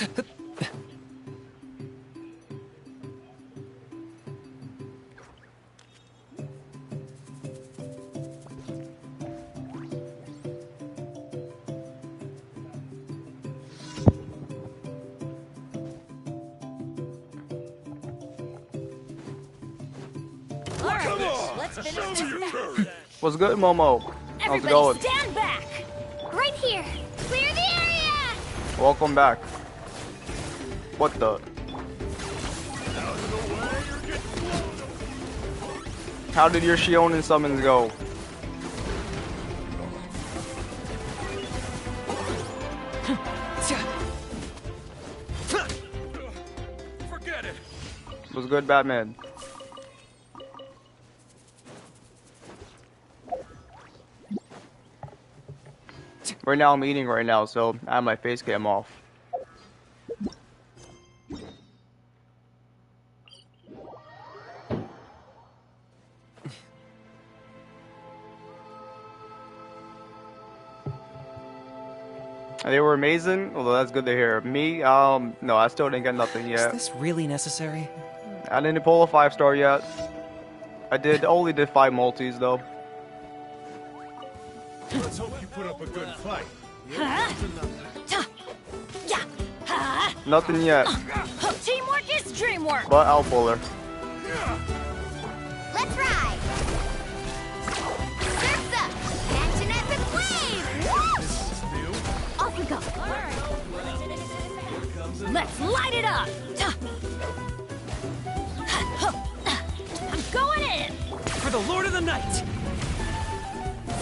Let's finish this. What's good, Momo? How's it going? Stand back! Right here! Clear the area! Welcome back. What the? How did your Xilonen summons go? Forget it. What's good, Batman? Right now I'm eating right now, so I have my face cam off. They were amazing. Although that's good to hear. Me, no, I still didn't get nothing yet. Is this really necessary? I didn't pull a 5-star yet. I only did 5 multis though. Let's hope you put up a good fight. Nothing yet. Teamwork is dreamwork! But I'll pull her. Let's ride! Surf's up! Action epic wave! Woo! Off we go! Let's light it up! I'm going in! For the Lord of the Night!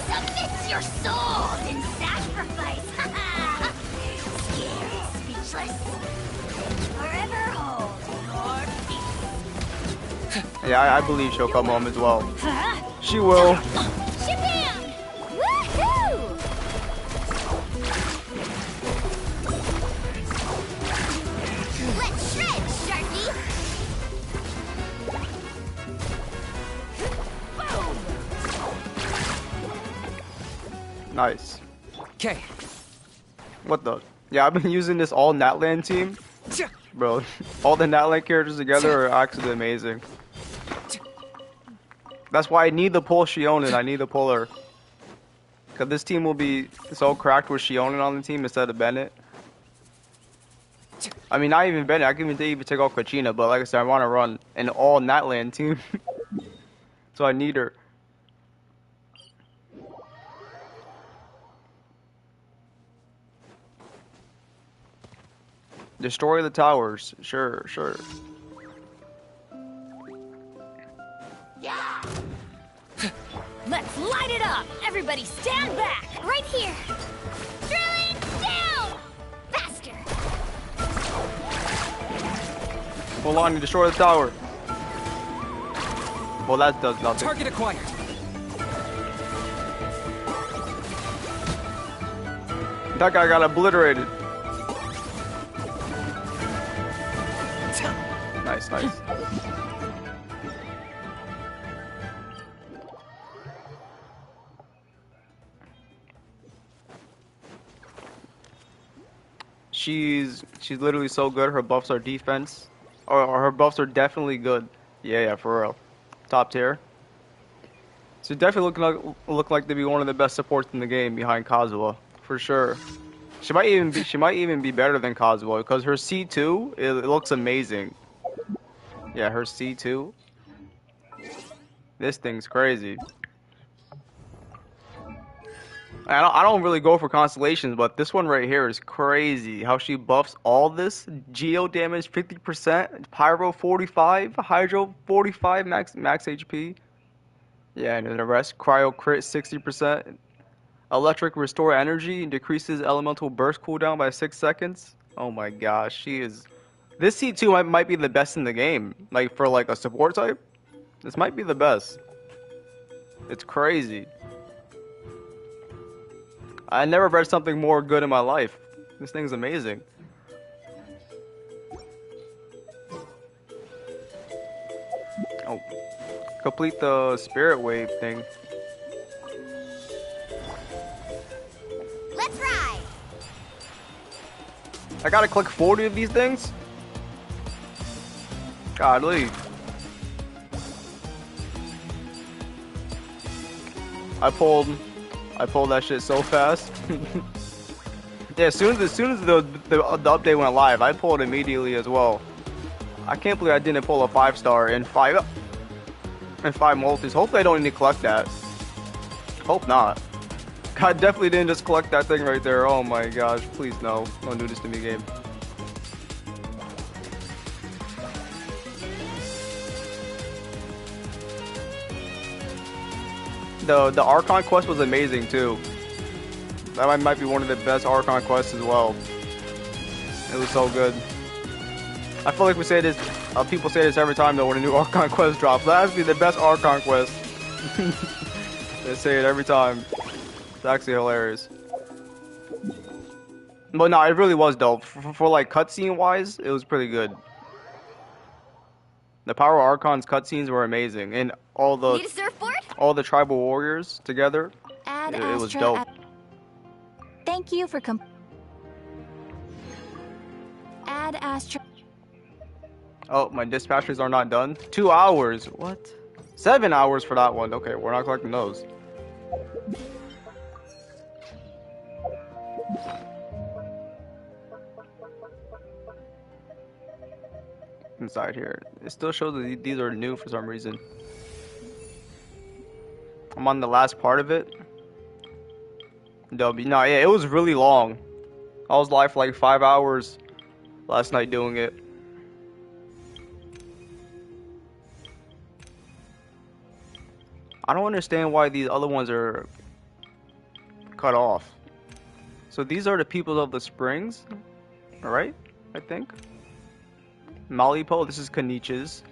Submit your souls in sacrifice! Scary, speechless. Forever hold your peace. Yeah, I believe she'll come home as well. She will. Shabam! Woohoo! Let's shred, Sharky! Nice. Okay. What the? Yeah, I've been using this all Natland team. Bro, all the Natland characters together are actually amazing. That's why I need the pull Xilonen. I need to pull her. Because this team will be so cracked with Xilonen on the team instead of Bennett. I mean, not even Bennett. I can even take off Kachina, but like I said, I want to run an all Natland team. So I need her. Destroy the towers. Sure, sure. Yeah! Let's light it up! Everybody stand back! Right here! Drilling down! Faster! Hold on, you destroy the tower. Well, that does nothing. Target acquired. That guy got obliterated. Nice, nice. She's literally so good. Her buffs are defense, or her buffs are definitely good. Yeah, for real, top tier. So definitely look like to be one of the best supports in the game behind Kazuha for sure. She might even be better than Kazuha because her C2 it looks amazing. Yeah, her C2. This thing's crazy. I don't really go for constellations, but this one right here is crazy. How she buffs all this. Geo damage 50%, Pyro 45, Hydro 45, max HP. Yeah, and then the rest. Cryo crit 60%. Electric restore energy and decreases elemental burst cooldown by 6 seconds. Oh my gosh, she is... This C2 might be the best in the game. Like, for like a support type. This might be the best. It's crazy. I never read something more good in my life. This thing's amazing. Oh. Complete the spirit wave thing. Let's ride. I gotta click 40 of these things? Godly. I pulled that shit so fast. Yeah, as soon as the update went live, I pulled immediately as well. I can't believe I didn't pull a 5-star in 5 multis. Hopefully I don't need to collect that. Hope not. I definitely didn't just collect that thing right there. Oh my gosh, please no. Don't do this to me, game. The Archon quest was amazing too. That might be one of the best Archon quests as well. It was so good. I feel like we say this, people say this every time though when a new Archon quest drops. That has to be the best Archon quest. They say it every time. It's actually hilarious. But no, it really was dope. For like cutscene wise, it was pretty good. The Power Archon's cutscenes were amazing, and all the Need a surfboard? all the tribal warriors together. Add It was Astra dope. at- Thank you for Add Astra. Oh, my dispatchers are not done. 2 hours. What? 7 hours for that one. Okay, we're not collecting those. Inside here, it still shows that these are new for some reason. I'm on the last part of it. No, yeah, it was really long. I was live for like 5 hours last night doing it. I don't understand why these other ones are cut off. So these are the people of the springs, right? I think. Malipo, this is Kanich's.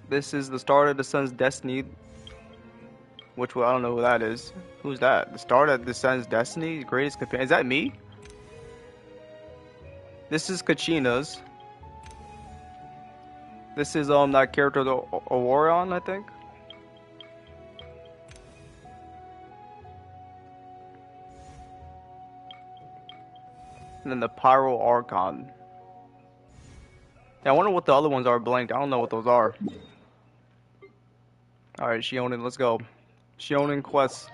This is the start of the sun's destiny. Which I don't know who that is. Who's that? The start of the sun's destiny? Greatest companion. Is that me? This is Kachina's. This is that character, the Orion, I think. And then the Pyro Archon. Yeah, I wonder what the other ones are blank. I don't know what those are. Alright, Xilonen, let's go. Xilonen quest.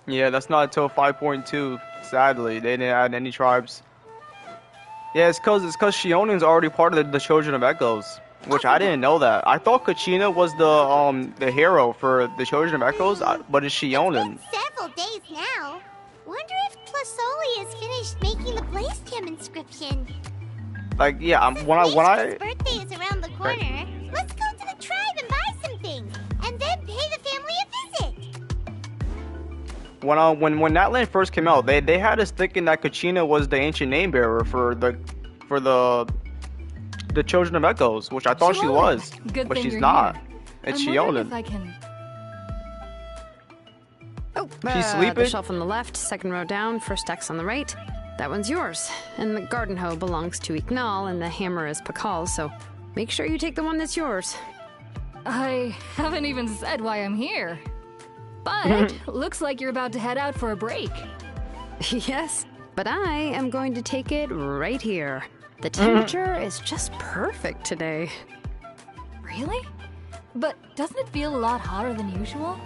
Yeah, that's not until 5.2. Sadly, they didn't add any tribes. Yeah, it's cause Xilonen's already part of the Children of Echoes, which I didn't know that. I thought Kachina was the hero for the Children of Echoes, but it's Xilonen. Several days now. Wonder if Plasoli has finished making the place Tim inscription. Like, yeah, when I His birthday is around the corner. Let's go to the tribe and buy some things, and then pay the family a visit. when that land first came out, they had us thinking that Kachina was the ancient name bearer for the Children of Echoes, which I thought she was, Good but thing she's you're not. here. It's I'm wondering if Xilonen. I can... Oh, She's the sleeping? shelf on the left, second row down, first X on the right. That one's yours. And the garden hoe belongs to Ignal, and the hammer is Pakal's, so make sure you take the one that's yours. I haven't even said why I'm here. But looks like you're about to head out for a break. Yes, but I am going to take it right here. The temperature is just perfect today. Really? But doesn't it feel a lot hotter than usual?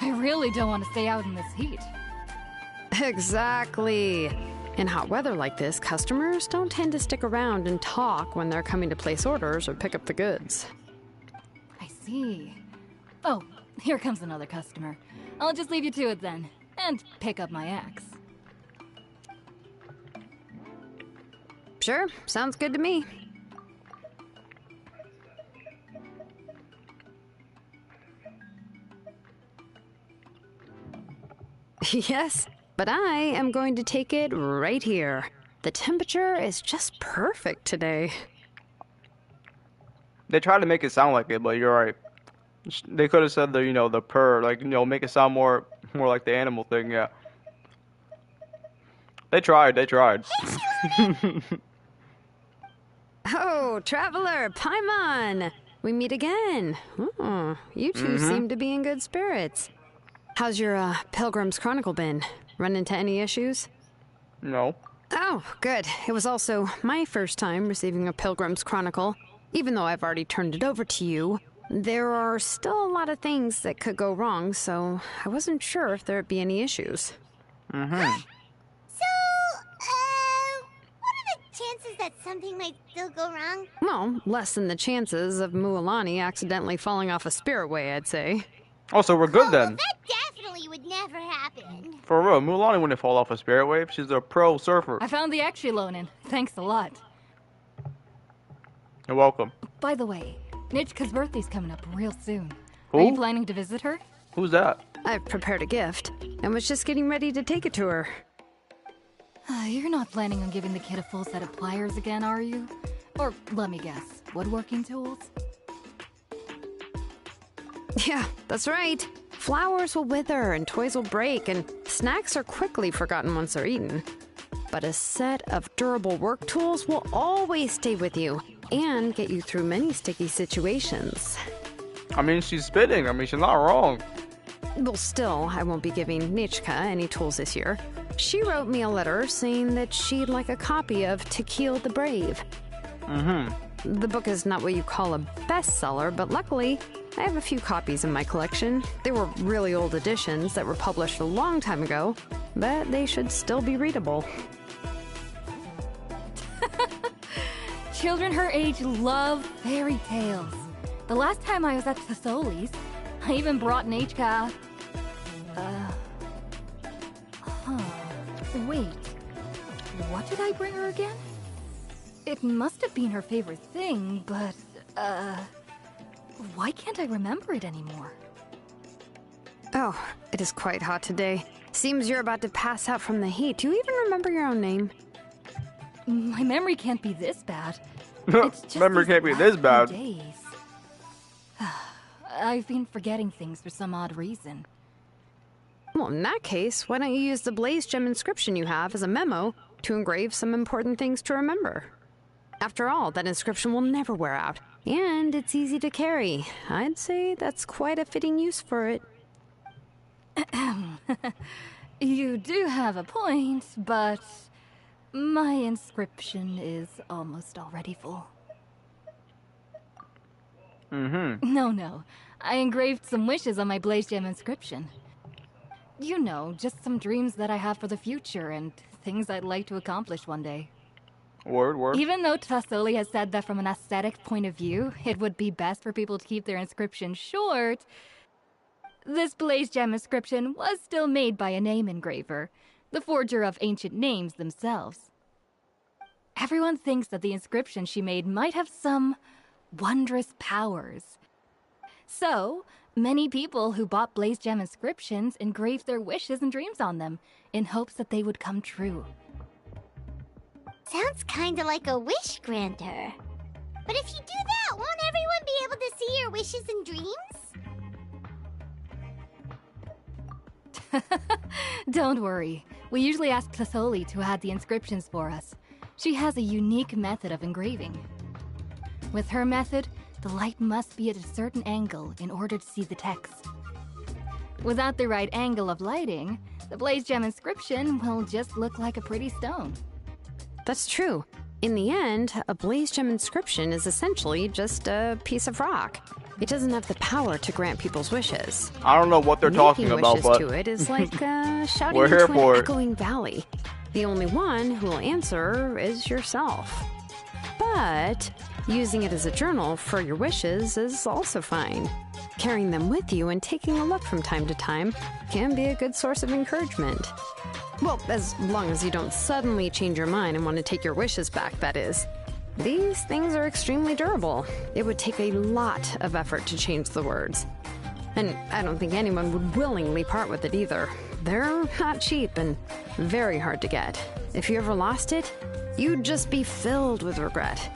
I really don't want to stay out in this heat. Exactly. In hot weather like this, customers don't tend to stick around and talk when they're coming to place orders or pick up the goods. I see. Oh, here comes another customer. I'll just leave you to it then, and pick up my axe. Sure, sounds good to me. Yes, but I am going to take it right here. The temperature is just perfect today. They tried to make it sound like it, but you're right. They could have said the purr, like, make it sound more like the animal thing, yeah. They tried. Oh, traveler, Paimon! We meet again. Oh, you two seem to be in good spirits. How's your Pilgrim's Chronicle been? Run into any issues? No. Oh, good. It was also my first time receiving a Pilgrim's Chronicle. Even though I've already turned it over to you, there are still a lot of things that could go wrong, so I wasn't sure if there'd be any issues. Mm-hmm. What are the chances that something might still go wrong? Well, less than the chances of Mualani accidentally falling off a spiritway, I'd say. Oh, so we're good then. Well, that definitely would never happen. For real, Mulan wouldn't fall off a spirit wave. She's a pro surfer. I found the Xilonen. Thanks a lot. You're welcome. By the way, Nitchka's birthday's coming up real soon. Who? Are you planning to visit her? Who's that? I've prepared a gift and was just getting ready to take it to her. You're not planning on giving the kid a full set of pliers again, are you? Or, let me guess, woodworking tools? Yeah, that's right. Flowers will wither and toys will break and snacks are quickly forgotten once they're eaten. But a set of durable work tools will always stay with you and get you through many sticky situations. I mean, she's spitting. I mean, she's not wrong. Well, still, I won't be giving Nichka any tools this year. She wrote me a letter saying that she'd like a copy of To Kill the Brave. Mm-hmm. The book is not what you call a bestseller, but luckily, I have a few copies in my collection. They were really old editions that were published a long time ago, but they should still be readable. Children her age love fairy tales. The last time I was at Thesoli's, I even brought Nechka. Wait. What did I bring her again? It must have been her favorite thing, but, why can't I remember it anymore? Oh, it is quite hot today. Seems you're about to pass out from the heat. Do you even remember your own name? My memory can't be this bad. It's just Memory these can't be last this few bad. days. I've been forgetting things for some odd reason. Well, in that case, why don't you use the Blaze Gem inscription you have as a memo to engrave some important things to remember? After all, that inscription will never wear out, and it's easy to carry. I'd say that's quite a fitting use for it. You do have a point, but my inscription is almost already full. Mm-hmm. No. I engraved some wishes on my Blaze Gem inscription. You know, just some dreams that I have for the future and things I'd like to accomplish one day. Word. Even though Tassoli has said that from an aesthetic point of view, it would be best for people to keep their inscription short, this Blaze Gem inscription was still made by a name engraver, the forger of ancient names themselves. Everyone thinks that the inscription she made might have some wondrous powers. So, many people who bought Blaze Gem inscriptions engraved their wishes and dreams on them, in hopes that they would come true. Sounds kinda like a wish granter. But if you do that, won't everyone be able to see your wishes and dreams? Don't worry. We usually ask Tassoli to add the inscriptions for us. She has a unique method of engraving. With her method, the light must be at a certain angle in order to see the text. Without the right angle of lighting, the Blaze Gem inscription will just look like a pretty stone. That's true. In the end, a Blaze Gem inscription is essentially just a piece of rock. It doesn't have the power to grant people's wishes. I don't know what they're talking Making about, wishes but to it is like shouting We're here into for an it. echoing valley. The only one who will answer is yourself. But using it as a journal for your wishes is also fine. Carrying them with you and taking a look from time to time can be a good source of encouragement. Well, as long as you don't suddenly change your mind and want to take your wishes back, that is. These things are extremely durable. It would take a lot of effort to change the words. And I don't think anyone would willingly part with it either. They're not cheap and very hard to get. If you ever lost it, you'd just be filled with regret.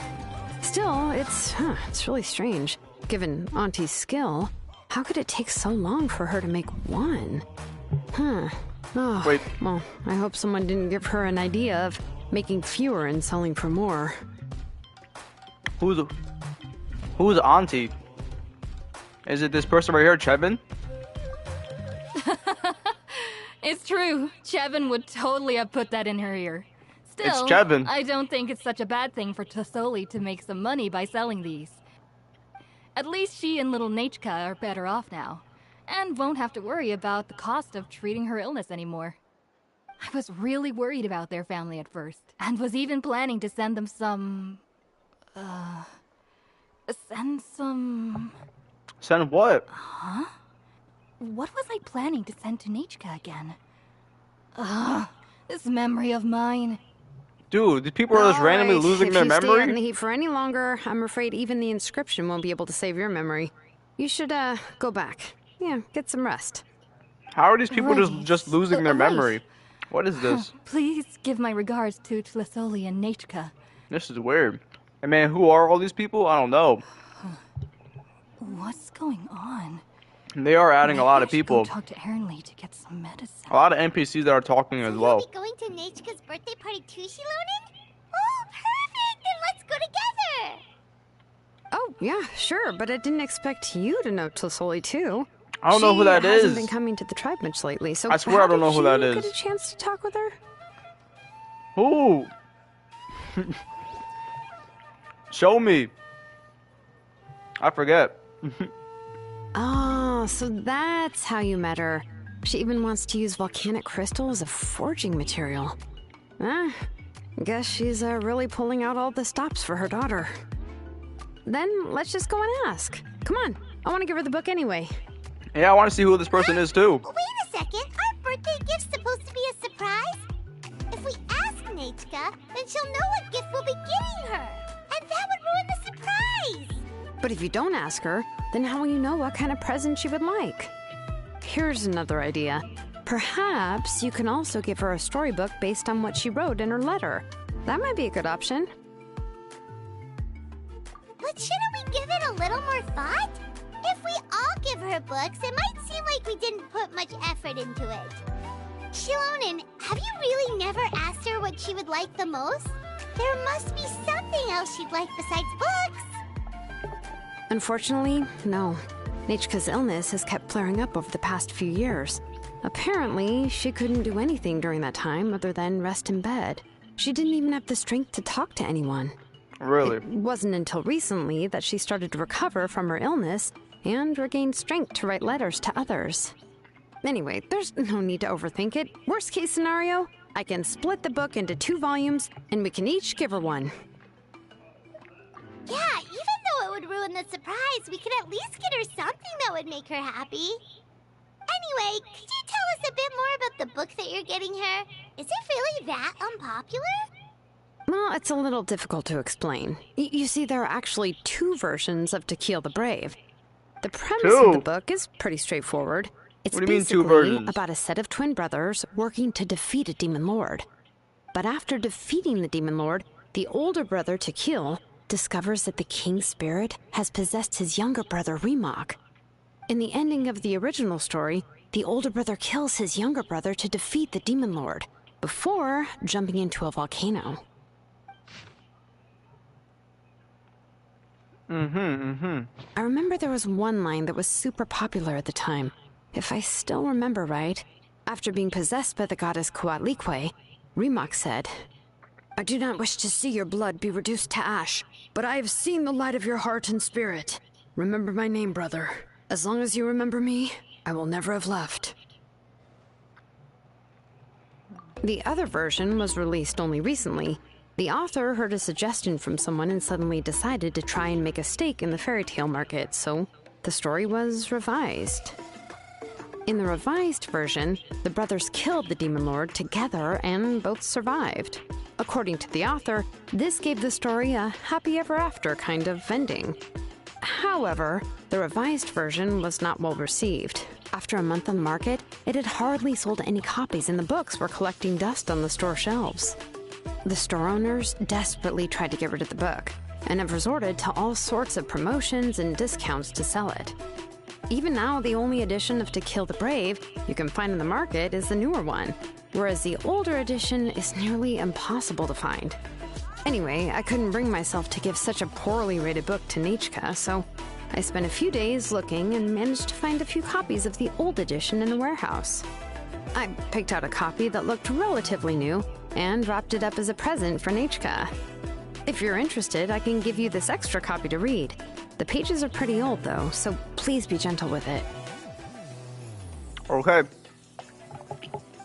Still, it's really strange. Given Auntie's skill, how could it take so long for her to make one? Oh, Wait. Well, I hope someone didn't give her an idea of making fewer and selling for more. Who's Auntie? Is it this person right here, Chevin? true. Chevin would totally have put that in her ear. Still, It's Chevin. I don't think it's such a bad thing for Tosoli to make some money by selling these. At least she and little Nachka are better off now, and won't have to worry about the cost of treating her illness anymore. I was really worried about their family at first, and was even planning to send them some... Send what? What was I planning to send to Nachka again? This memory of mine. Dude, these people are just randomly Alright, losing their If you stay out in the memory? heat for any longer, I'm afraid even the inscription won't be able to save your memory. You should, go back. Yeah, get some rest. How are these people Right. just losing their Right. memory? What is this? Please give my regards to Tlisoli and Nachka. This is weird. And man, who are all these people? I don't know. What's going on? They are adding a lot of Maybe I should go people. talk to Ernly to get some medicine. A lot of NPCs that are talking as So well. you'll be going to Nachka's birthday party too, Xilonen? Oh, perfect! Then let's go together! Oh, yeah, sure, but I didn't expect you to know Tlisoli too. I don't know who that She hasn't is. been coming to the tribe much lately, so I swear I don't know who that did you is. get a chance to talk with her? Who? Show me. I forget. Oh, so that's how you met her. She even wants to use volcanic crystal as a forging material. Guess she's really pulling out all the stops for her daughter. Then let's just go and ask. Come on, I want to give her the book anyway. Yeah, I want to see who this person is too. Wait a second. Our birthday gift's supposed to be a surprise? If we ask Nachka, then she'll know what gift we'll be getting her. And that would ruin the surprise. But if you don't ask her, then how will you know what kind of present she would like? Here's another idea. Perhaps you can also give her a storybook based on what she wrote in her letter. That might be a good option. But shouldn't we give it a little more thought? If we all give her books, it might seem like we didn't put much effort into it. Xilonen, have you really never asked her what she would like the most? There must be something else she'd like besides books. Unfortunately, no. Nachka's illness has kept flaring up over the past few years. Apparently, she couldn't do anything during that time other than rest in bed. She didn't even have the strength to talk to anyone. Really? It wasn't until recently that she started to recover from her illness and regained strength to write letters to others. Anyway, there's no need to overthink it. Worst case scenario, I can split the book into 2 volumes and we can each give her one. Yeah, even though it would ruin the surprise, we could at least get her something that would make her happy. Anyway, could you tell us a bit more about the book that you're getting her? Is it really that unpopular? Well, it's a little difficult to explain. You see, there are actually 2 versions of To Kill the Brave. The premise of the 2? book is pretty straightforward. It's What do you mean 2 basically versions? about a set of twin brothers working to defeat a demon lord. But after defeating the demon lord, the older brother, To Kill, discovers that the king's spirit has possessed his younger brother, Remok. In the ending of the original story, the older brother kills his younger brother to defeat the demon lord, before jumping into a volcano. I remember there was one line that was super popular at the time. If I still remember right, after being possessed by the goddess Coatlicue, Remok said, "I do not wish to see your blood be reduced to ash, but I have seen the light of your heart and spirit. Remember my name, brother. As long as you remember me, I will never have left." The other version was released only recently. The author heard a suggestion from someone and suddenly decided to try and make a stake in the fairy tale market, so the story was revised. In the revised version, the brothers killed the demon lord together and both survived. According to the author, this gave the story a happy ever after kind of ending. However, the revised version was not well received. After a month on the market, it had hardly sold any copies and the books were collecting dust on the store shelves. The store owners desperately tried to get rid of the book and have resorted to all sorts of promotions and discounts to sell it. Even now, the only edition of To Kill the Brave you can find in the market is the newer one, whereas the older edition is nearly impossible to find. Anyway, I couldn't bring myself to give such a poorly rated book to Nachka, so I spent a few days looking and managed to find a few copies of the old edition in a warehouse. I picked out a copy that looked relatively new and wrapped it up as a present for Nachka. If you're interested, I can give you this extra copy to read. The pages are pretty old, though, so please be gentle with it. Okay.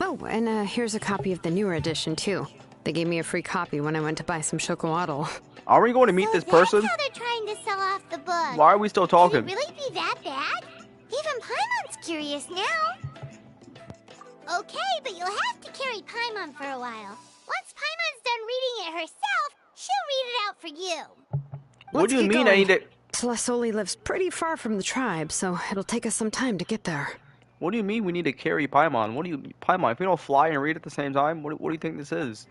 Oh, and here's a copy of the newer edition, too. They gave me a free copy when I went to buy some chocolatl. Are we going to meet this person? That's how they're trying to sell off the book. Why are we still Can talking? it really be that bad? Even Paimon's curious now. Okay, but you'll have to carry Paimon for a while. Once Paimon's done reading it herself, she'll read it out for you. What do you Let's mean get I need going. to... Tlasoli lives pretty far from the tribe, so it'll take us some time to get there. What do you mean we need to carry Paimon? Paimon, if we don't fly and read at the same time, what do you think this is?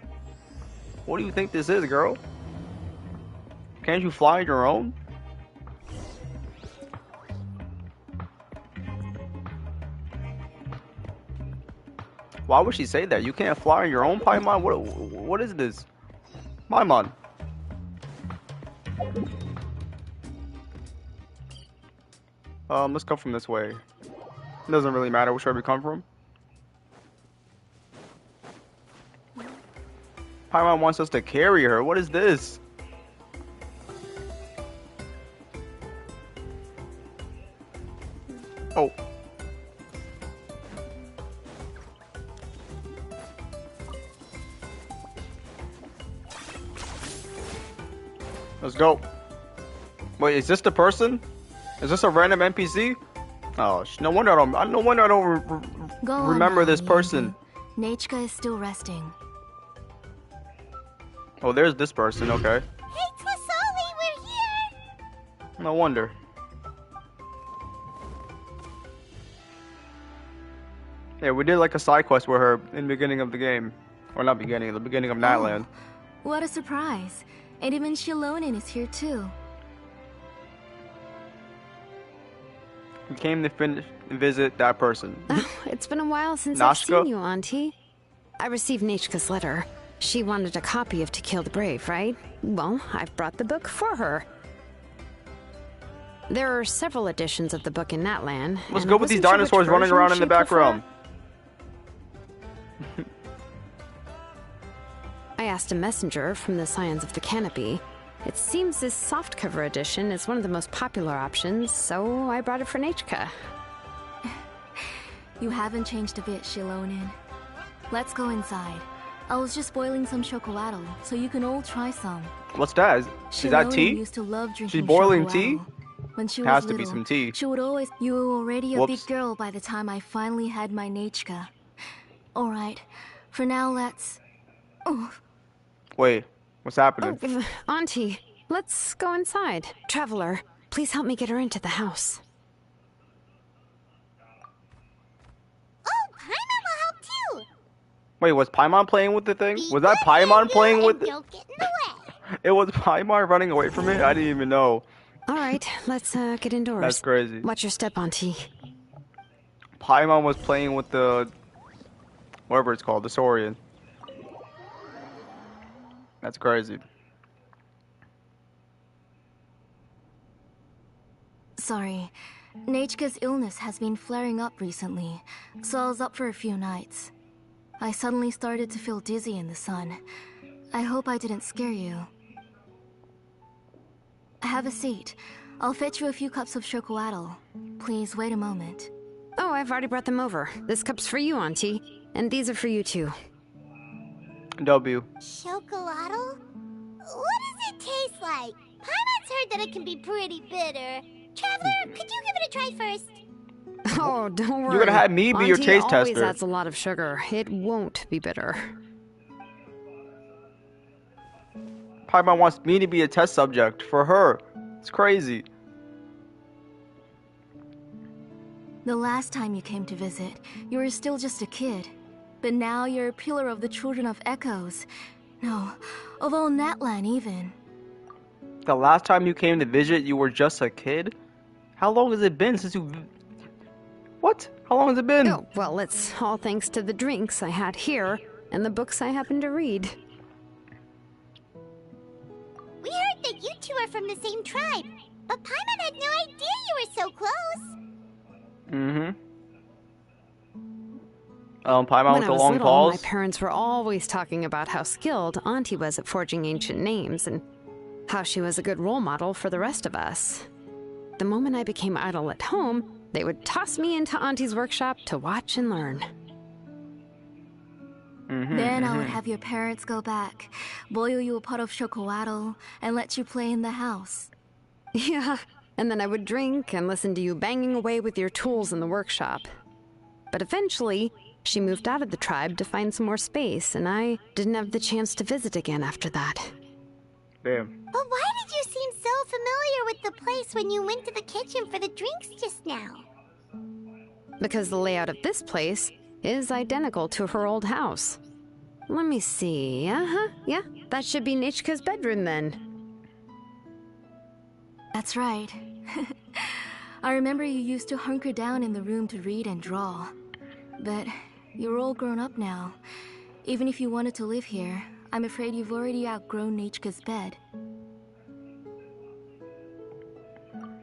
What do you think this is, girl? Can't you fly on your own? Why would she say that? You can't fly on your own, Paimon? What is this? Paimon. Let's come from this way. It doesn't really matter which way we come from. Paimon wants us to carry her. What is this? Oh. Let's go. Wait, is this the person? Is this a random NPC? Oh, no wonder I don't. No wonder I don't Go on remember now, this person. Nachka is still resting. Oh, there's this person. Okay. Hey, Tlasoli, we're here! No wonder. Yeah, we did like a side quest with her in the beginning of the game, or not beginning, the beginning of Natland. What a surprise. And even Xilonen is here too. We came to visit that person. Oh, it's been a while since I've Nashka? seen you, Auntie. I received Nachka's letter. She wanted a copy of To Kill the Brave, right? Well, I've brought the book for her. There are several editions of the book in Natland. Let's and go I with these wasn't sure which dinosaurs running version around in the she'd prefer. background. I asked a messenger from the Scions of the Canopy. It seems this softcover edition is one of the most popular options, so I brought it for Nachka. You haven't changed a bit, Xilonen. Let's go inside. I was just boiling some chocolatl, so you can all try some. What's that? Is that Xilonen tea? used to love drinking She's boiling tea? chocolatl. When she Has was to be little, some tea. she would always... You were already a Whoops. big girl by the time I finally had my Nachka. Alright, for now let's... Oh, Wait, what's happening? Oh, Auntie, let's go inside. Traveler, please help me get her into the house. Oh, Paimon will help too! Wait, was Paimon playing with the thing? Be Was that good, Paimon baby, playing and with it? Don't get in the way. It was Paimon running away from it? I didn't even know. All right, let's get indoors. That's crazy. Watch your step, Auntie. Paimon was playing with the... whatever it's called, the Saurian. That's crazy. sorry. Nachka's illness has been flaring up recently, so I was up for a few nights. I suddenly started to feel dizzy in the sun. I hope I didn't scare you. Have a seat. I'll fetch you a few cups of chocolatl. Please wait a moment. Oh, I've already brought them over. This cup's for you, Auntie. And these are for you, too. W. Chocolatl? What does it taste like? Paimon's heard that it can be pretty bitter. Traveler, could you give it a try first? Oh, don't worry. You're gonna have me be your Auntie taste always tester. adds a lot of sugar. It won't be bitter. Paimon wants me to be a test subject for her. It's crazy. The last time you came to visit, you were still just a kid. But now you're a pillar of the Children of Echoes. No, of all Natlan even. The last time you came to visit, you were just a kid? How long has it been since you... What? How long has it been? Oh, well, it's all thanks to the drinks I had here and the books I happened to read. We heard that you two are from the same tribe, but Paimon had no idea you were so close. Mm-hmm. Paimon When with I the was long little, paws. my parents were always talking about how skilled Auntie was at forging ancient names and how she was a good role model for the rest of us. The moment I became idle at home, they would toss me into Auntie's workshop to watch and learn. Then I would have your parents go back, boil you a pot of chocolatl, and let you play in the house. Yeah, and then I would drink and listen to you banging away with your tools in the workshop. But eventually, she moved out of the tribe to find some more space, and I didn't have the chance to visit again after that. Damn. But why did you seem so familiar with the place when you went to the kitchen for the drinks just now? Because the layout of this place is identical to her old house. Let me see. Yeah, that should be Nichka's bedroom then. That's right. I remember you used to hunker down in the room to read and draw. But you're all grown up now. Even if you wanted to live here, I'm afraid you've already outgrown Nichka's bed.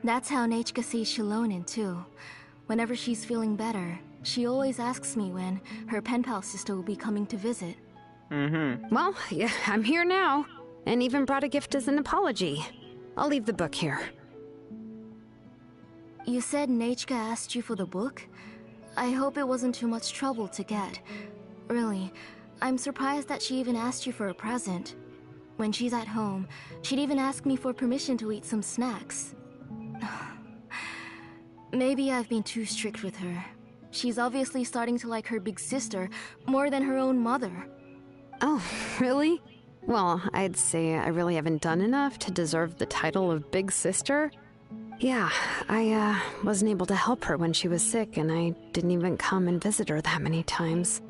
That's how Nichka sees Xilonen too. Whenever she's feeling better, she always asks me when her pen pal sister will be coming to visit. Well, yeah, I'm here now, and even brought a gift as an apology. I'll leave the book here. You said Nichka asked you for the book? I hope it wasn't too much trouble to get. Really, I'm surprised that she even asked you for a present. When she's at home, she'd even ask me for permission to eat some snacks. Maybe I've been too strict with her. She's obviously starting to like her big sister more than her own mother. Oh, really? Well, I'd say I really haven't done enough to deserve the title of Big Sister. Yeah, I wasn't able to help her when she was sick, and I didn't even come and visit her that many times.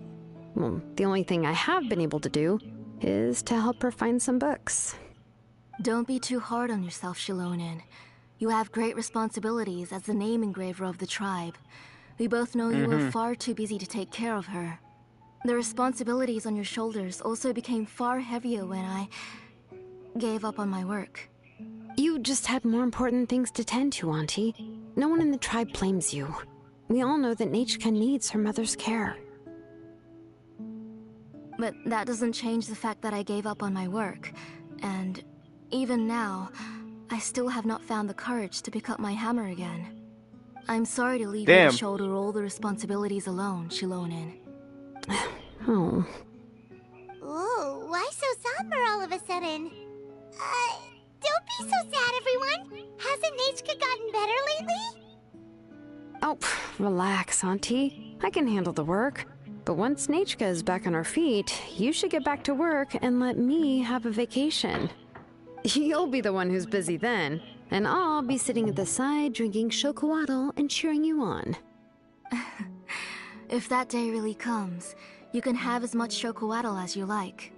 Well, the only thing I have been able to do is to help her find some books. Don't be too hard on yourself, Xilonen. You have great responsibilities as the name engraver of the tribe. We both know you were far too busy to take care of her. The responsibilities on your shoulders also became far heavier when I gave up on my work. You just had more important things to tend to, Auntie. No one in the tribe blames you. We all know that Nichka needs her mother's care. But that doesn't change the fact that I gave up on my work. And even now, I still have not found the courage to pick up my hammer again. I'm sorry to leave you to shoulder all the responsibilities alone, Xilonen. Oh. Ooh, why so somber all of a sudden? Don't be so sad, everyone. Hasn't Nichka gotten better lately? Oh, relax, Auntie. I can handle the work. But once Nichka is back on her feet, you should get back to work and let me have a vacation. You'll be the one who's busy then, and I'll be sitting at the side drinking chocolatl and cheering you on. If that day really comes, you can have as much chocolatl as you like.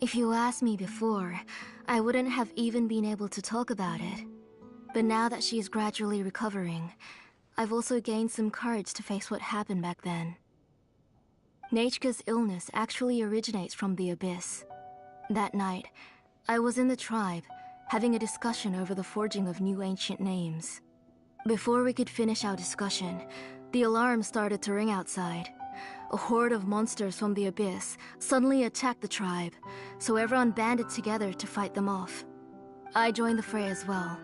If you asked me before, I wouldn't have even been able to talk about it. But now that she's gradually recovering, I've also gained some courage to face what happened back then. Nichka's illness actually originates from the Abyss. That night, I was in the tribe, having a discussion over the forging of new ancient names. Before we could finish our discussion, the alarm started to ring outside. A horde of monsters from the Abyss suddenly attacked the tribe, so everyone banded together to fight them off. I joined the fray as well,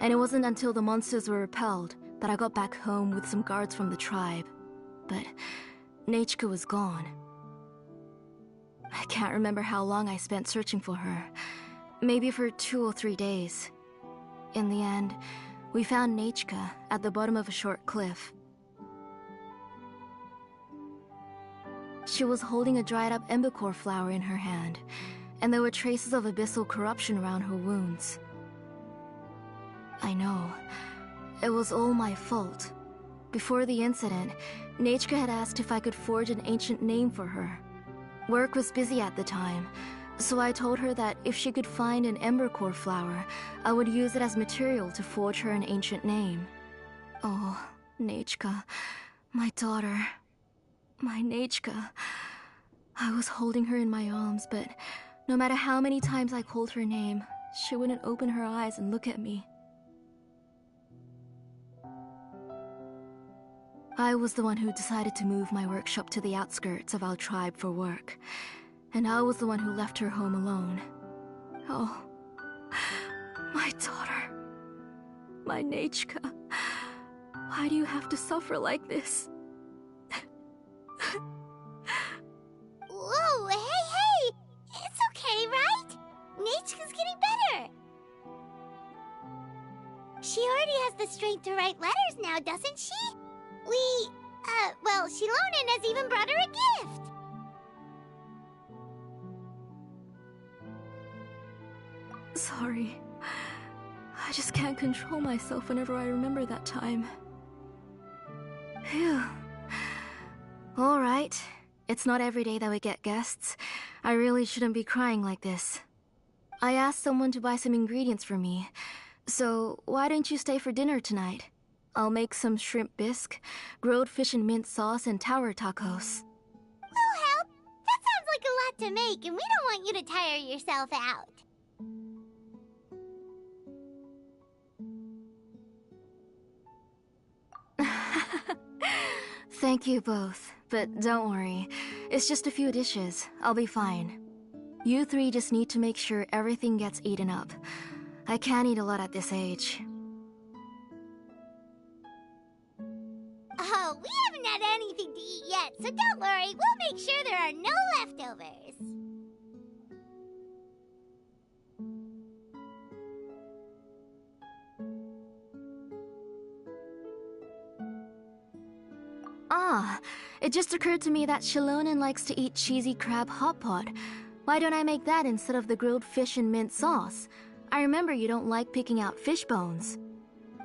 and it wasn't until the monsters were repelled that I got back home with some guards from the tribe. But Nichka was gone. I can't remember how long I spent searching for her. Maybe for 2 or 3 days. In the end, we found Nichka at the bottom of a short cliff. She was holding a dried-up embercore flower in her hand, and there were traces of abyssal corruption around her wounds. I know. It was all my fault. Before the incident, Nichka had asked if I could forge an ancient name for her. Work was busy at the time, so I told her that if she could find an embercore flower, I would use it as material to forge her an ancient name. Oh, Nichka, my daughter. My Nichka. I was holding her in my arms, but no matter how many times I called her name, she wouldn't open her eyes and look at me. I was the one who decided to move my workshop to the outskirts of our tribe for work, and I was the one who left her home alone. Oh, my daughter, my Nechka. Why do you have to suffer like this? Whoa, hey! It's okay, right? Nechka's getting better. She already has the strength to write letters now, doesn't she? Well, Xilonen has even brought her a gift. Sorry. I just can't control myself whenever I remember that time. Phew. Alright. It's not every day that we get guests. I really shouldn't be crying like this. I asked someone to buy some ingredients for me. So, why don't you stay for dinner tonight? I'll make some shrimp bisque, grilled fish and mint sauce, and tower tacos. Oh, help! That sounds like a lot to make, and we don't want you to tire yourself out. Thank you both, but don't worry. It's just a few dishes. I'll be fine. You three just need to make sure everything gets eaten up. I can't eat a lot at this age. Oh, we haven't had anything to eat yet, so don't worry. We'll make sure there are no leftovers. Ah, it just occurred to me that Xilonen likes to eat cheesy crab hot pot. Why don't I make that instead of the grilled fish and mint sauce? I remember you don't like picking out fish bones.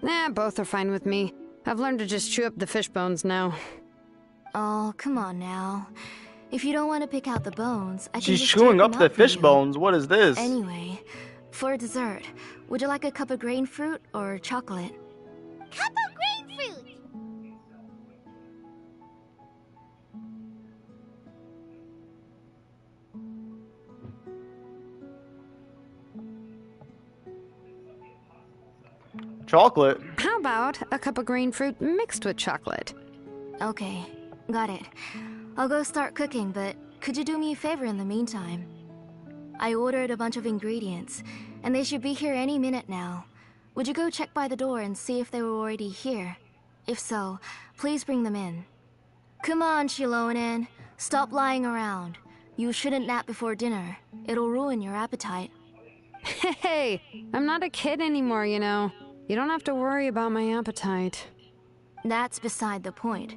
Nah, both are fine with me. I've learned to just chew up the fish bones now. Oh, come on now. If you don't want to pick out the bones, I can She's just chewing take up them the out for fish you. bones. What is this? Anyway, for dessert, would you like a cup of grain fruit or chocolate? Cup of grain fruit! Chocolate. How about a cup of green fruit mixed with chocolate? Okay, got it. I'll go start cooking, but could you do me a favor in the meantime? I ordered a bunch of ingredients, and they should be here any minute now. Would you go check by the door and see if they were already here? If so, please bring them in. Come on, Xilonen. Stop lying around. You shouldn't nap before dinner. It'll ruin your appetite. Hey, I'm not a kid anymore, you know. You don't have to worry about my appetite. That's beside the point.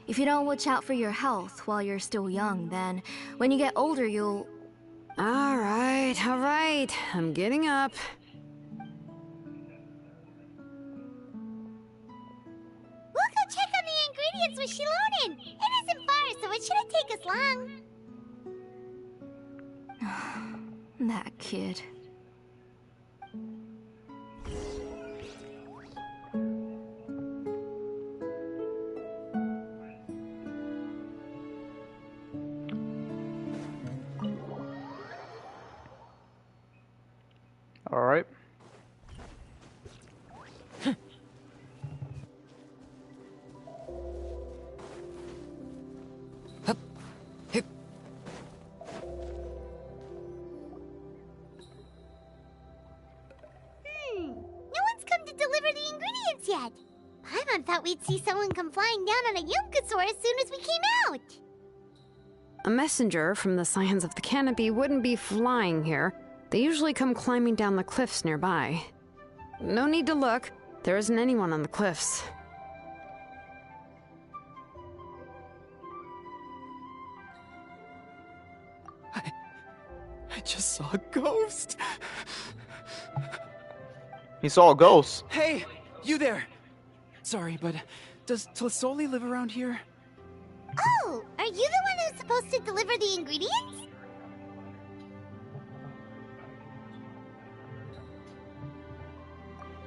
If you don't watch out for your health while you're still young, then when you get older, you'll... All right. I'm getting up. We'll go check on the ingredients with Xilonen. It isn't far, so it shouldn't take us long. That kid. All right. Hup. Hip. No one's come to deliver the ingredients yet. Paimon thought we'd see someone come flying down on a Yunkasaur as soon as we came out. A messenger from the Scions of the Canopy wouldn't be flying here. They usually come climbing down the cliffs nearby. No need to look. There isn't anyone on the cliffs. I just saw a ghost. He saw a ghost. Hey, you there. Sorry, but does Tlasoli live around here? Oh, are you the one who's supposed to deliver the ingredients?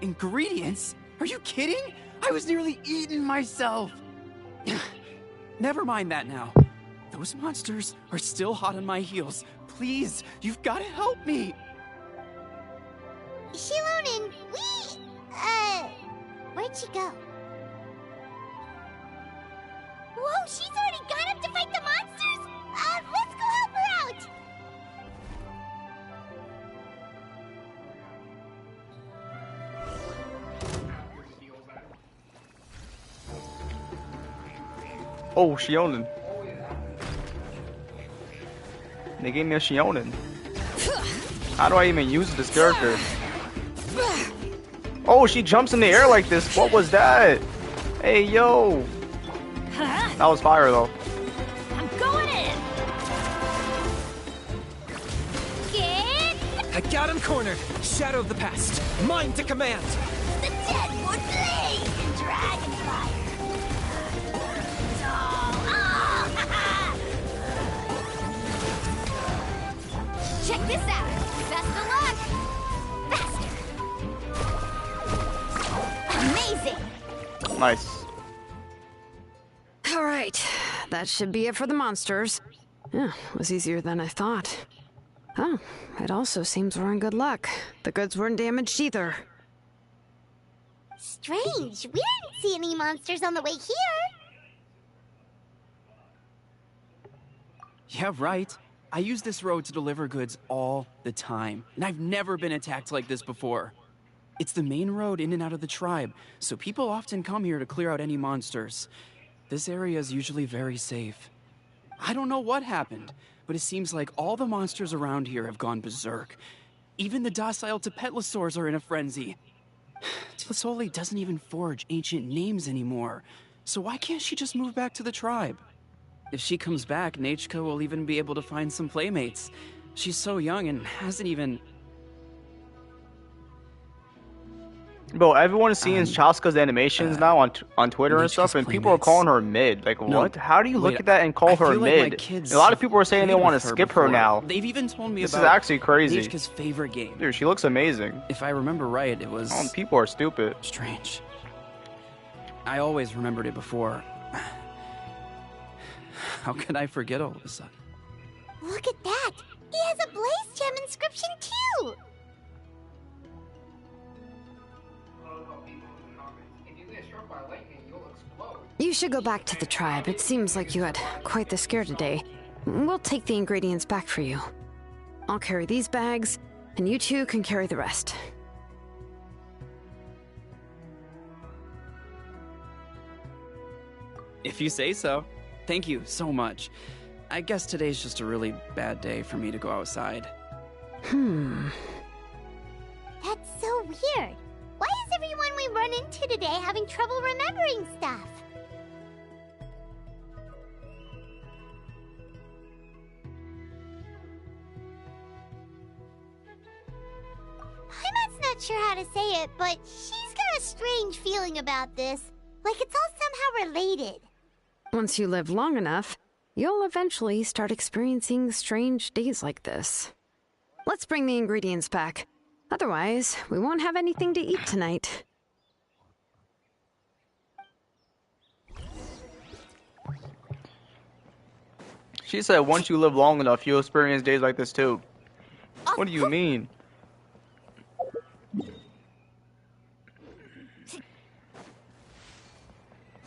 Ingredients? Are you kidding? I was nearly eaten myself. Never mind that now. Those monsters are still hot on my heels. Please, you've got to help me. Where'd she go? Whoa, she's already gone up to fight the monsters? Let's go help her out! Oh, Xilonen. They gave me a Xilonen. How do I even use this character? Oh, she jumps in the air like this. What was that? Hey, yo. That was fire, though. I'm going in! Get I got him cornered. Shadow of the past. Mine to command. the deadwood blaze and dragon fire! Check this out! Best of luck! Faster! Amazing! Nice. All right, that should be it for the monsters. Yeah, was easier than I thought. Oh, it also seems we're in good luck. The goods weren't damaged either. Strange. We didn't see any monsters on the way here. Yeah, right. I use this road to deliver goods all the time, and I've never been attacked like this before. It's the main road in and out of the tribe, so people often come here to clear out any monsters. This area is usually very safe. I don't know what happened, but it seems like all the monsters around here have gone berserk. Even the docile Tepetlosaurs are in a frenzy. Tlisoli doesn't even forge ancient names anymore, so why can't she just move back to the tribe? If she comes back, Nechka will even be able to find some playmates. She's so young and hasn't even... Bro, everyone's seeing Chaska's animations now on Twitter and stuff, Nechka's and people are playmates. calling her mid. Like, No, what? How do you look wait, at that and call I her feel like my mid? kids A lot of people are saying they played want to with skip before. her now. They've even told me This is about actually crazy. Nechka's favorite game. Dude, she looks amazing. If I remember right, it was... Oh, people are stupid. strange. I always remembered it before. How could I forget all of a sudden? Look at that! He has a blaze gem inscription too! You should go back to the tribe. It seems like you had quite the scare today. We'll take the ingredients back for you. I'll carry these bags, and you two can carry the rest. If you say so. Thank you so much. I guess today's just a really bad day for me to go outside. That's so weird. Why is everyone we run into today having trouble remembering stuff? Paimon's not sure how to say it, but she's got a strange feeling about this. Like it's all somehow related. Once you live long enough, you'll eventually start experiencing strange days like this. Let's bring the ingredients back. Otherwise, we won't have anything to eat tonight. She said once you live long enough, you'll experience days like this too. What do you mean?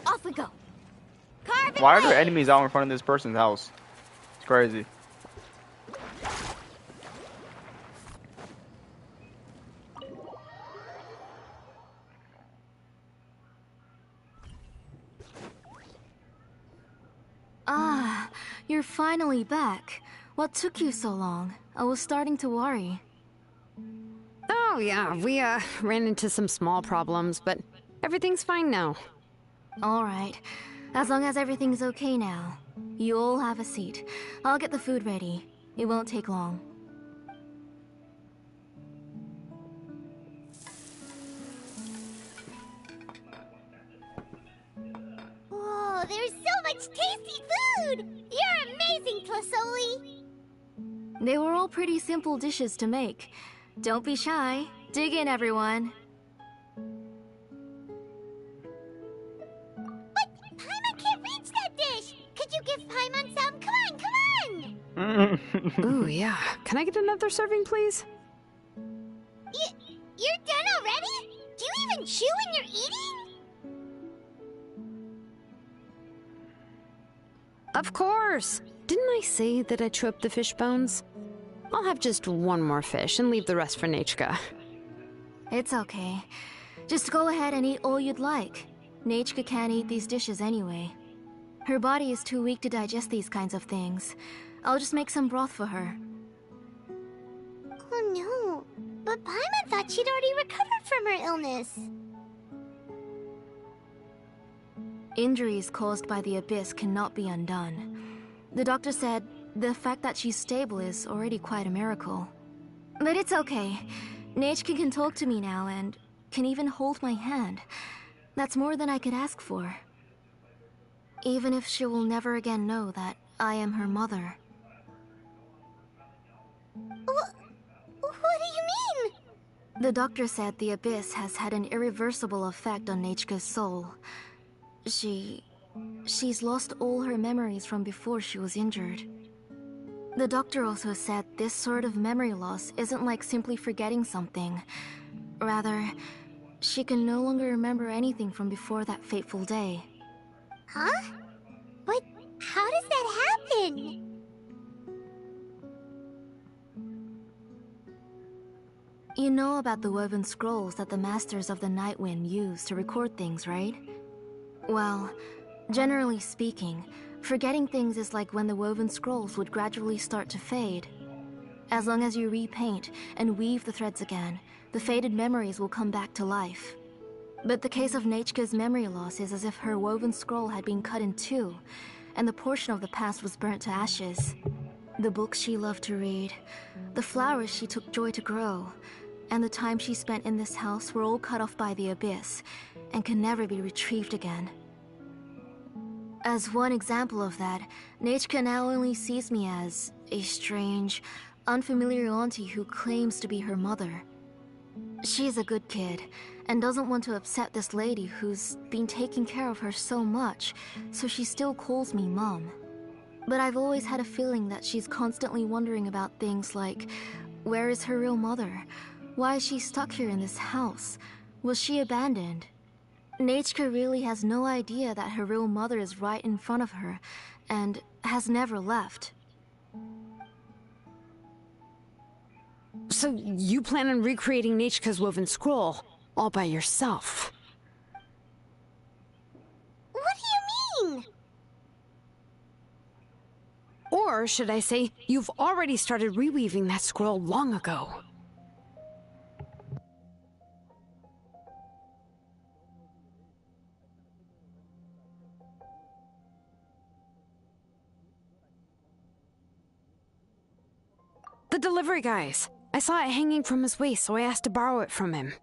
Off we go. Carve Why are there enemies out in front of this person's house? It's crazy. Ah, you're finally back. What took you so long? I was starting to worry. Oh yeah, we ran into some small problems, but everything's fine now. All right. As long as everything's okay now. You all have a seat. I'll get the food ready. It won't take long. Whoa, there's so much tasty food! You're amazing, Tlisoli! They were all pretty simple dishes to make. Don't be shy. Dig in, everyone. But Paimon can't reach that dish! Could you give Paimon some? Come on, come on! Ooh, yeah. Can I get another serving, please? You're done already? Do you even chew when you're eating? Of course! Didn't I say that I'd chew up the fish bones? I'll have just one more fish and leave the rest for Nechka. It's okay. Just go ahead and eat all you'd like. Nechka can't eat these dishes anyway. Her body is too weak to digest these kinds of things. I'll just make some broth for her. Oh no, but Paimon thought she'd already recovered from her illness. Injuries caused by the Abyss cannot be undone. The doctor said the fact that she's stable is already quite a miracle. But it's okay. Nechka can talk to me now and can even hold my hand. That's more than I could ask for. Even if she will never again know that I am her mother. What do you mean? The doctor said the Abyss has had an irreversible effect on Nechka's soul. She's lost all her memories from before she was injured. The doctor also said this sort of memory loss isn't like simply forgetting something. Rather, she can no longer remember anything from before that fateful day. Huh? But how does that happen? You know about the woven scrolls that the Masters of the Night Wind use to record things, right? Well, generally speaking, forgetting things is like when the woven scrolls would gradually start to fade. As long as you repaint and weave the threads again, the faded memories will come back to life. But the case of Nechka's memory loss is as if her woven scroll had been cut in two, and the portion of the past was burnt to ashes. The books she loved to read, the flowers she took joy to grow, and the time she spent in this house were all cut off by the Abyss, and can never be retrieved again. As one example of that, Nechka now only sees me as a strange, unfamiliar auntie who claims to be her mother. She's a good kid, and doesn't want to upset this lady who's been taking care of her so much, so she still calls me Mom. But I've always had a feeling that she's constantly wondering about things like, where is her real mother? Why is she stuck here in this house? Was she abandoned? Nechka really has no idea that her real mother is right in front of her, and has never left. So you plan on recreating Nechka's woven scroll, all by yourself? What do you mean? Or should I say, you've already started reweaving that scroll long ago. The delivery guys. I saw it hanging from his waist, so I asked to borrow it from him.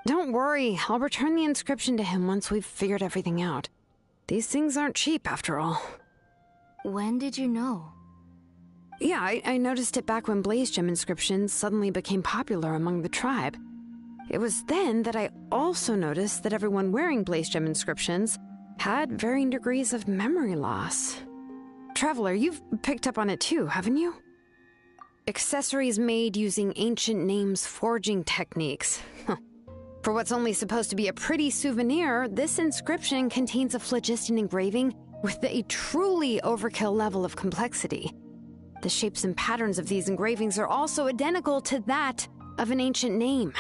Don't worry, I'll return the inscription to him once we've figured everything out. These things aren't cheap, after all. When did you know? Yeah, I noticed it back when blaze gem inscriptions suddenly became popular among the tribe. It was then that I also noticed that everyone wearing blaze gem inscriptions had varying degrees of memory loss. Traveler, you've picked up on it too, haven't you? Accessories made using ancient names forging techniques. For what's only supposed to be a pretty souvenir, this inscription contains a phlogiston engraving with a truly overkill level of complexity. The shapes and patterns of these engravings are also identical to that of an ancient name.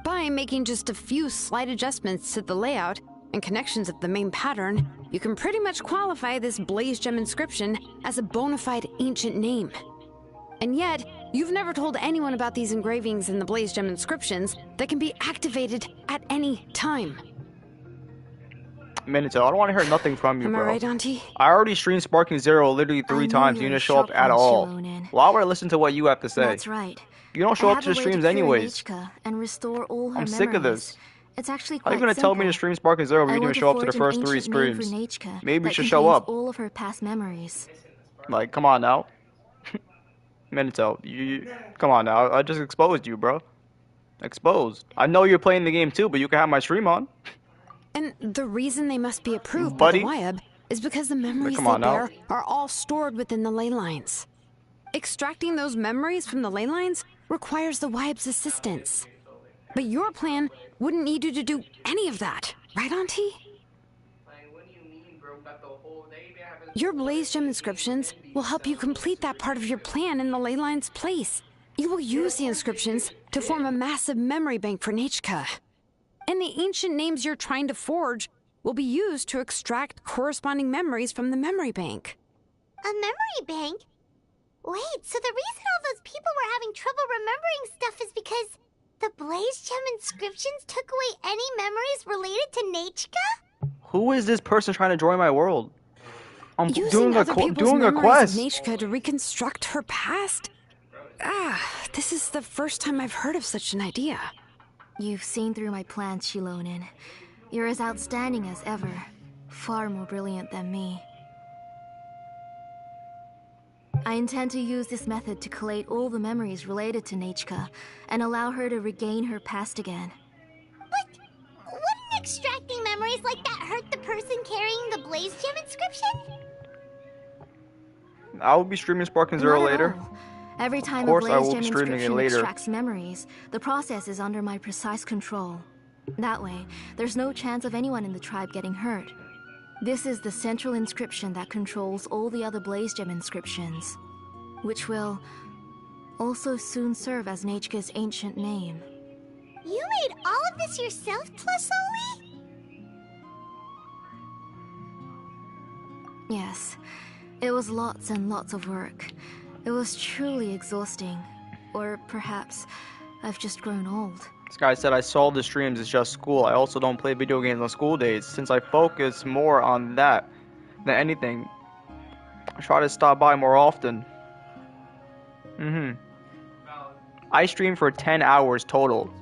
By making just a few slight adjustments to the layout and connections of the main pattern, you can pretty much qualify this blaze gem inscription as a bona fide ancient name. And yet, you've never told anyone about these engravings in the blaze gem inscriptions that can be activated at any time. Minato, I don't want to hear nothing from you, Am bro. I right, Auntie? I already streamed Sparking Zero literally 3 times. You didn't show up at all. Why would I listen to what you have to say? That's right. You don't show up to the streams anyways. And restore all her I'm sick of this. It's actually How quite are you gonna tell me to stream Sparking Zero when you didn't show up to the first 3 streams? Maybe you should show up. All of her past memories. Like, come on now. Minato, you come on now. I just exposed you, bro. Exposed. I know you're playing the game too, but you can have my stream on. And the reason they must be approved Buddy. by the YAB is because the memories Come they on now. bear are all stored within the ley lines. Extracting those memories from the ley lines requires the YAB's assistance. But your plan wouldn't need you to do any of that, right, Auntie? Your Blaze Gem inscriptions will help you complete that part of your plan in the ley line's place. You will use the inscriptions to form a massive memory bank for Nechka. And the ancient names you're trying to forge will be used to extract corresponding memories from the memory bank. A memory bank? Wait, so the reason all those people were having trouble remembering stuff is because the Blaze Gem inscriptions took away any memories related to Nechka? Who is this person trying to join my world? I'm Using doing other people's doing a memories quest. of Nechka to reconstruct her past? This is the first time I've heard of such an idea. You've seen through my plans, Xilonen. You're as outstanding as ever. Far more brilliant than me. I intend to use this method to collate all the memories related to Nechka and allow her to regain her past again. But wouldn't extracting memories like that hurt the person carrying the Blaze Gem inscription? I will be streaming Sparking Not Zero at later. all. Every time Of course, a I Blaze will Gem be streaming it inscription later. extracts memories, the process is under my precise control. That way, there's no chance of anyone in the tribe getting hurt. This is the central inscription that controls all the other Blaze Gem inscriptions, which will also soon serve as Nechka's ancient name. You made all of this yourself, plus Oli? Yes, it was lots and lots of work. It was truly exhausting. Or perhaps I've just grown old. This guy said I saw the streams, it's just school. I also don't play video games on school days. Since I focus more on that than anything, I try to stop by more often. I stream for 10 hours total.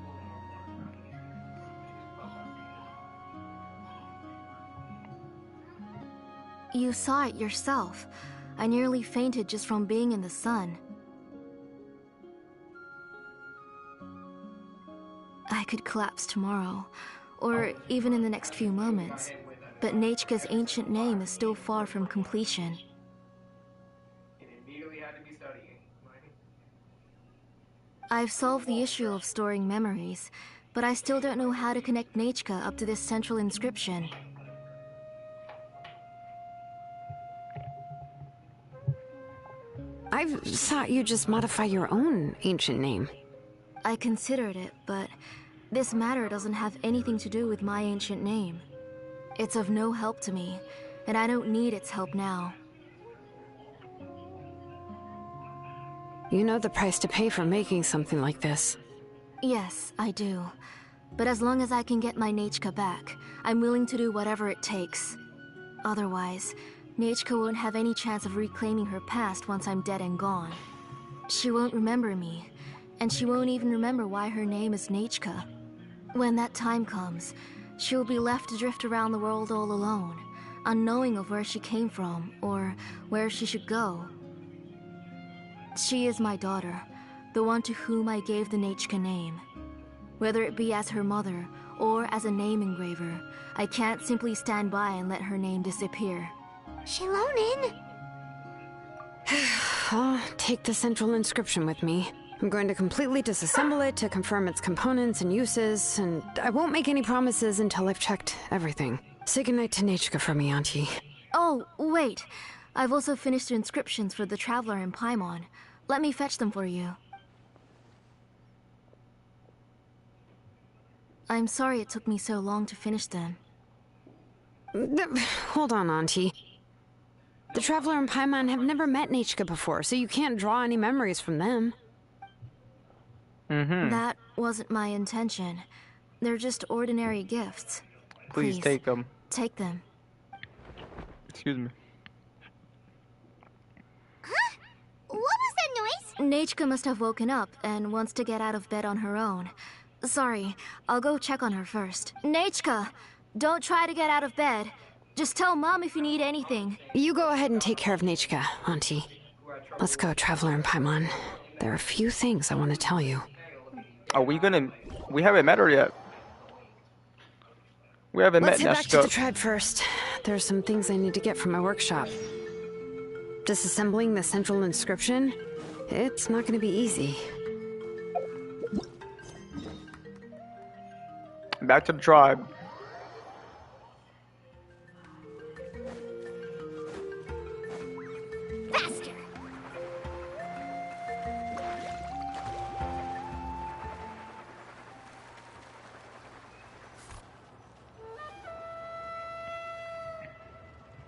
You saw it yourself. I nearly fainted just from being in the sun. I could collapse tomorrow, or even in the next few moments. But Nechka's ancient name is still far from completion. I've solved the issue of storing memories, but I still don't know how to connect Nechka up to this central inscription. I thought you just modify your own ancient name. I considered it, but this matter doesn't have anything to do with my ancient name. It's of no help to me, and I don't need its help now. You know the price to pay for making something like this. Yes, I do. But as long as I can get my Nechka back, I'm willing to do whatever it takes. Otherwise, Nechka won't have any chance of reclaiming her past once I'm dead and gone. She won't remember me, and she won't even remember why her name is Nechka. When that time comes, she'll be left to drift around the world all alone, unknowing of where she came from or where she should go. She is my daughter, the one to whom I gave the Nechka name. Whether it be as her mother or as a name engraver, I can't simply stand by and let her name disappear. Xilonen! I'll take the central inscription with me. I'm going to completely disassemble it to confirm its components and uses, and I won't make any promises until I've checked everything. Say goodnight to Nechka for me, Auntie. Oh, wait. I've also finished the inscriptions for the Traveler in Paimon. Let me fetch them for you. I'm sorry it took me so long to finish them. Hold on, Auntie. The Traveler and Paimon have never met Nechka before, so you can't draw any memories from them. That wasn't my intention. They're just ordinary gifts. Please take them. Take them. Excuse me. Huh? What was that noise? Nechka must have woken up and wants to get out of bed on her own. Sorry, I'll go check on her first. Nechka! Don't try to get out of bed. Just tell Mom if you need anything. You go ahead and take care of Nechka, Auntie. Let's go, Traveler and Paimon. There are a few things I want to tell you. Are we gonna... We haven't met her yet. We haven't Let's met head back to Neshka. the tribe first. There's some things I need to get from my workshop. Disassembling the central inscription? It's not going to be easy. Back to the tribe.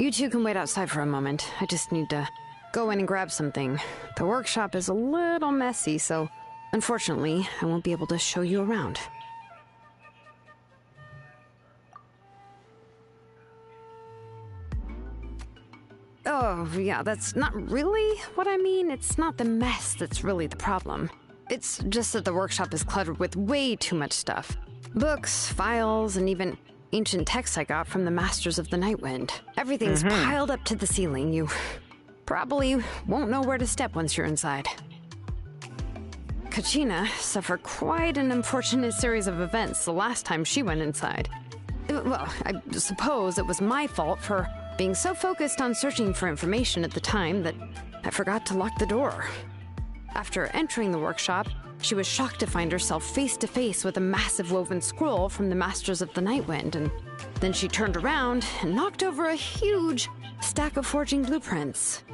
You two can wait outside for a moment. I just need to go in and grab something. The workshop is a little messy, so unfortunately, I won't be able to show you around. Oh, yeah, that's not really what I mean. It's not the mess that's really the problem. It's just that the workshop is cluttered with way too much stuff. Books, files, and even ancient texts I got from the Masters of the Nightwind. Everything's piled up to the ceiling. You probably won't know where to step once you're inside. Kachina suffered quite an unfortunate series of events the last time she went inside. Well, I suppose it was my fault for being so focused on searching for information at the time that I forgot to lock the door. After entering the workshop, she was shocked to find herself face to face with a massive woven scroll from the Masters of the Nightwind, and then she turned around and knocked over a huge stack of forging blueprints.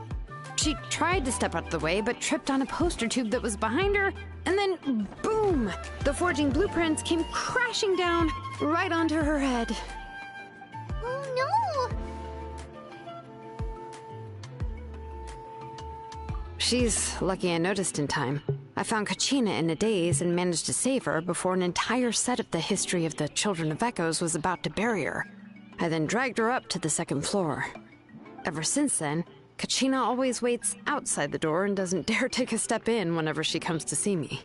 She tried to step out of the way, but tripped on a poster tube that was behind her, and then boom! The forging blueprints came crashing down right onto her head. Oh no! She's lucky I noticed in time. I found Kachina in a daze and managed to save her before an entire set of the history of the Children of Echoes was about to bury her. I then dragged her up to the second floor. Ever since then, Kachina always waits outside the door and doesn't dare take a step in whenever she comes to see me.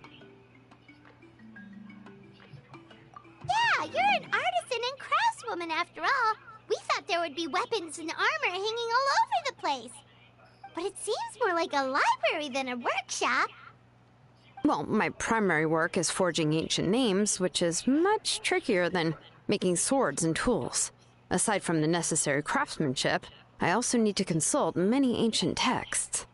Yeah, you're an artisan and craftswoman after all. We thought there would be weapons and armor hanging all over the place. But it seems more like a library than a workshop. Well, my primary work is forging ancient names, which is much trickier than making swords and tools. Aside from the necessary craftsmanship, I also need to consult many ancient texts.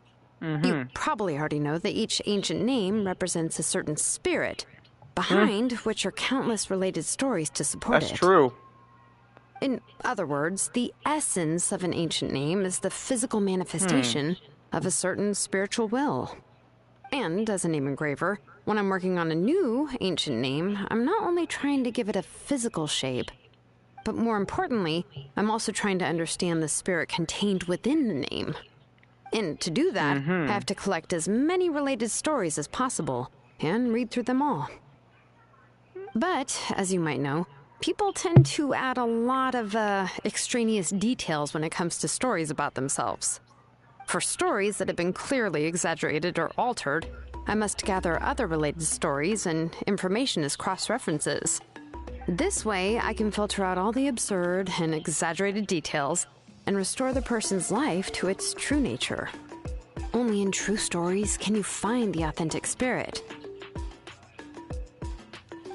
You probably already know that each ancient name represents a certain spirit, behind which are countless related stories to support it. That's true. In other words, the essence of an ancient name is the physical manifestation of a certain spiritual will. And as a name engraver, when I'm working on a new ancient name, I'm not only trying to give it a physical shape, but more importantly, I'm also trying to understand the spirit contained within the name. And to do that, I have to collect as many related stories as possible and read through them all. But, as you might know, people tend to add a lot of extraneous details when it comes to stories about themselves. For stories that have been clearly exaggerated or altered, I must gather other related stories and information as cross-references. This way, I can filter out all the absurd and exaggerated details and restore the person's life to its true nature. Only in true stories can you find the authentic spirit.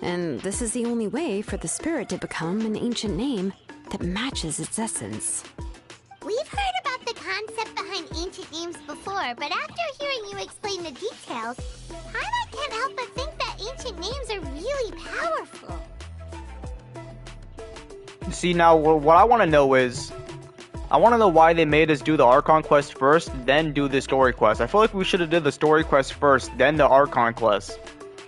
And this is the only way for the spirit to become an ancient name that matches its essence. We've heard about the concept behind ancient names before, but after hearing you explain the details, Paimon can't help but think that ancient names are really powerful. See, now what I want to know is, I want to know why they made us do the Archon quest first, then do the story quest. I feel like we should have did the story quest first, then the Archon quest.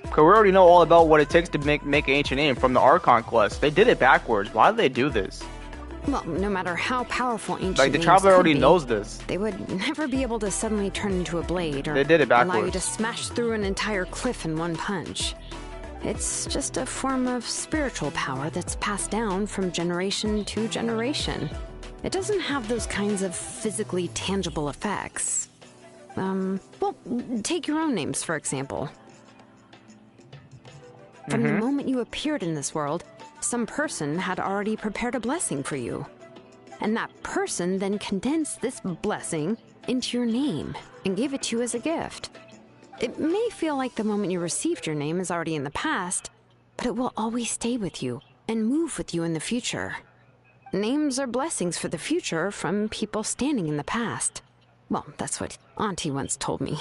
Because we already know all about what it takes to make an ancient name from the Archon quest. They did it backwards. Why did they do this? Well, no matter how powerful ancient Like, the names traveler could already be, knows this. they would never be able to suddenly turn into a blade or They did it allow you backwards. to smash through an entire cliff in one punch. It's just a form of spiritual power that's passed down from generation to generation. It doesn't have those kinds of physically tangible effects. Well, take your own names, for example. From the moment you appeared in this world, some person had already prepared a blessing for you. And that person then condensed this blessing into your name and gave it to you as a gift. It may feel like the moment you received your name is already in the past, but it will always stay with you and move with you in the future. Names are blessings for the future from people standing in the past. Well, that's what Auntie once told me.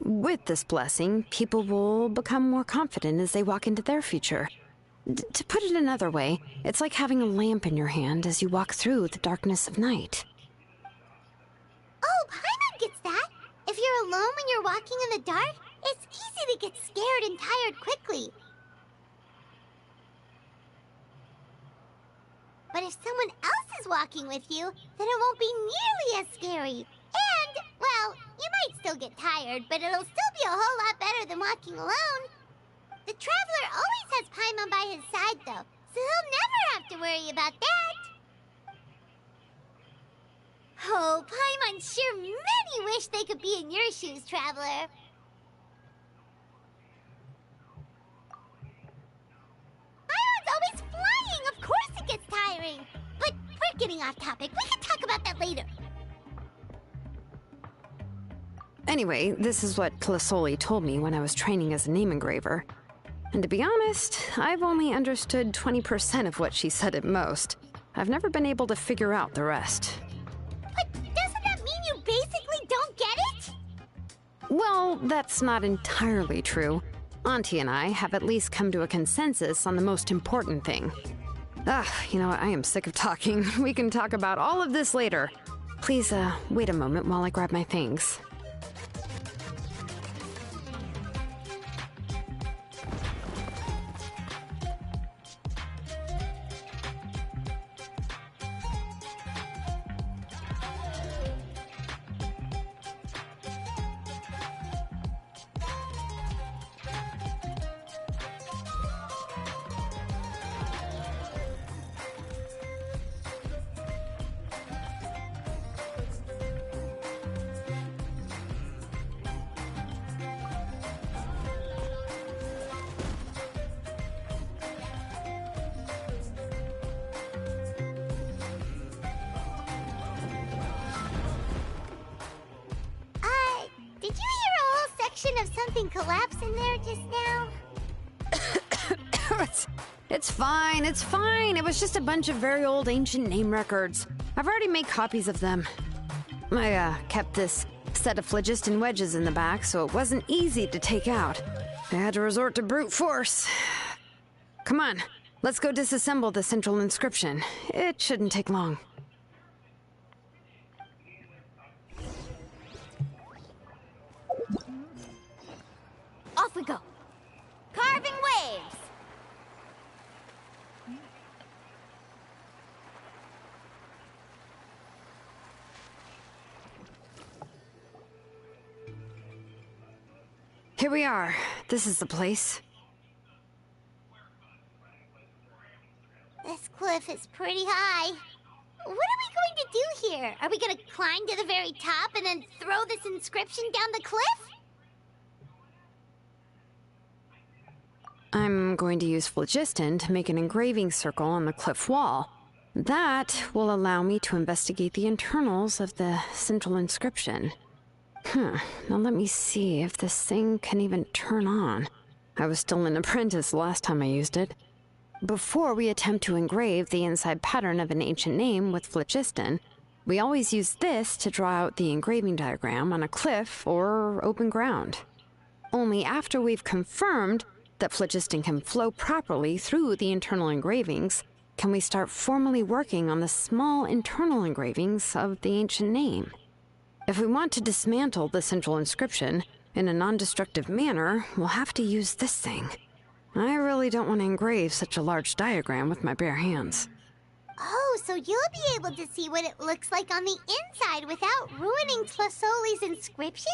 With this blessing, people will become more confident as they walk into their future. To put it another way, it's like having a lamp in your hand as you walk through the darkness of night. Oh, Paimon gets that. If you're alone when you're walking in the dark, it's easy to get scared and tired quickly. if someone else is walking with you, then it won't be nearly as scary. And, well, you might still get tired, but it'll still be a whole lot better than walking alone. The Traveler always has Paimon by his side, though, so he'll never have to worry about that. Oh, Paimon sure many wish they could be in your shoes, Traveler. Paimon's always flying, of course it gets tiring. But we're getting off topic. We can talk about that later. Anyway, this is what Clisoli told me when I was training as a name engraver. And to be honest, I've only understood 20% of what she said at most. I've never been able to figure out the rest. But doesn't that mean you basically don't get it? Well, that's not entirely true. Auntie and I have at least come to a consensus on the most important thing. You know what? I am sick of talking. We can talk about all of this later. Please, wait a moment while I grab my things. Did you hear a whole section of something collapse in there just now? It's fine, it's fine. It was just a bunch of very old ancient name records. I've already made copies of them. I, kept this set of phlogiston wedges in the back, so it wasn't easy to take out. I had to resort to brute force. Come on, let's go disassemble the central inscription. It shouldn't take long. Off we go. Carving waves. Here we are. This is the place. This cliff is pretty high. What are we going to do here? Are we going to climb to the very top and then throw this inscription down the cliff? I'm going to use phlogiston to make an engraving circle on the cliff wall. That will allow me to investigate the internals of the central inscription. Now let me see if this thing can even turn on. I was still an apprentice last time I used it. Before we attempt to engrave the inside pattern of an ancient name with phlogiston, we always use this to draw out the engraving diagram on a cliff or open ground. Only after we've confirmed that phlogiston can flow properly through the internal engravings can we start formally working on the small internal engravings of the ancient name. If we want to dismantle the central inscription in a non-destructive manner, we'll have to use this thing. I really don't want to engrave such a large diagram with my bare hands. Oh, so you'll be able to see what it looks like on the inside without ruining Tlasoli's inscription?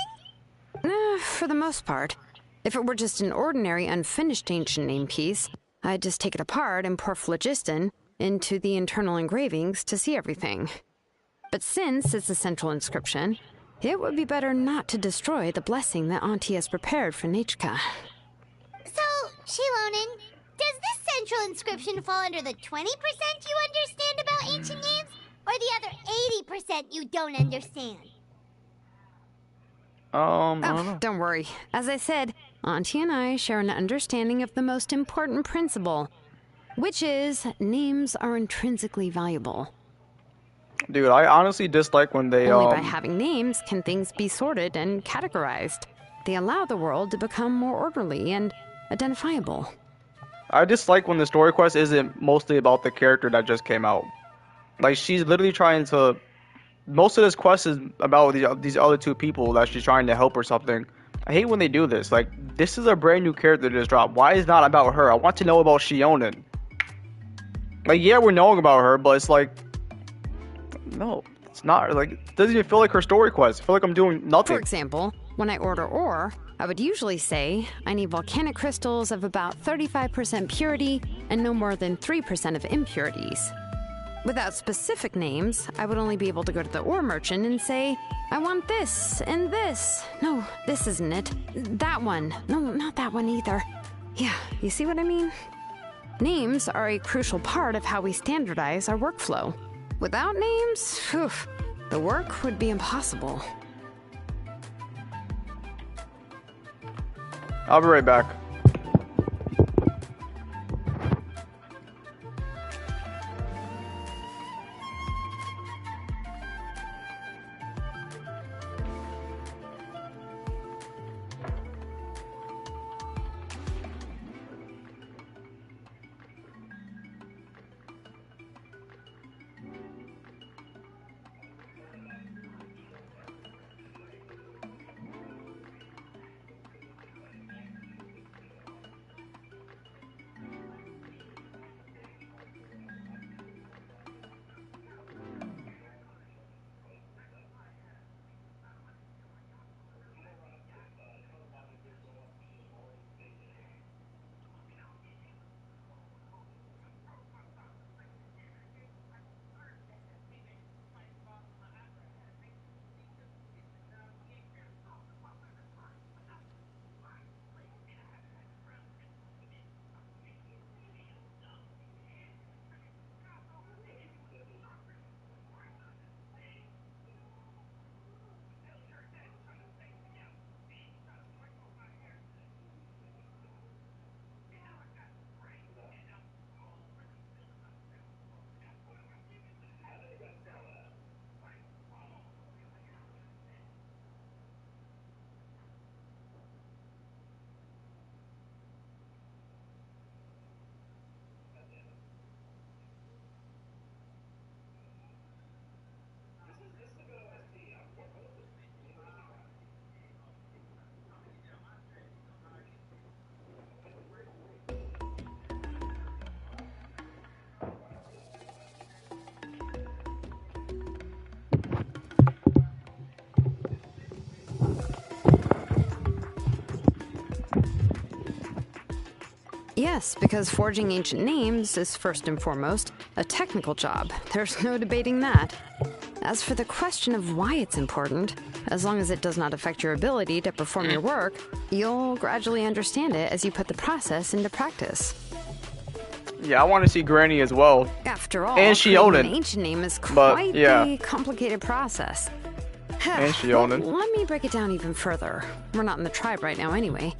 For the most part. If it were just an ordinary unfinished ancient name piece, I'd just take it apart and pour phlogiston into the internal engravings to see everything. But since it's a central inscription, it would be better not to destroy the blessing that Auntie has prepared for Nechka. So, Xilonen, does this central inscription fall under the 20% you understand about ancient names, or the other 80% you don't understand? I don't know. Don't worry. As I said, Auntie and I share an understanding of the most important principle, which is names are intrinsically valuable. Dude, I honestly dislike when they Only by having names can things be sorted and categorized. They allow the world to become more orderly and identifiable. I dislike when the story quest isn't mostly about the character that just came out. Like, she's literally trying to... Most of this quest is about these other two people that she's trying to help or something. I hate when they do this. Like, this is a brand new character that just dropped. Why is it not about her? I want to know about Xilonen. Like, yeah, we're knowing about her, but it's like, no, it's not. Like, it doesn't even feel like her story quest. I feel like I'm doing nothing. For example, when I order ore, I would usually say I need volcanic crystals of about 35% purity and no more than 3% of impurities. Without specific names, I would only be able to go to the ore merchant and say, I want this and this. No, this isn't it. That one. No, not that one either. Yeah, you see what I mean? Names are a crucial part of how we standardize our workflow. Without names, the work would be impossible. I'll be right back. Yes, because forging ancient names is first and foremost a technical job. There's no debating that. As for the question of why it's important, as long as it does not affect your ability to perform your work, you'll gradually understand it as you put the process into practice. Yeah, I want to see Granny as well. After all, and creating Xilonen. an ancient name is quite the complicated process. And Xilonen. Let me break it down even further. We're not in the tribe right now anyway.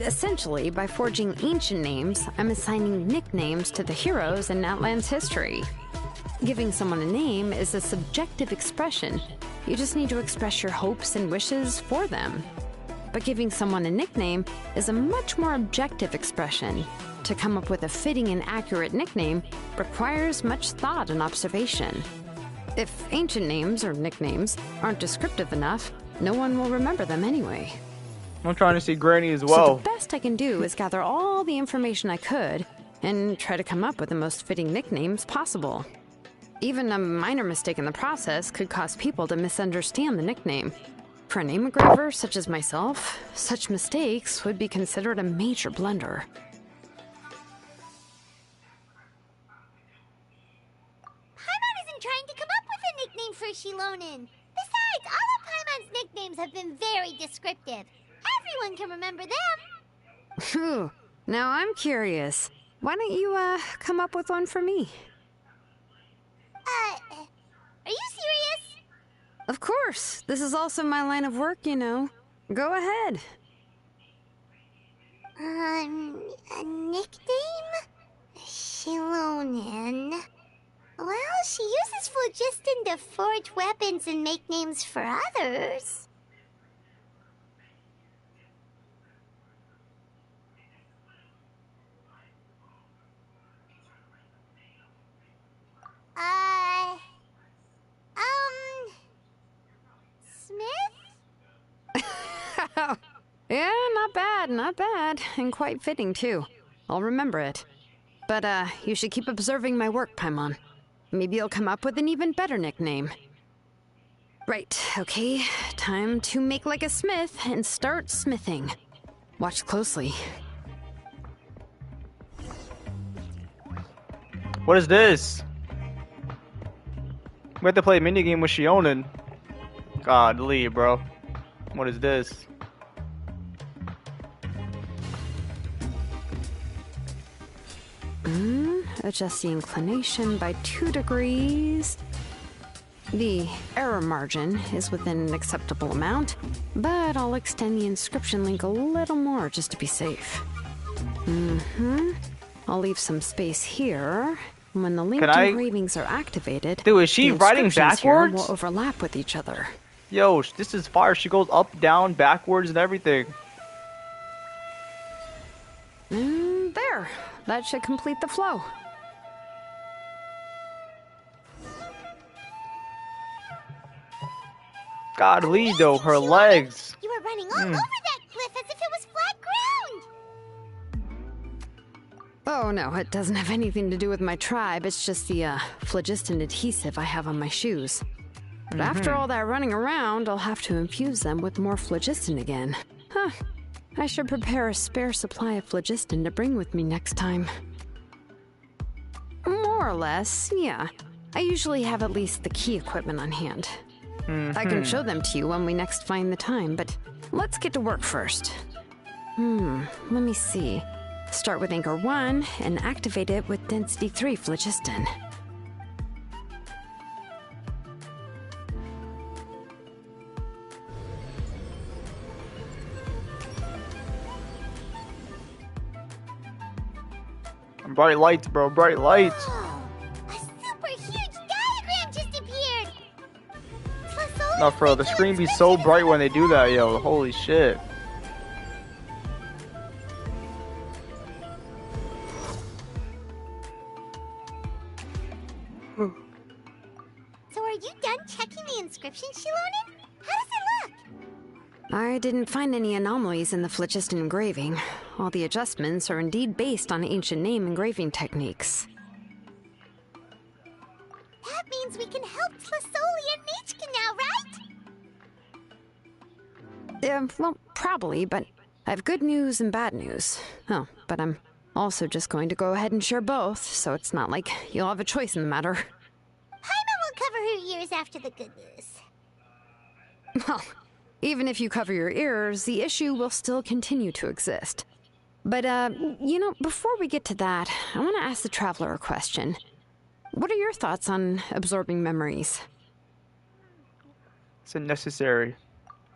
Essentially, by forging ancient names, I'm assigning nicknames to the heroes in Outland's history. Giving someone a name is a subjective expression. You just need to express your hopes and wishes for them. But giving someone a nickname is a much more objective expression. To come up with a fitting and accurate nickname requires much thought and observation. If ancient names or nicknames aren't descriptive enough, no one will remember them anyway. I'm trying to see Granny as well. So the best I can do is gather all the information I could and try to come up with the most fitting nicknames possible. Even a minor mistake in the process could cause people to misunderstand the nickname. For a name engraver such as myself, such mistakes would be considered a major blunder. Paimon isn't trying to come up with a nickname for Xilonen. Besides, all of Paimon's nicknames have been very descriptive. Everyone can remember them. Phew. Now I'm curious. Why don't you, come up with one for me? Are you serious? Of course. This is also my line of work, you know. Go ahead. A nickname? Xilonen. Well, she uses phlogiston to forge weapons and make names for others. Smith? Yeah, not bad, not bad. And quite fitting, too. I'll remember it. But, you should keep observing my work, Paimon. Maybe you'll come up with an even better nickname. Right, okay. Time to make like a smith and start smithing. Watch closely. What is this? We have to play a minigame with Xilonen. Godly, bro. What is this? Adjust the inclination by 2 degrees. The error margin is within an acceptable amount, but I'll extend the inscription link a little more just to be safe. I'll leave some space here. When the linked engravings are activated, dude, is she the writing inscriptions here backwards? will overlap with each other. Yo, this is fire. She goes up, down, backwards, and everything. There. That should complete the flow. Godly, though, her legs. You were running all over that cliff as if it was flat ground. Oh no, it doesn't have anything to do with my tribe. It's just the phlogiston adhesive I have on my shoes. But after all that running around, I'll have to infuse them with more phlogiston again. Huh. I should prepare a spare supply of phlogiston to bring with me next time. More or less, yeah. I usually have at least the key equipment on hand. I can show them to you when we next find the time, but let's get to work first. Let me see. Start with Anchor 1 and activate it with Density 3 phlogiston. Bright lights, bro. Bright lights. Oh, a super huge diagram just appeared. No, bro. The screen be so bright when they do that, yo. Holy shit. So are you done checking the inscription, Xilonen? How does it look? I didn't find any anomalies in the phlogiston engraving. All the adjustments are indeed based on ancient name engraving techniques. That means we can help Tlasoli and Nichka now, right? Well, probably, but I have good news and bad news. Oh, but I'm also just going to go ahead and share both, so it's not like you'll have a choice in the matter. Paimon will cover her ears after the good news. Well, even if you cover your ears, the issue will still continue to exist. But, you know, before we get to that, I want to ask the Traveler a question. What are your thoughts on absorbing memories? It's unnecessary.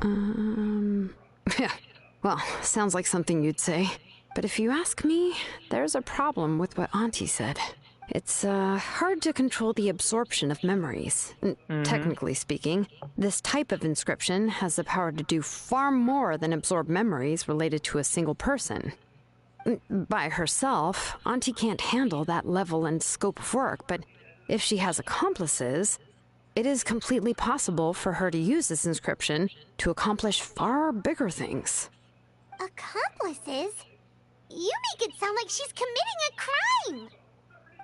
Yeah, well, sounds like something you'd say. But if you ask me, there's a problem with what Auntie said. It's, hard to control the absorption of memories. Technically speaking, this type of inscription has the power to do far more than absorb memories related to a single person. By herself, Auntie can't handle that level and scope of work, but if she has accomplices, it is completely possible for her to use this inscription to accomplish far bigger things. Accomplices? You make it sound like she's committing a crime!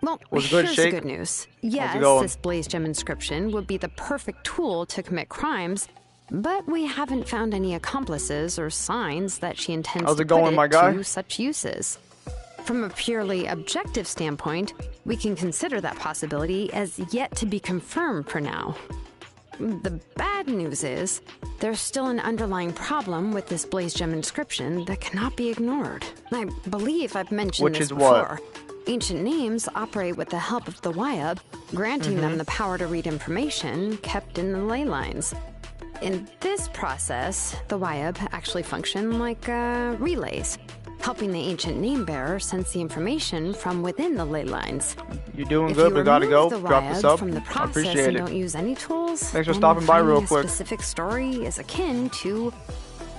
Well, Was it good, here's the Shake? good news. How's it Yes, going? this Blaze Gem inscription would be the perfect tool to commit crimes, but we haven't found any accomplices or signs that she intends How's to it going, put my it guy? to such uses. From a purely objective standpoint, we can consider that possibility as yet to be confirmed for now. The bad news is, there's still an underlying problem with this Blaze Gem inscription that cannot be ignored. I believe I've mentioned Which this is what? before. Ancient names operate with the help of the Wyab, granting them the power to read information kept in the ley lines. In this process, the Wyab actually function like relays, helping the ancient name bearer sense the information from within the ley lines. You're doing If good, you but gotta go. remove the Drop the Wyab sub. from the I process appreciate and it. don't use any tools, Thanks for then stopping by real finding quick. A specific story is akin to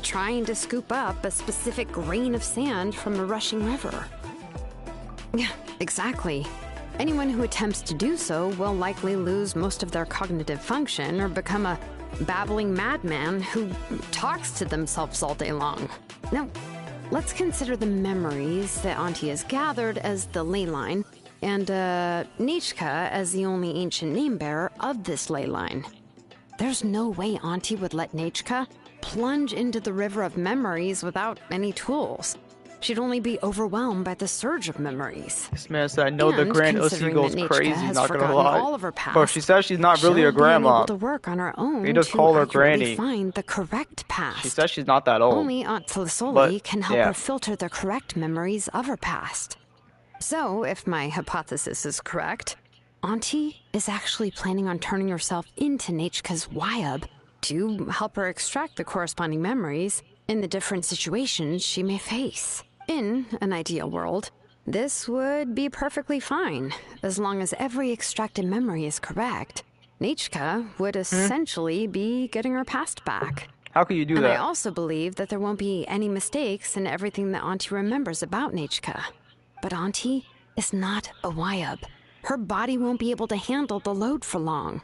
trying to scoop up a specific grain of sand from a rushing river. Yeah, exactly. Anyone who attempts to do so will likely lose most of their cognitive function or become a babbling madman who talks to themselves all day long. Now, let's consider the memories that Auntie has gathered as the ley line, and Nichka as the only ancient name bearer of this ley line. There's no way Auntie would let Nichka plunge into the river of memories without any tools. She'd only be overwhelmed by the surge of memories. This man said, I know the And Grand Ussy considering goes that Nichka crazy, has not gonna forgotten lie. all of her past, Bro, she says she's not really she'll a grandma. be able to work on her own They just to call her accurately Granny. find the correct past. She says she's not that old. Only Aunt Tlisoli But, can help yeah. her filter the correct memories of her past. So, if my hypothesis is correct, Auntie is actually planning on turning herself into Nichka's Wyab to help her extract the corresponding memories in the different situations she may face. In an ideal world, this would be perfectly fine, as long as every extracted memory is correct. Nichka would essentially be getting her past back. How can you do And that? I also believe that there won't be any mistakes in everything that Auntie remembers about Nichka. But Auntie is not a Wyab. Her body won't be able to handle the load for long.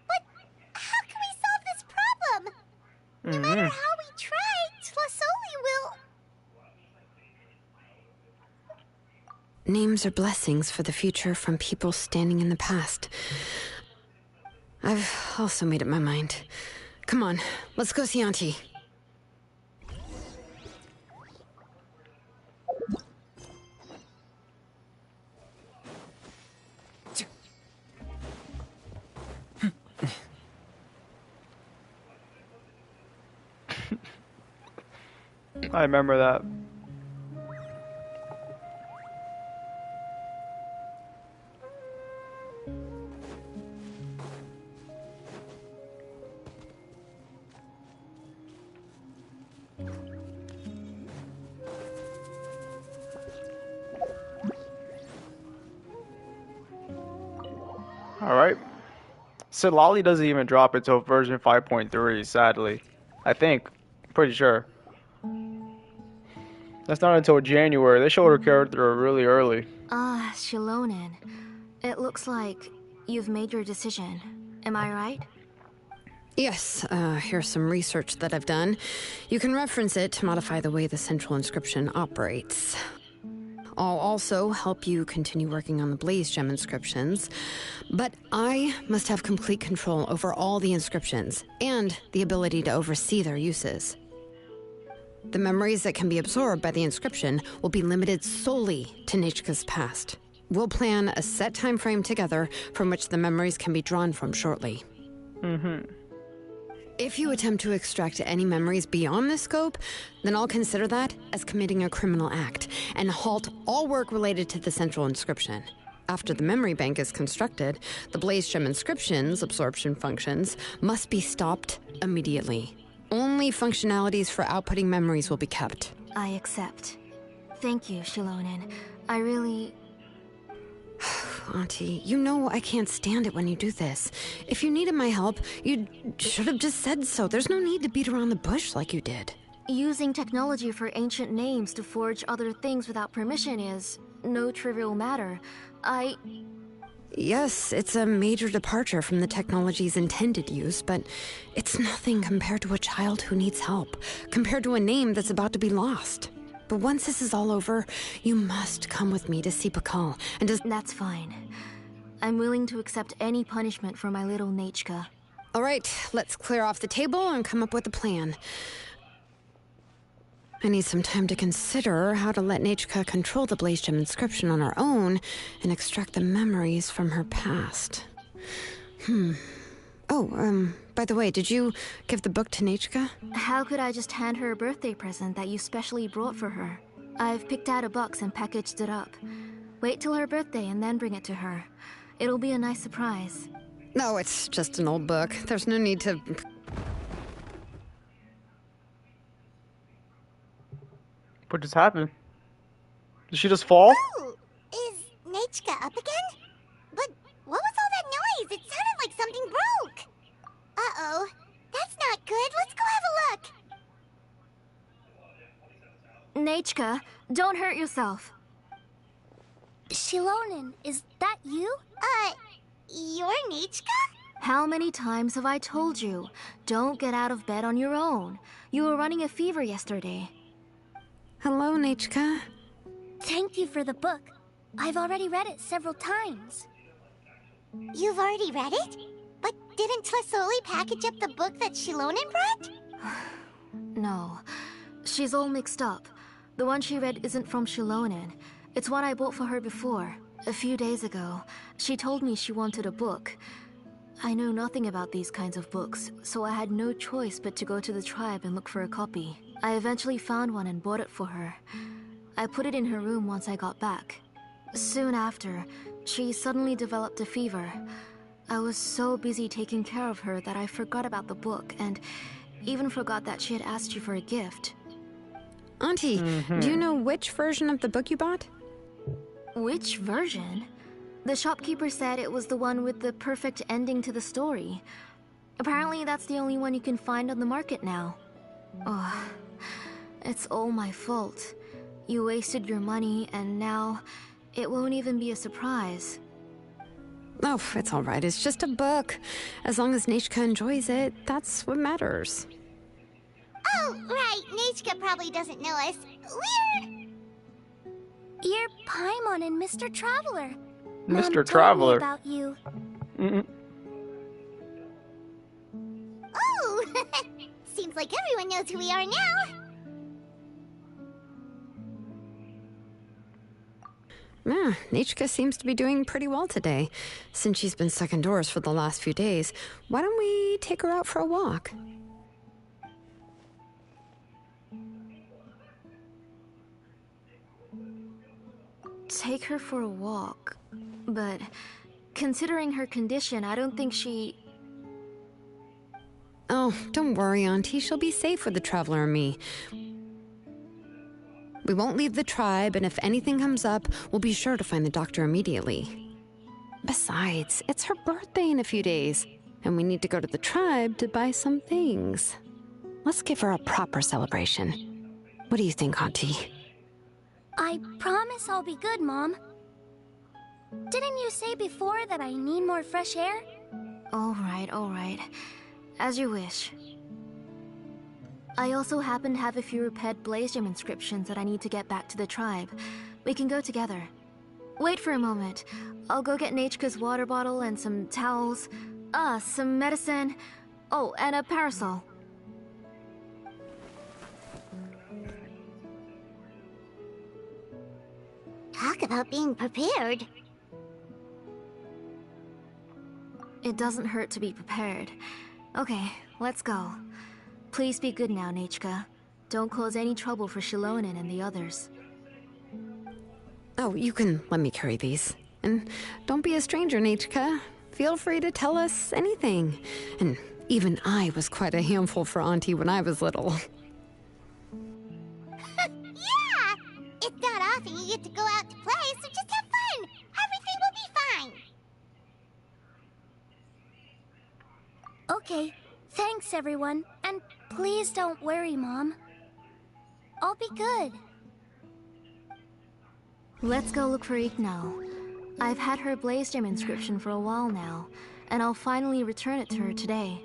But how can we solve this problem? No matter how we try, Tlisoli will... Names are blessings for the future from people standing in the past. I've also made up my mind. Come on, let's go see Auntie. I remember that. Alright. Silali doesn't even drop until version 5.3, sadly. I think. Pretty sure. That's not until January. They showed her character really early. Ah, Xilonen. It looks like you've made your decision. Am I right? Yes, here's some research that I've done. You can reference it to modify the way the central inscription operates. I'll also help you continue working on the Blaze Gem inscriptions, but I must have complete control over all the inscriptions and the ability to oversee their uses. The memories that can be absorbed by the inscription will be limited solely to Nichka's past. We'll plan a set time frame together from which the memories can be drawn from shortly. If you attempt to extract any memories beyond this scope, then I'll consider that as committing a criminal act and halt all work related to the central inscription. After the memory bank is constructed, the Blaze Gem inscription's absorption functions must be stopped immediately. Only functionalities for outputting memories will be kept. I accept. Thank you, Xilonen. I really... Auntie, you know I can't stand it when you do this. If you needed my help, you should have just said so. There's no need to beat around the bush like you did. Using technology for ancient names to forge other things without permission is no trivial matter. Yes, it's a major departure from the technology's intended use, but it's nothing compared to a child who needs help, compared to a name that's about to be lost. But once this is all over, you must come with me to see Pakal and just... That's fine. I'm willing to accept any punishment for my little Nichka. All right, let's clear off the table and come up with a plan. I need some time to consider how to let Nichka control the Blaze Gem inscription on her own and extract the memories from her past. Oh, by the way, did you give the book to Nichka? How could I just hand her a birthday present that you specially brought for her? I've picked out a box and packaged it up. Wait till her birthday and then bring it to her. It'll be a nice surprise. No, it's just an old book. There's no need to... What just happened? Did she just fall? Ooh, is Nichka up again? But what was all that noise? It sounded like something broke. Uh-oh. That's not good. Let's go have a look. Nichka, don't hurt yourself. Xilonen, is that you? You're Nichka? How many times have I told you? Don't get out of bed on your own. You were running a fever yesterday. Hello, Nechka. Thank you for the book. I've already read it several times. You've already read it? But didn't Tlisoli package up the book that Xilonen brought? No. She's all mixed up. The one she read isn't from Xilonen. It's one I bought for her before. A few days ago, she told me she wanted a book. I know nothing about these kinds of books, so I had no choice but to go to the tribe and look for a copy. I eventually found one and bought it for her. I put it in her room once I got back. Soon after, she suddenly developed a fever. I was so busy taking care of her that I forgot about the book and even forgot that she had asked you for a gift. Auntie, do you know which version of the book you bought? Which version? The shopkeeper said it was the one with the perfect ending to the story. Apparently that's the only one you can find on the market now. Oh, it's all my fault. You wasted your money and now it won't even be a surprise. Oh, it's all right. It's just a book. As long as Nechka enjoys it, that's what matters. Oh, right. Nechka probably doesn't know us. You're Paimon and Mr. Traveler. Mr. Mom Traveler. told me about you. Oh, seems like everyone knows who we are now. Yeah, Nechka seems to be doing pretty well today. Since she's been stuck indoors for the last few days, why don't we take her out for a walk? Take her for a walk. But considering her condition, I don't think she... Oh, don't worry, Auntie. She'll be safe with the Traveler and me. We won't leave the tribe, and if anything comes up, we'll be sure to find the doctor immediately. Besides, it's her birthday in a few days, and we need to go to the tribe to buy some things. Let's give her a proper celebration. What do you think, Auntie? I promise I'll be good, Mom. Didn't you say before that I need more fresh air? All right. As you wish. I also happen to have a few repaired Blaze Gem inscriptions that I need to get back to the tribe. We can go together. Wait for a moment. I'll go get Nechka's water bottle and some towels. Some medicine. Oh, and a parasol. Talk about being prepared. It doesn't hurt to be prepared. Okay, let's go. Please be good now, Nechka. Don't cause any trouble for Xilonen and the others. Oh, you can let me carry these. And don't be a stranger, Nechka. Feel free to tell us anything. And even I was quite a handful for Auntie when I was little. Yeah! It's not often you get to go out to play, so just have fun! Everything will be fine! Okay, thanks everyone, and please don't worry, Mom. I'll be good. Let's go look for Ignal. I've had her Blaze Gem inscription for a while now, and I'll finally return it to her today.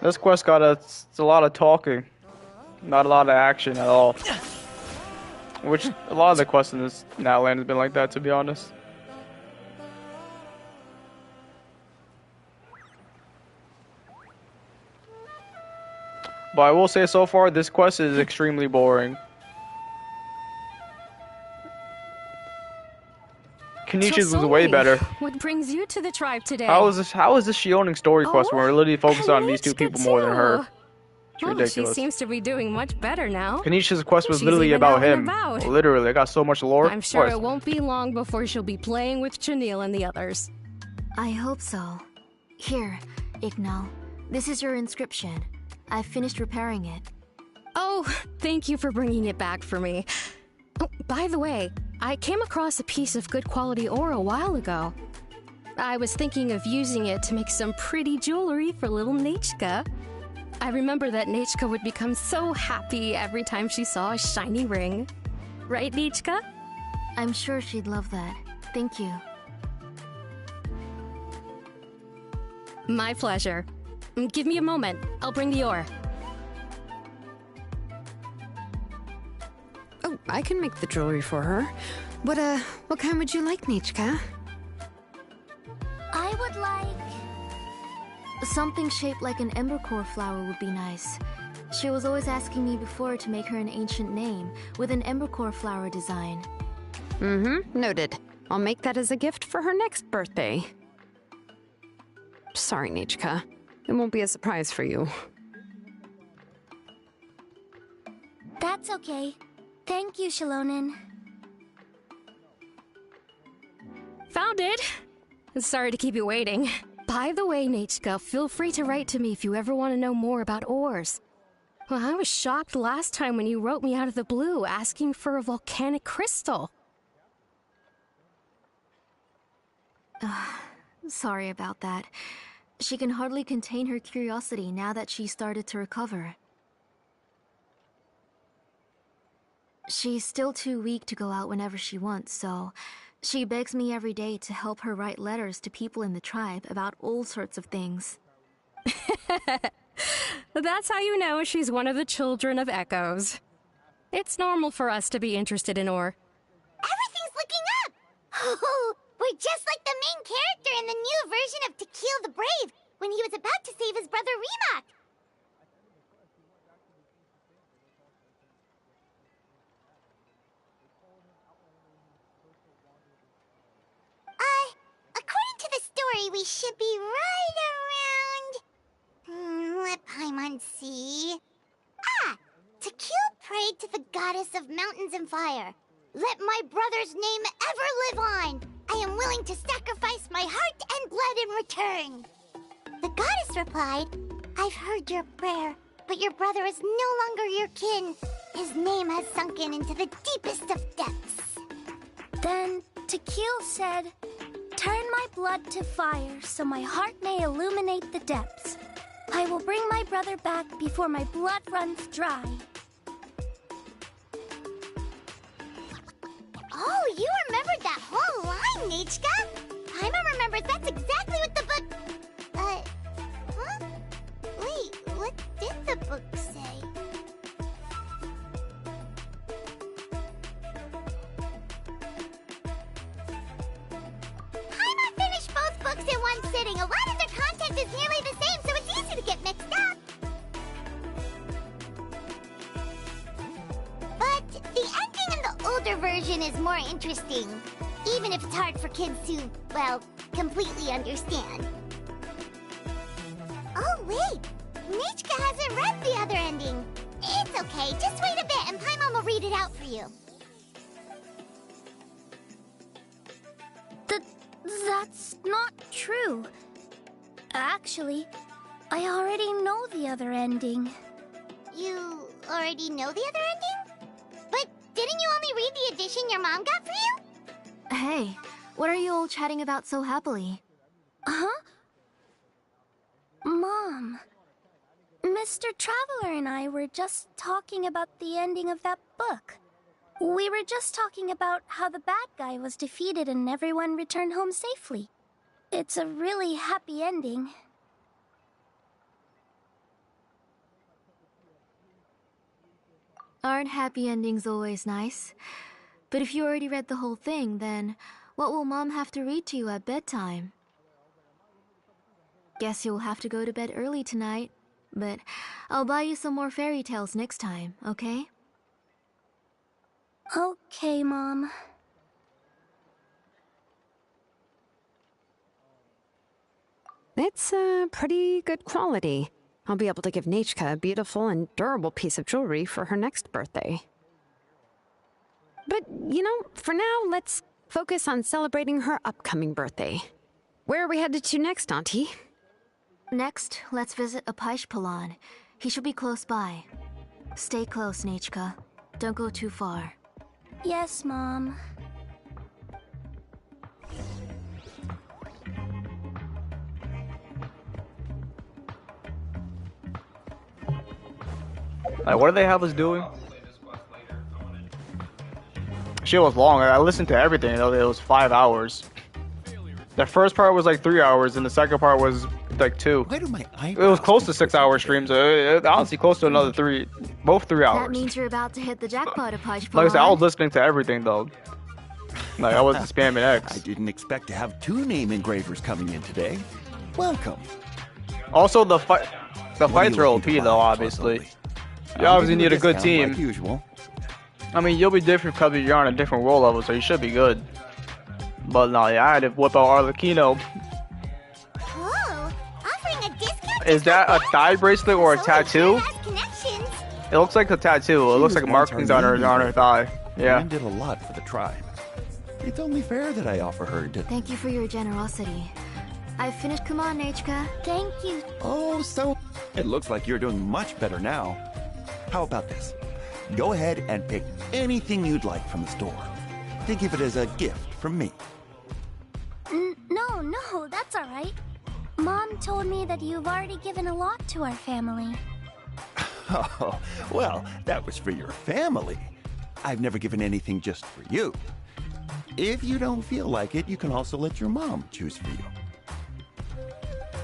This quest got it's a lot of talking, not a lot of action at all. Which a lot of the quests in this Natland has been like that, to be honest. But I will say so far, this quest is extremely boring. Kenichi's was way better. What brings you to the tribe today? How is this Xilonen story quest where we're literally focused on these two people more than her? It's ridiculous. She seems to be doing much better now. Kenichi's quest was She's literally even about out and him. about. Literally, I got so much lore. I'm sure it won't be long before she'll be playing with Chanel and the others. I hope so. Here, Ignal. This is your inscription. I've finished repairing it. Oh, thank you for bringing it back for me. Oh, by the way, I came across a piece of good quality ore a while ago. I was thinking of using it to make some pretty jewelry for little Nechka. I remember that Nechka would become so happy every time she saw a shiny ring. Right, Nechka? I'm sure she'd love that. Thank you. My pleasure. Give me a moment. I'll bring the ore. Oh, I can make the jewelry for her. What kind would you like, Nechka? I would like... something shaped like an embercore flower would be nice. She was always asking me before to make her an ancient name with an embercore flower design. Mm-hmm, noted. I'll make that as a gift for her next birthday. Sorry, Nechka. It won't be a surprise for you. That's okay. Thank you, Xilonen. Found it! Sorry to keep you waiting. By the way, Nechka, feel free to write to me if you ever want to know more about ores. Well, I was shocked last time when you wrote me out of the blue asking for a volcanic crystal. Sorry about that. She can hardly contain her curiosity now that she started to recover. She's still too weak to go out whenever she wants, so she begs me every day to help her write letters to people in the tribe about all sorts of things. That's how you know she's one of the children of Echoes. It's normal for us to be interested in ore. Everything's looking up! Oh, we're just like the main character in the new version of Tequil the Brave, when he was about to save his brother Rimac. According to the story, we should be right around... let Paimon see... Ah! Tequil prayed to the goddess of mountains and fire. Let my brother's name ever live on! I am willing to sacrifice my heart and blood in return. The goddess replied, I've heard your prayer, but your brother is no longer your kin. His name has sunken into the deepest of depths. Then Tequil said, turn my blood to fire so my heart may illuminate the depths. I will bring my brother back before my blood runs dry. Oh, you remembered that whole line, Nechka! Paimon remembers that's exactly what the book... huh? Wait, what did the book say? Paimon finished both books in one sitting. A lot of their content is nearly the same, so it's easy to get mixed up. But the ending in the older version is more interesting, even if it's hard for kids to, well, completely understand. Oh, wait! Nechka hasn't read the other ending. It's okay, just wait a bit and Paimon will read it out for you. That's not true. Actually, I already know the other ending. You already know the other ending? But didn't you only read the edition your mom got for you? Hey, what are you all chatting about so happily? Huh? Mom, Mr. Traveler and I were just talking about the ending of that book. We were just talking about how the bad guy was defeated and everyone returned home safely. It's a really happy ending. Aren't happy endings always nice? But if you already read the whole thing, then what will Mom have to read to you at bedtime? Guess you'll have to go to bed early tonight, but I'll buy you some more fairy tales next time, okay? Okay, Mom. It's pretty good quality. I'll be able to give Nechka a beautiful and durable piece of jewelry for her next birthday. But, you know, for now, let's focus on celebrating her upcoming birthday. Where are we headed to next, Auntie? Next, let's visit Apaish Palan. He should be close by. Stay close, Nechka. Don't go too far. Yes, Mom. Like, what do they have us doing? Shit was long. I listened to everything. It was 5 hours. The first part was like 3 hours, and the second part was like 2. Why do my It was close to 6 hour streams. Honestly, close to another 3. Both 3 That hours. means you're about to hit the jackpot, Apache. Like I said, I was listening to everything though. Like I wasn't spamming X. I didn't expect to have 2 name engravers coming in today. Welcome. Also, the fights are OP though. Obviously, you obviously need a good team. Like usual. I mean, you'll be different because you're on a different world level, so you should be good. But no, yeah, I had to whip out Arlecchino. Whoa, offering a discount. Is that a thigh bracelet or a tattoo? It looks like a tattoo. It looks like markings on her thigh. Yeah. Anne did a lot for the tribe. It's only fair that I offer her to... Thank you for your generosity. I've finished. Come on, Nechka. Thank you. Oh, so... It looks like you're doing much better now. How about this? Go ahead and pick anything you'd like from the store. Think of it as a gift from me. No, that's all right. Mom told me that you've already given a lot to our family. Oh, well, that was for your family. I've never given anything just for you. If you don't feel like it, you can also let your mom choose for you.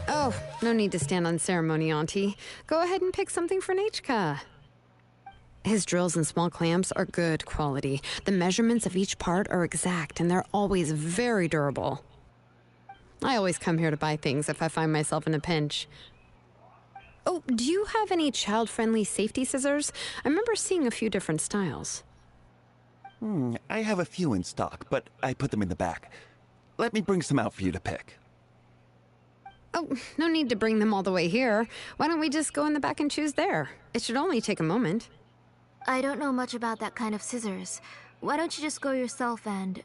Oh, no need to stand on ceremony, Auntie. Go ahead and pick something for Nechka. His drills and small clamps are good quality. The measurements of each part are exact, and they're always very durable. I always come here to buy things if I find myself in a pinch. Oh, do you have any child-friendly safety scissors? I remember seeing a few different styles. I have a few in stock, but I put them in the back. Let me bring some out for you to pick. Oh, no need to bring them all the way here. Why don't we just go in the back and choose there? It should only take a moment. I don't know much about that kind of scissors. Why don't you just go yourself and...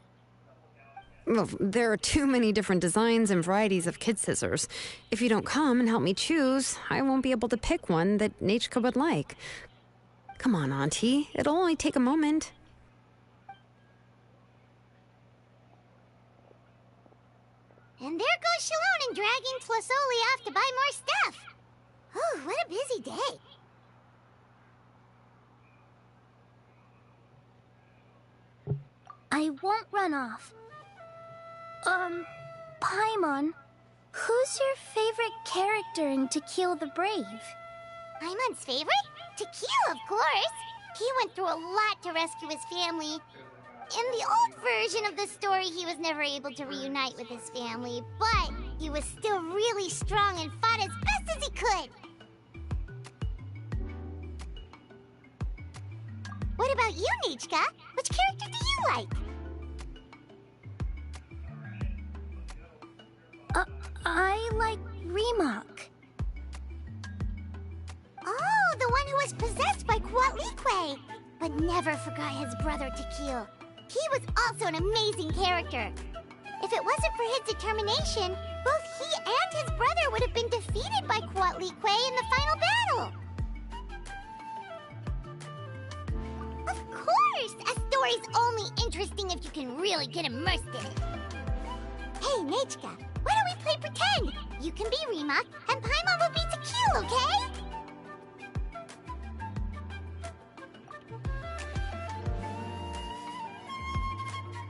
Well, there are too many different designs and varieties of kid scissors. If you don't come and help me choose, I won't be able to pick one that Nechka would like. Come on, Auntie. It'll only take a moment. And there goes Xilonen dragging Tlasoli off to buy more stuff. Oh, what a busy day. I won't run off. Paimon, who's your favorite character in To Kill the Brave? Paimon's favorite? To Kill, of course. He went through a lot to rescue his family. In the old version of the story, he was never able to reunite with his family, but he was still really strong and fought as best as he could. What about you, Nechka? Which character do you like? I like Remak. Oh, the one who was possessed by Quatlique, but never forgot his brother Tequil. He was also an amazing character. If it wasn't for his determination, both he and his brother would have been defeated by Quatlique in the final battle. Of course! A story's only interesting if you can really get immersed in it. Hey, Nechka, why don't we play pretend? You can be Remak, and Paimon will be Tequil, okay?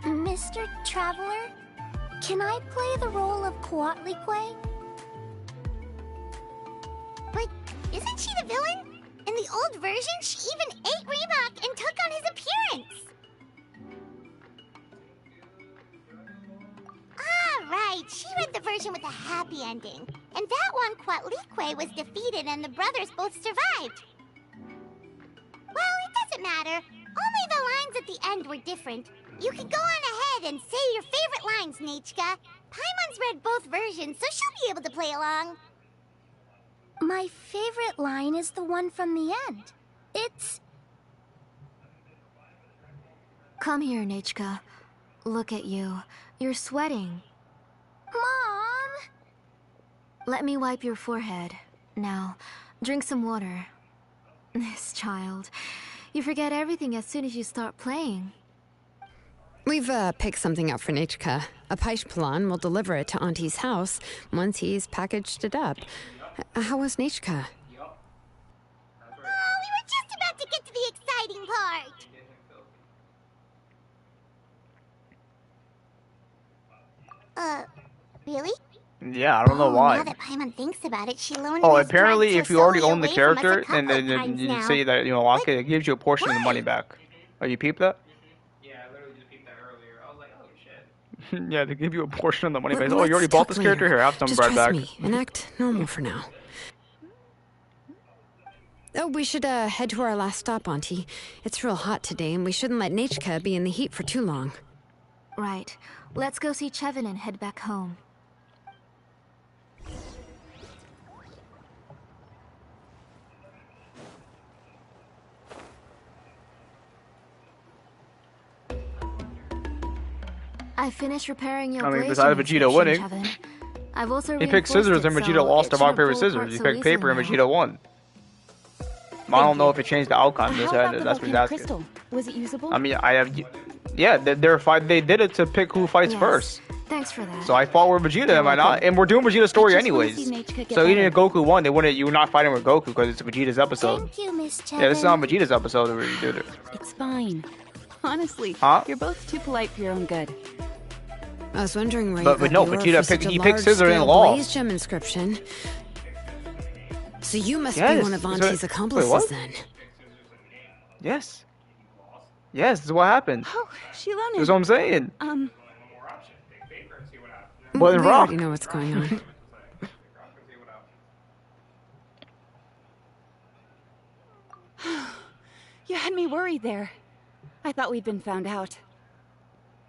Mr. Traveler, can I play the role of Quatlique? But isn't she the villain? In the old version, she even ate Remak and took on his appearance. Ah, right. She read the version with a happy ending. And that one, Quatlique was defeated and the brothers both survived. Well, it doesn't matter. Only the lines at the end were different. You can go on ahead and say your favorite lines, Nechka. Paimon's read both versions, so she'll be able to play along. My favorite line is the one from the end. It's... Come here, Nechka. Look at you. You're sweating. Mom! Let me wipe your forehead. Now, drink some water. This child. You forget everything as soon as you start playing. We've picked something up for Nechka. A Paishpalan will deliver it to Auntie's house once he's packaged it up. How was Nechka? Oh, we were just Really? Yeah, I don't know Now why. that Paimon thinks about it, Xilonen Oh, has apparently, dragged if you already Sir own the Sully away from us a character, couple and of then times you now. say that, lock it, it gives you a portion of the money back. Oh, you peeped that? Yeah, I literally just peeped that earlier. I was like, oh shit. Yeah, they give you a portion of the money back. Let's Oh, you already bought talk this later. character? Here, have some Just bread trust back. me and act normal for now. Oh, we should head to our last stop, Auntie. It's real hot today, and we shouldn't let Nechka be in the heat for too long. Right. Let's go see Chevin and head back home. I finished repairing your glacier besides Vegeta winning, Chevin. I've also he picked scissors and Vegeta lost to rock, paper, scissors. He picked paper and Vegeta won. I don't know if it changed the outcome. That's what he's asking. Crystal? Was it usable? I mean, I have... Yeah, they did it to pick who fights first. Thanks for that. So I fought with Vegeta, am I not? And we're doing Vegeta's story anyways. So even if Goku won, you're not fighting with Goku because it's Vegeta's episode. Thank you, Miss Chevin. Yeah, this is not Vegeta's episode where you did it. It's fine. Honestly, Huh? you're both too polite for your own good. I was wondering where But you got no, the ore Vegeta for such a he picked scissors and large-scale lost. blaze gem inscription. So you must be Yes, one of so- Auntie's wait, accomplices what? then. Yes. Yes, this is what happened. Oh, Xilonen. That's what I'm saying. We But in Rock. already know what's going on. You had me worried there. I thought we'd been found out.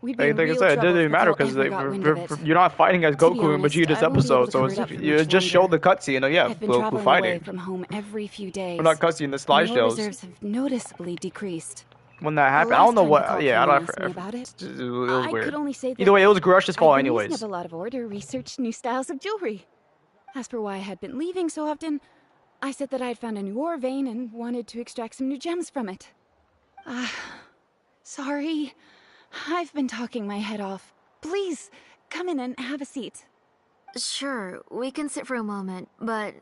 We'd be Like, in like I real said, it trouble didn't if matter Nicole because ever got wind of it. you're not fighting as To be Goku in honest, Vegeta's I won't be able episode, to so cover it up for much you just longer. showed the cutscene. Yeah, I've been Goku traveling fighting. away from home every few days. Well, not cutscene, the My slideshows. reserves have noticeably decreased. When that happened, The I don't know last time what. Nicole Yeah, I came don't. and asked me about it, It was I weird. could only say that Either way, it was Grush's fault, I'd been using anyways. up a lot of ore to research new styles of jewelry. As for why I had been leaving so often, I said that I had found a new ore vein and wanted to extract some new gems from it. Sorry. I've been talking my head off. Please, come in and have a seat. Sure, we can sit for a moment, but...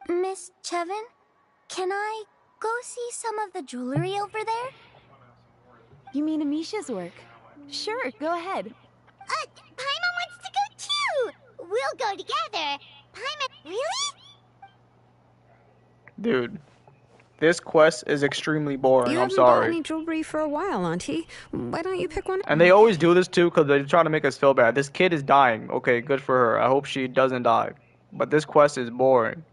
Miss Chevin, can I go see some of the jewelry over there? You mean Amisha's work? Sure, go ahead. Paimon wants to go too! We'll go together. Paimon, really? Dude, this quest is extremely boring. You I'm haven't bought sorry. any jewelry for a while, Auntie. Why don't you pick one up? And they always do this too because they're trying to make us feel bad. This kid is dying. Okay, good for her. I hope she doesn't die. But this quest is boring.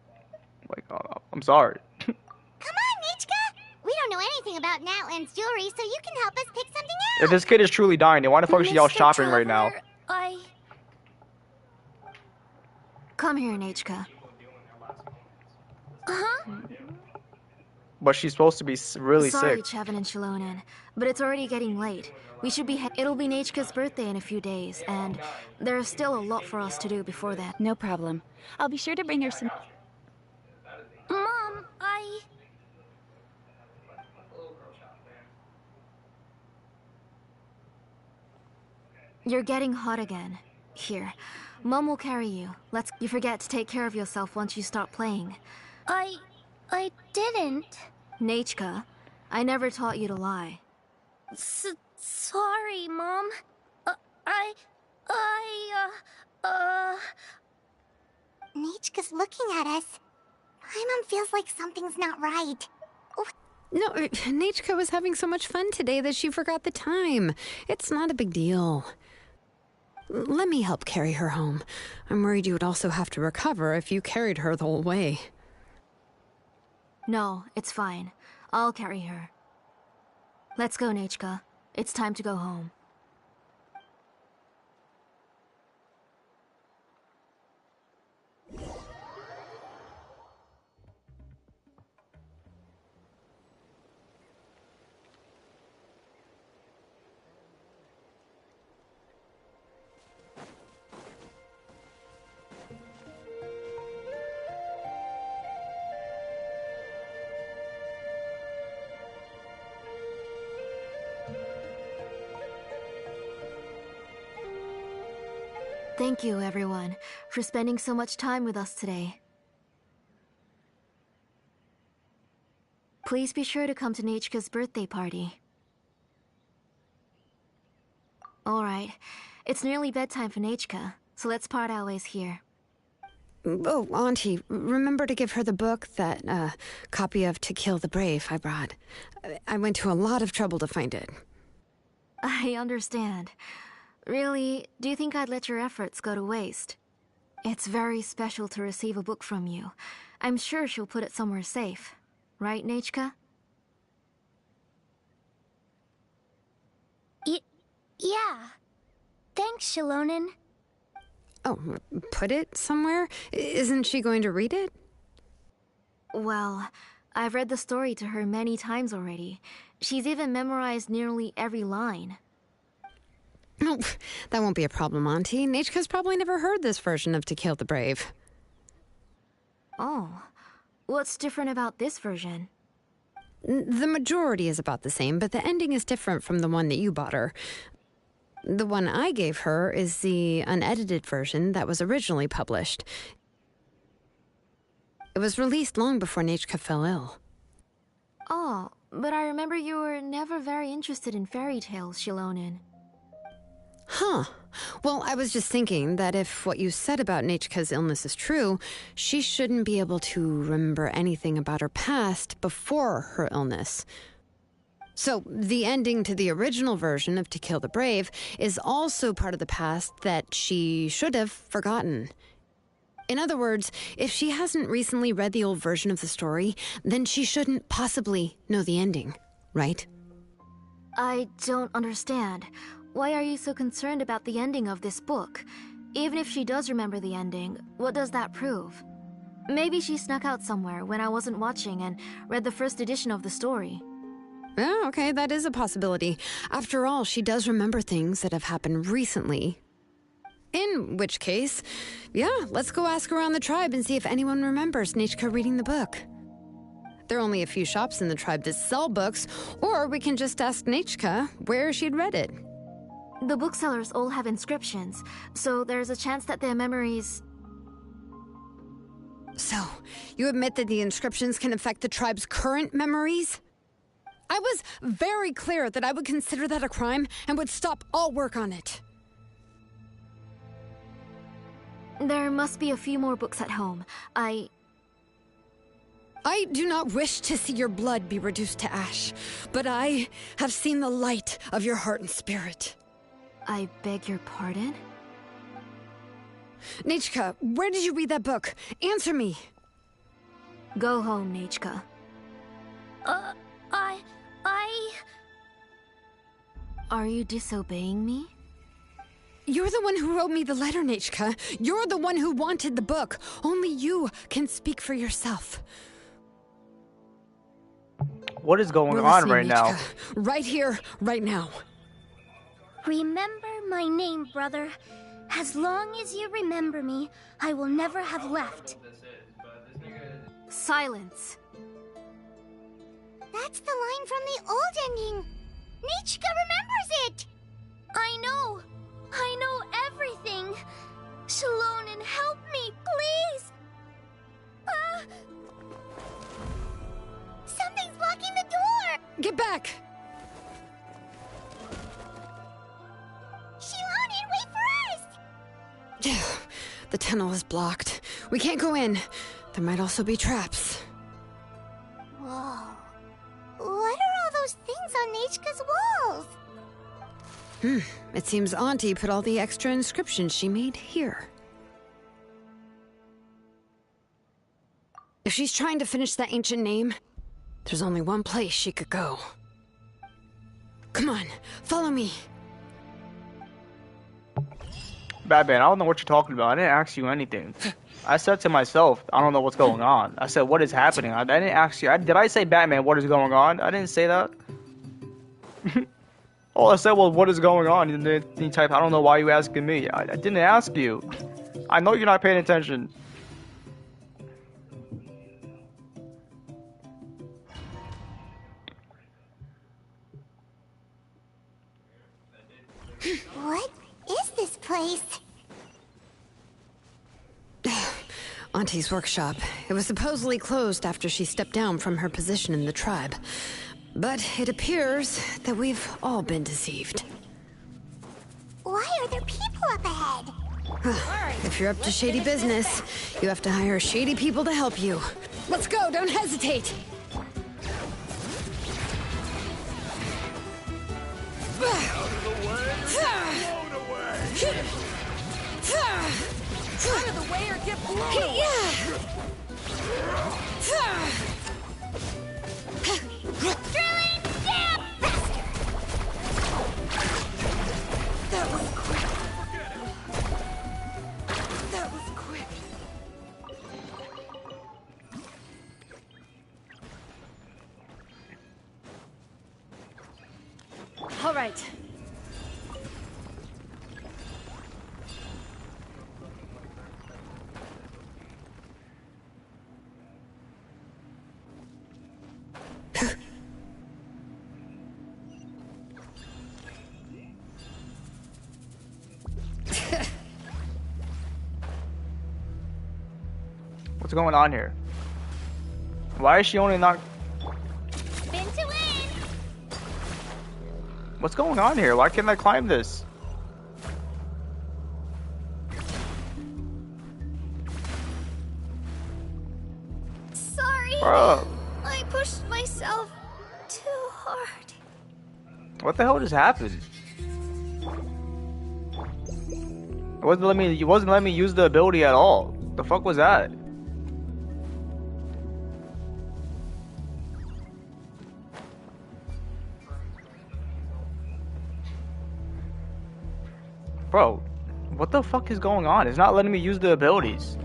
Like, I'm sorry. Come on, Nichka! We don't know anything about Natlan's jewelry, so you can help us pick something out. If this kid is truly dying, then why the fuck is she out Mr. shopping right now? Traveler, Come here, Nechka. Huh? But she's supposed to be really Sorry, sick. Chevin and Xilonen, but it's already getting late. We should be it'll be Nechka's birthday in a few days, and there's still a lot for us to do before that. No problem. I'll be sure to bring her some... Mom, You're getting hot again. Here, Mom will carry you. You forget to take care of yourself once you start playing. I didn't. Nechka, I never taught you to lie. Sorry, Mom. Nichka's looking at us. Paimon feels like something's not right. No, Nechka was having so much fun today that she forgot the time. It's not a big deal. Let me help carry her home. I'm worried you would also have to recover if you carried her the whole way. No, it's fine. I'll carry her. Let's go, Nechka. It's time to go home. Thank you, everyone, for spending so much time with us today. Please be sure to come to Nechka's birthday party. Alright, It's nearly bedtime for Nachka, so let's part our ways here. Oh, Auntie, remember to give her the book, that copy of To Kill the Brave I brought. I went to a lot of trouble to find it. I understand. Really, do you think I'd let your efforts go to waste? It's very special to receive a book from you. I'm sure she'll put it somewhere safe. Right, Nachka? Yeah. Thanks, Xilonen. Oh, put it somewhere? Isn't she going to read it? Well, I've read the story to her many times already. She's even memorized nearly every line. Oh, that won't be a problem, Auntie. Nachka's probably never heard this version of To Kill the Brave. Oh. What's different about this version? The majority is about the same, but the ending is different from the one that you bought her. The one I gave her is the unedited version that was originally published. It was released long before Nachka fell ill. Oh, but I remember you were never very interested in fairy tales, Xilonen. Huh. Well, I was just thinking that if what you said about Nachka's illness is true, she shouldn't be able to remember anything about her past before her illness. So, the ending to the original version of To Kill the Brave is also part of the past that she should have forgotten. In other words, if she hasn't recently read the old version of the story, then she shouldn't possibly know the ending, right? I don't understand. Why are you so concerned about the ending of this book? Even if she does remember the ending, what does that prove? Maybe she snuck out somewhere when I wasn't watching and read the first edition of the story. Yeah, okay, that is a possibility. After all, she does remember things that have happened recently. In which case, yeah, let's go ask around the tribe and see if anyone remembers Nachka reading the book. There are only a few shops in the tribe that sell books, or we can just ask Nachka where she'd read it. The booksellers all have inscriptions, so there's a chance that their memories... So, you admit that the inscriptions can affect the tribe's current memories? I was very clear that I would consider that a crime and would stop all work on it. There must be a few more books at home. I do not wish to see your blood be reduced to ash, but I have seen the light of your heart and spirit. I beg your pardon? Nachka, where did you read that book? Answer me. Go home, Nachka. Are you disobeying me? You're the one who wrote me the letter, Nachka. You're the one who wanted the book. Only you can speak for yourself. What is going on right now? Right here, right now. Remember my name, brother. As long as you remember me, I will never have left. Silence. That's the line from the old ending. Nachka remembers it. I know everything. Xilonen, help me, please. Something's blocking the door. Get back. Xilonen, wait for us. The tunnel is blocked. We can't go in. There might also be traps. Whoa. What are all those things on Nachka's walls? It seems Auntie put all the extra inscriptions she made here. If she's trying to finish that ancient name, there's only one place she could go. Come on, follow me. Batman, I don't know what you're talking about. I didn't ask you anything. I said to myself, I don't know what's going on. I said, what is happening? I didn't ask you. Did I say, Batman, what is going on? I didn't say that. All I said was, what is going on? And then you type, I don't know why you asking me. I didn't ask you. I know you're not paying attention. What is this place? Auntie's workshop. It was supposedly closed after she stepped down from her position in the tribe. But it appears that we've all been deceived. Why are there people up ahead? If you're up to shady business, you have to hire shady people to help you. Let's go, don't hesitate! Out of the way! Blown away! Out of the way or get blown away! Drilling down faster! That was quick. That was quick. All right. What's going on here? Why is she only not... Spin to win! What's going on here? Why can't I climb this? Sorry. Bro. I pushed myself too hard. What the hell just happened? It wasn't letting me use the ability at all. The fuck was that? Bro, what the fuck is going on? It's not letting me use the abilities.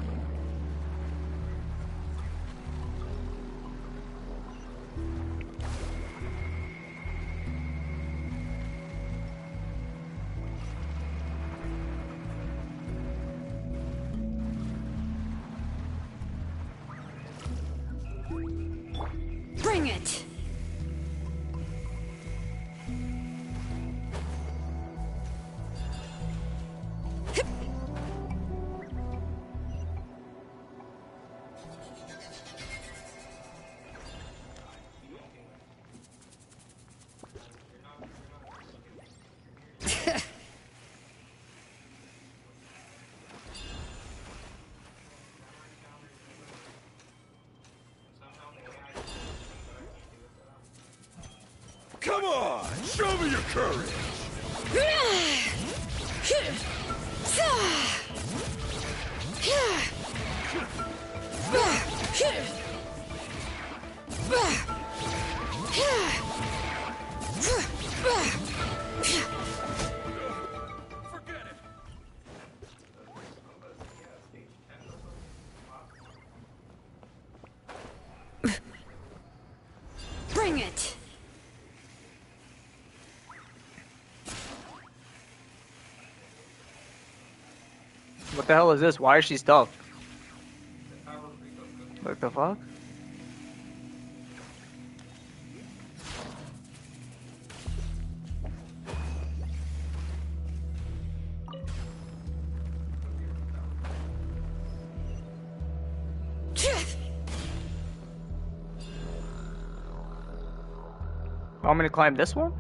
Bring it! Come on! Show me your courage! Forget it! Bring it! What the hell is this? Why is she stuck? What the fuck? Want me to climb this one?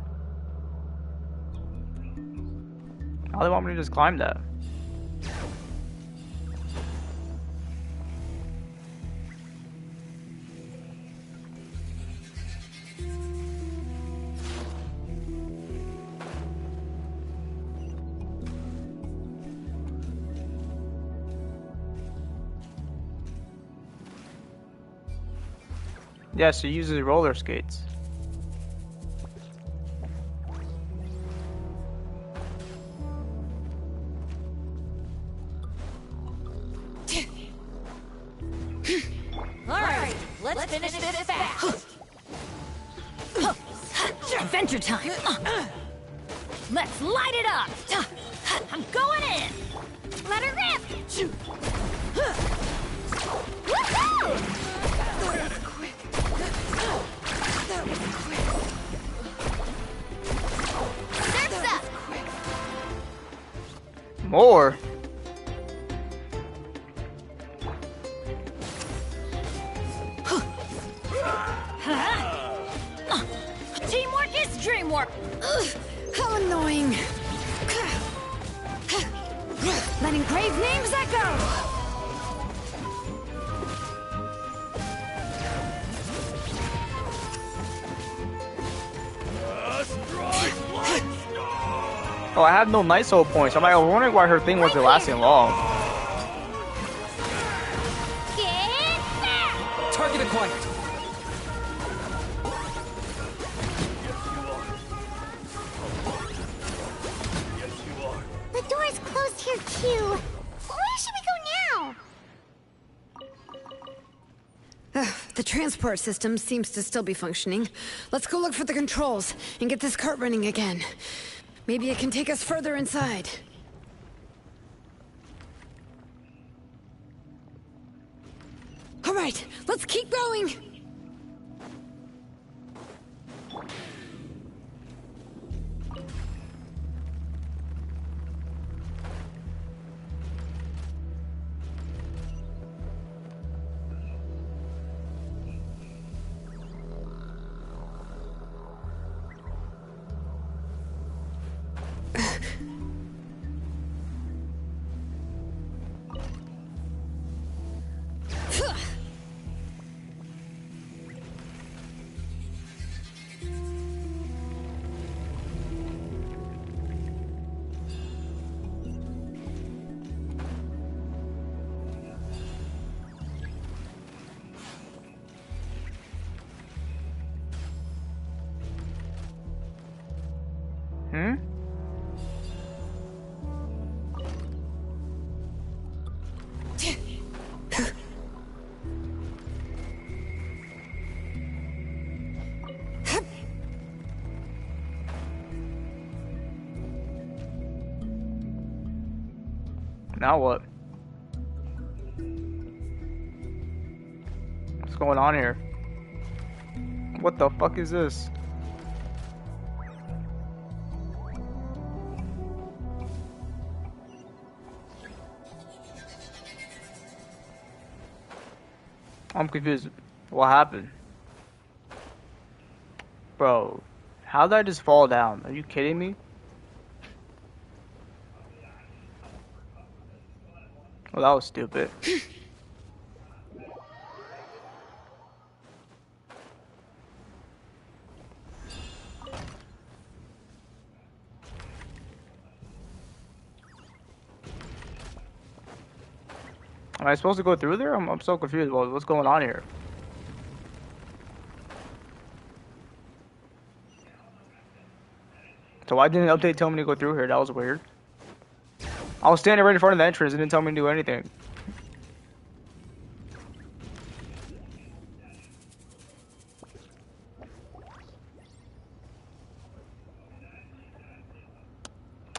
How do they want me to just climb that? Yeah, she uses roller skates. Alright, let's finish this fast. Adventure time! Let's light it up! I'm going in! Let her rip! Woohoo! Surf's up! More? Teamwork is dreamwork! How annoying! Let engraved names echo! Oh, I have no Night Soul points. I'm like, wondering why her thing wasn't lasting long. Target acquired. The door's closed here too. Where should we go now? The transport system seems to still be functioning. Let's go look for the controls and get this cart running again. Maybe it can take us further inside. All right, let's keep going! Hmm? Now what? What's going on here? What the fuck is this? I'm confused. What happened? Bro, how did I just fall down? Are you kidding me? Well, that was stupid. Am I supposed to go through there? I'm so confused. What's going on here? So why didn't the update tell me to go through here? That was weird. I was standing right in front of the entrance. It didn't tell me to do anything.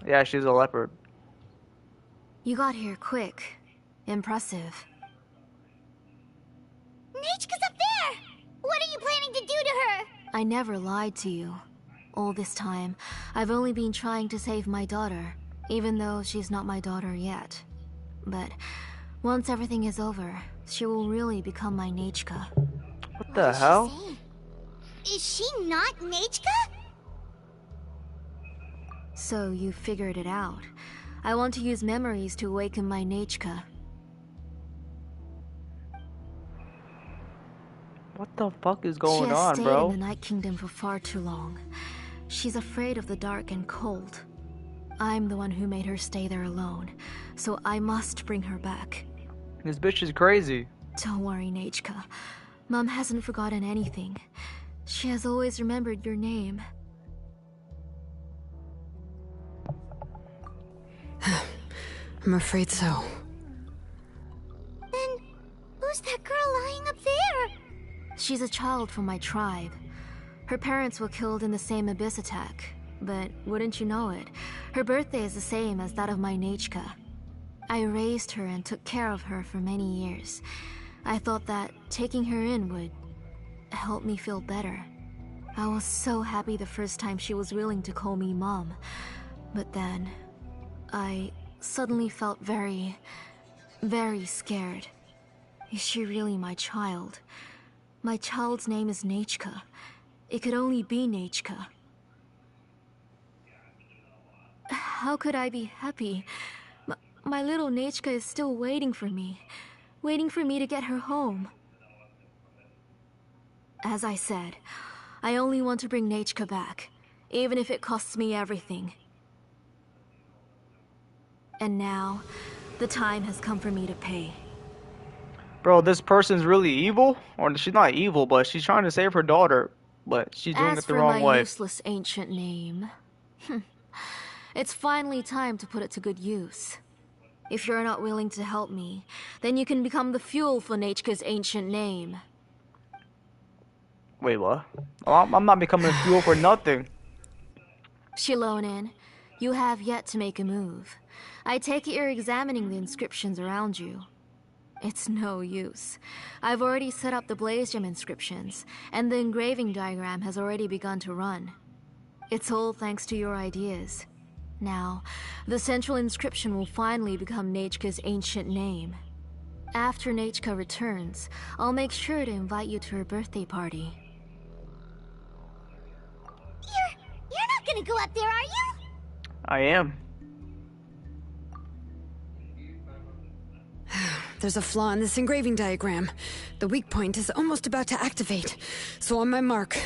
Yeah, she's a leopard. You got here quick. Impressive. Nichka's up there! What are you planning to do to her? I never lied to you. All this time, I've only been trying to save my daughter, even though she's not my daughter yet. But once everything is over, she will really become my Nichka. What the hell? Is she not Nichka? So you figured it out. I want to use memories to awaken my Nichka. What the fuck is going She has on, stayed bro? in the Night Kingdom for far too long. She's afraid of the dark and cold. I'm the one who made her stay there alone, so I must bring her back. This bitch is crazy. Don't worry, Nichka. Mom hasn't forgotten anything. She has always remembered your name. I'm afraid so. Then, who's that girl lying up there? She's a child from my tribe. Her parents were killed in the same abyss attack. But wouldn't you know it, her birthday is the same as that of my Nichka. I raised her and took care of her for many years. I thought that taking her in would help me feel better. I was so happy the first time she was willing to call me Mom. But then, I suddenly felt very, very scared. Is she really my child? My child's name is Nichka. It could only be Nichka. How could I be happy? My little Nechka is still waiting for me to get her home. As I said, I only want to bring Nechka back, even if it costs me everything. And now, the time has come for me to pay. Bro, this person's really evil? Or she's not evil, but she's trying to save her daughter. But she's doing As it the for wrong my way. useless ancient name, it's finally time to put it to good use. If you're not willing to help me, then you can become the fuel for Nechka's ancient name. Wait, what? I'm not becoming fuel for nothing. Xilonen, you have yet to make a move. I take it you're examining the inscriptions around you. It's no use. I've already set up the Blaze Gem inscriptions, and the engraving diagram has already begun to run. It's all thanks to your ideas. Now, the central inscription will finally become Nechka's ancient name. After Nechka returns, I'll make sure to invite you to her birthday party. You're not gonna go up there, are you? I am. There's a flaw in this engraving diagram. The weak point is almost about to activate. So on my mark.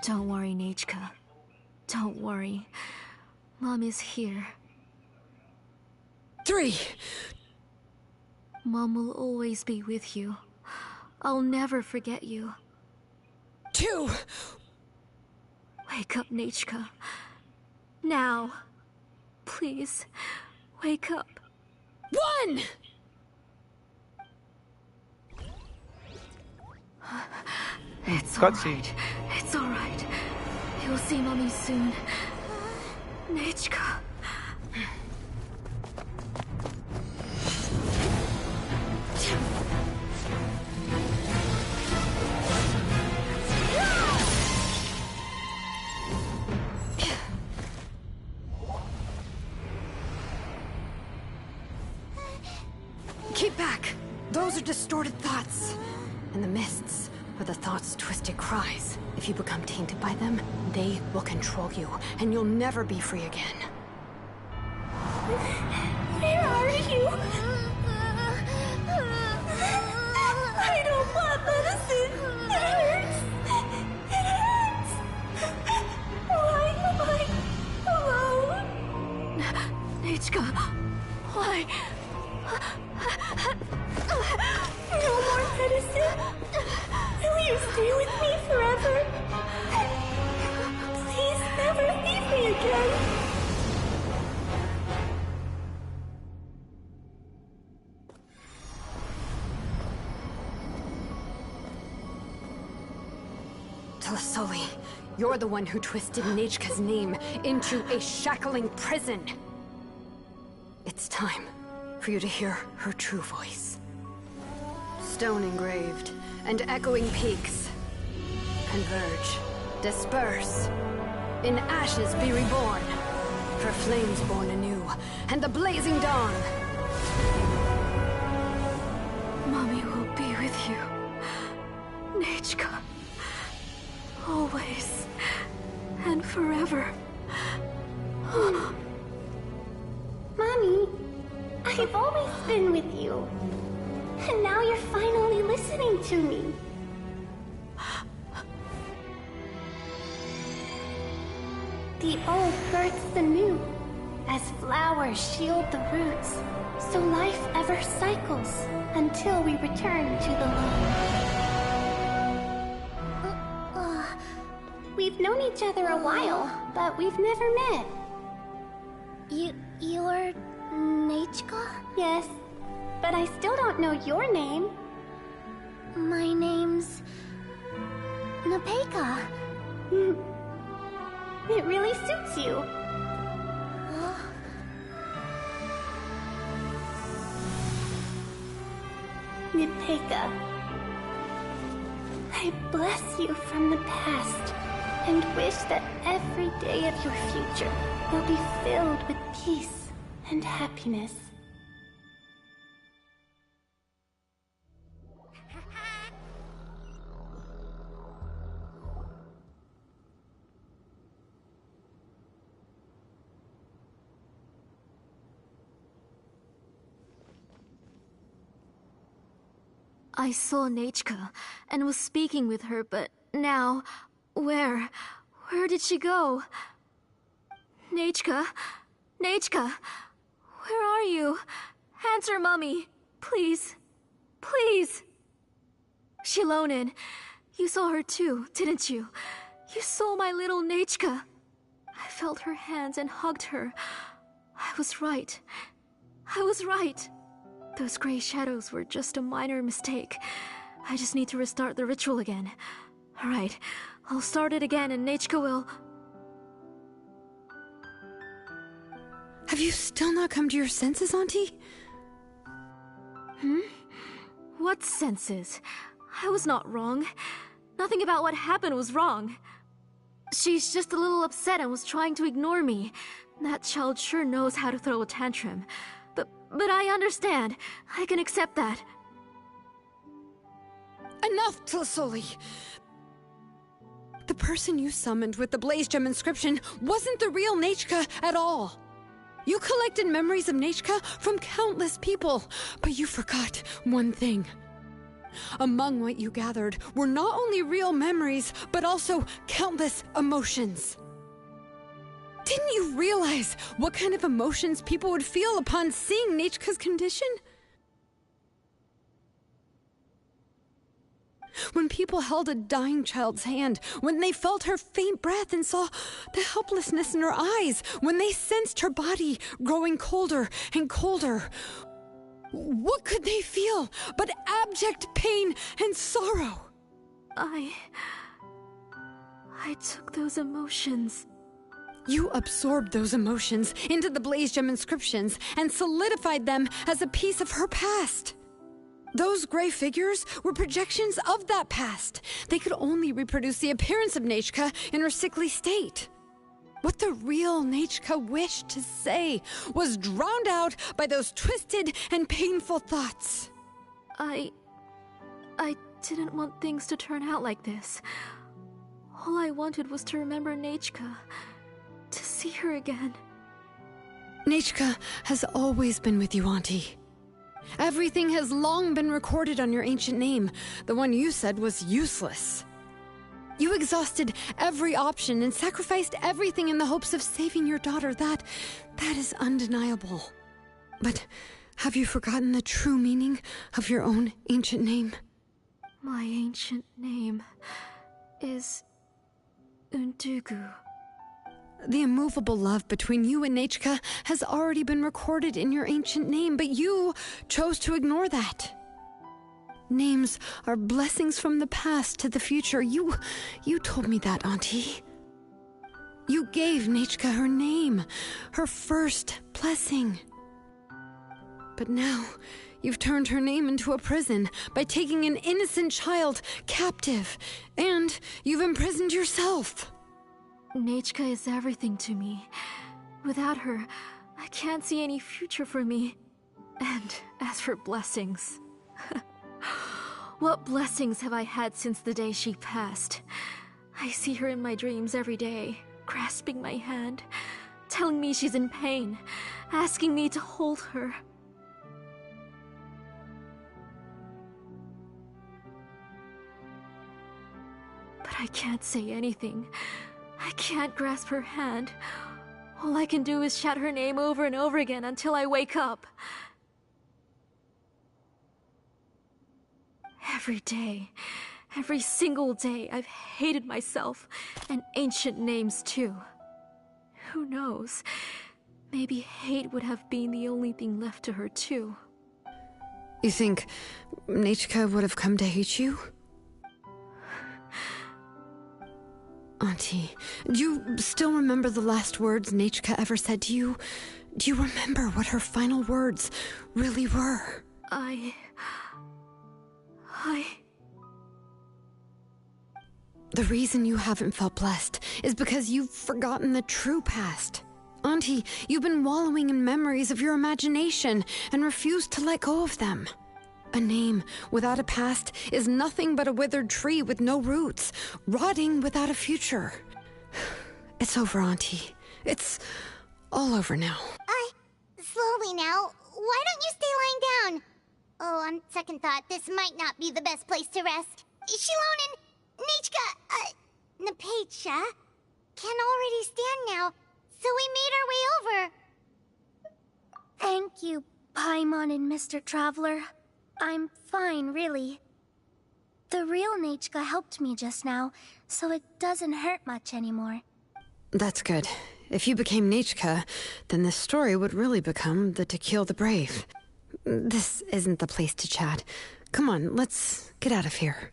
Don't worry, Nechka. Don't worry. Mom is here. 3. Mom will always be with you. I'll never forget you. 2. Wake up, Nechka. Now. Please, wake up. 1! It's Cutscene. alright. It's alright. You'll see Mommy soon. Nechka. Keep back! Those are distorted thoughts. And the mists are the thoughts' twisted cries. If you become tainted by them, they will control you, and you'll never be free again. Where are you? I don't want medicine. It hurts. It hurts. Why am I alone? Nechka, why? No more medicine. Will you stay with me forever? Please never leave me again. Telasoli, you're the one who twisted Nechka's name into a shackling prison. It's time for you to hear her true voice. Stone engraved and echoing peaks. Converge, disperse. In ashes be reborn. For flames born anew, and the blazing dawn. Mommy will be with you. Nechka. Always. And forever. Mommy, I've always been with you. And now you're finally listening to me. The old births the new, as flowers shield the roots, so life ever cycles until we return to the loam. We've known each other a while, but we've never met. You're Nechka? Yes, but I still don't know your name. My name's Nepeka. It really suits you. Nepeka, I bless you from the past and wish that every day of your future will be filled with peace and happiness. I saw Nechka and was speaking with her, but now... Where did she go? Nechka? Nechka? Where are you? Answer, Mummy. Please. Please. Xilonen, you saw her too, didn't you? You saw my little Nechka. I felt her hands and hugged her. I was right. I was right. Those gray shadows were just a minor mistake. I just need to restart the ritual again. Alright, I'll start it again and Nechka will... Have you still not come to your senses, Auntie? What senses? I was not wrong. Nothing about what happened was wrong. She's just a little upset and was trying to ignore me. That child sure knows how to throw a tantrum. But I understand. I can accept that. Enough, Tilsoli! The person you summoned with the Blaze Gem inscription wasn't the real Nechka at all. You collected memories of Nechka from countless people, but you forgot one thing. Among what you gathered were not only real memories, but also countless emotions. Didn't you realize what kind of emotions people would feel upon seeing Nechka's condition? When people held a dying child's hand, when they felt her faint breath and saw the helplessness in her eyes, when they sensed her body growing colder and colder, what could they feel but abject pain and sorrow? I took those emotions. You absorbed those emotions into the Blaze Gem inscriptions and solidified them as a piece of her past. Those gray figures were projections of that past. They could only reproduce the appearance of Nechka in her sickly state. What the real Nechka wished to say was drowned out by those twisted and painful thoughts. I didn't want things to turn out like this. All I wanted was to remember Nechka, to see her again. Nechka has always been with you, Auntie. Everything has long been recorded on your ancient name, the one you said was useless. You exhausted every option and sacrificed everything in the hopes of saving your daughter. That is undeniable. But have you forgotten the true meaning of your own ancient name? My ancient name is Undugu. The immovable love between you and Nechka has already been recorded in your ancient name, but you chose to ignore that. Names are blessings from the past to the future. You told me that, Auntie. You gave Nechka her name, her first blessing. But now, you've turned her name into a prison by taking an innocent child captive, and you've imprisoned yourself. Nechka is everything to me. Without her, I can't see any future for me. And as for blessings... What blessings have I had since the day she passed? I see her in my dreams every day, grasping my hand, telling me she's in pain, asking me to hold her. But I can't say anything. I can't grasp her hand. All I can do is shout her name over and over again until I wake up. Every day, every single day, I've hated myself, and ancient names too. Who knows? Maybe hate would have been the only thing left to her too. You think Nechka would have come to hate you? Auntie, do you still remember the last words Nechka ever said to you? Do you remember what her final words really were? The reason you haven't felt blessed is because you've forgotten the true past. Auntie, you've been wallowing in memories of your imagination and refused to let go of them. A name without a past is nothing but a withered tree with no roots, rotting without a future. It's over, Auntie. It's all over now. Slowly now. Why don't you stay lying down? Oh, on second thought, this might not be the best place to rest. Xilonen, Nichka, Napecha can already stand now, so we made our way over. Thank you, Paimon and Mr. Traveler. I'm fine, really. The real Nachka helped me just now, so it doesn't hurt much anymore. That's good. If you became Nachka, then this story would really become the To Kill the Brave. This isn't the place to chat. Come on, let's get out of here.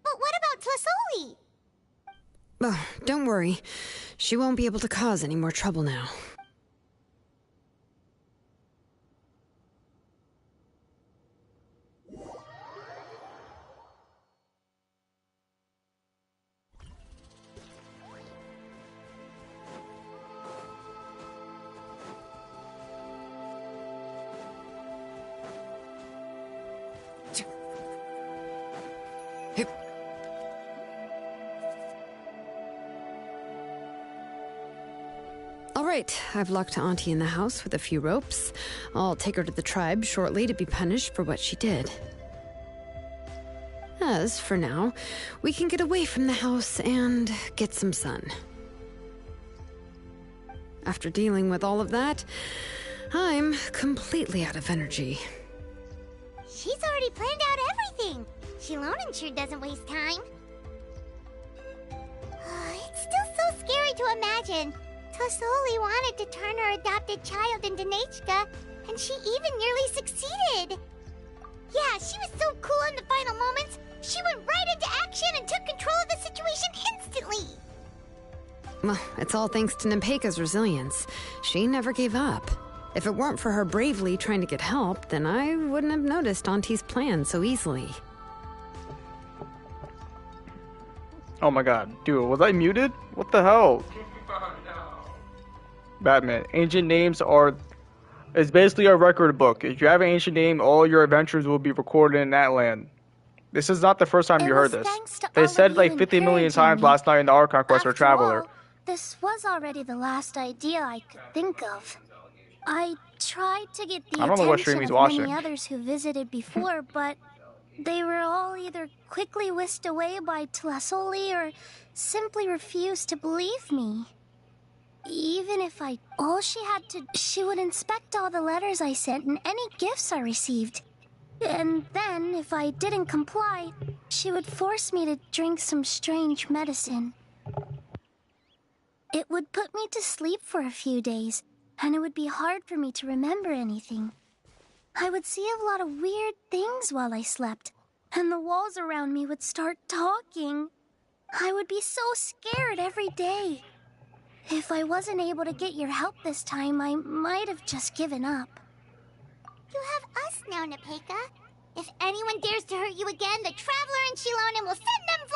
But what about Tlasoli? Oh, don't worry. She won't be able to cause any more trouble now. All right, I've locked Auntie in the house with a few ropes. I'll take her to the tribe shortly to be punished for what she did. As for now, we can get away from the house and get some sun. After dealing with all of that, I'm completely out of energy. She's already planned out everything. Xilonen sure doesn't waste time. It's still so scary to imagine. Tlasoli wanted to turn her adopted child into Nachka, and she even nearly succeeded. Yeah, she was so cool in the final moments. She went right into action and took control of the situation instantly. Well, it's all thanks to Nempeka's resilience. She never gave up. If it weren't for her bravely trying to get help, then I wouldn't have noticed Auntie's plan so easily. Oh my god. Dude, was I muted? What the hell? Batman. Ancient names is basically a record book. If you have an ancient name, all your adventures will be recorded in that land. This is not the first time you heard this. They said it like 50 million times last night in the Archon Quest for Traveler. All, this was already the last idea I could think of. I tried to get the attention of many others who visited before, but they were all either quickly whisked away by Tlasoli or simply refused to believe me. Even if she would inspect all the letters I sent and any gifts I received. And then, if I didn't comply, she would force me to drink some strange medicine. It would put me to sleep for a few days, and it would be hard for me to remember anything. I would see a lot of weird things while I slept, and the walls around me would start talking. I would be so scared every day. If I wasn't able to get your help this time, I might have just given up. You have us now, Napeka. If anyone dares to hurt you again, the Traveler and Xilonen will send them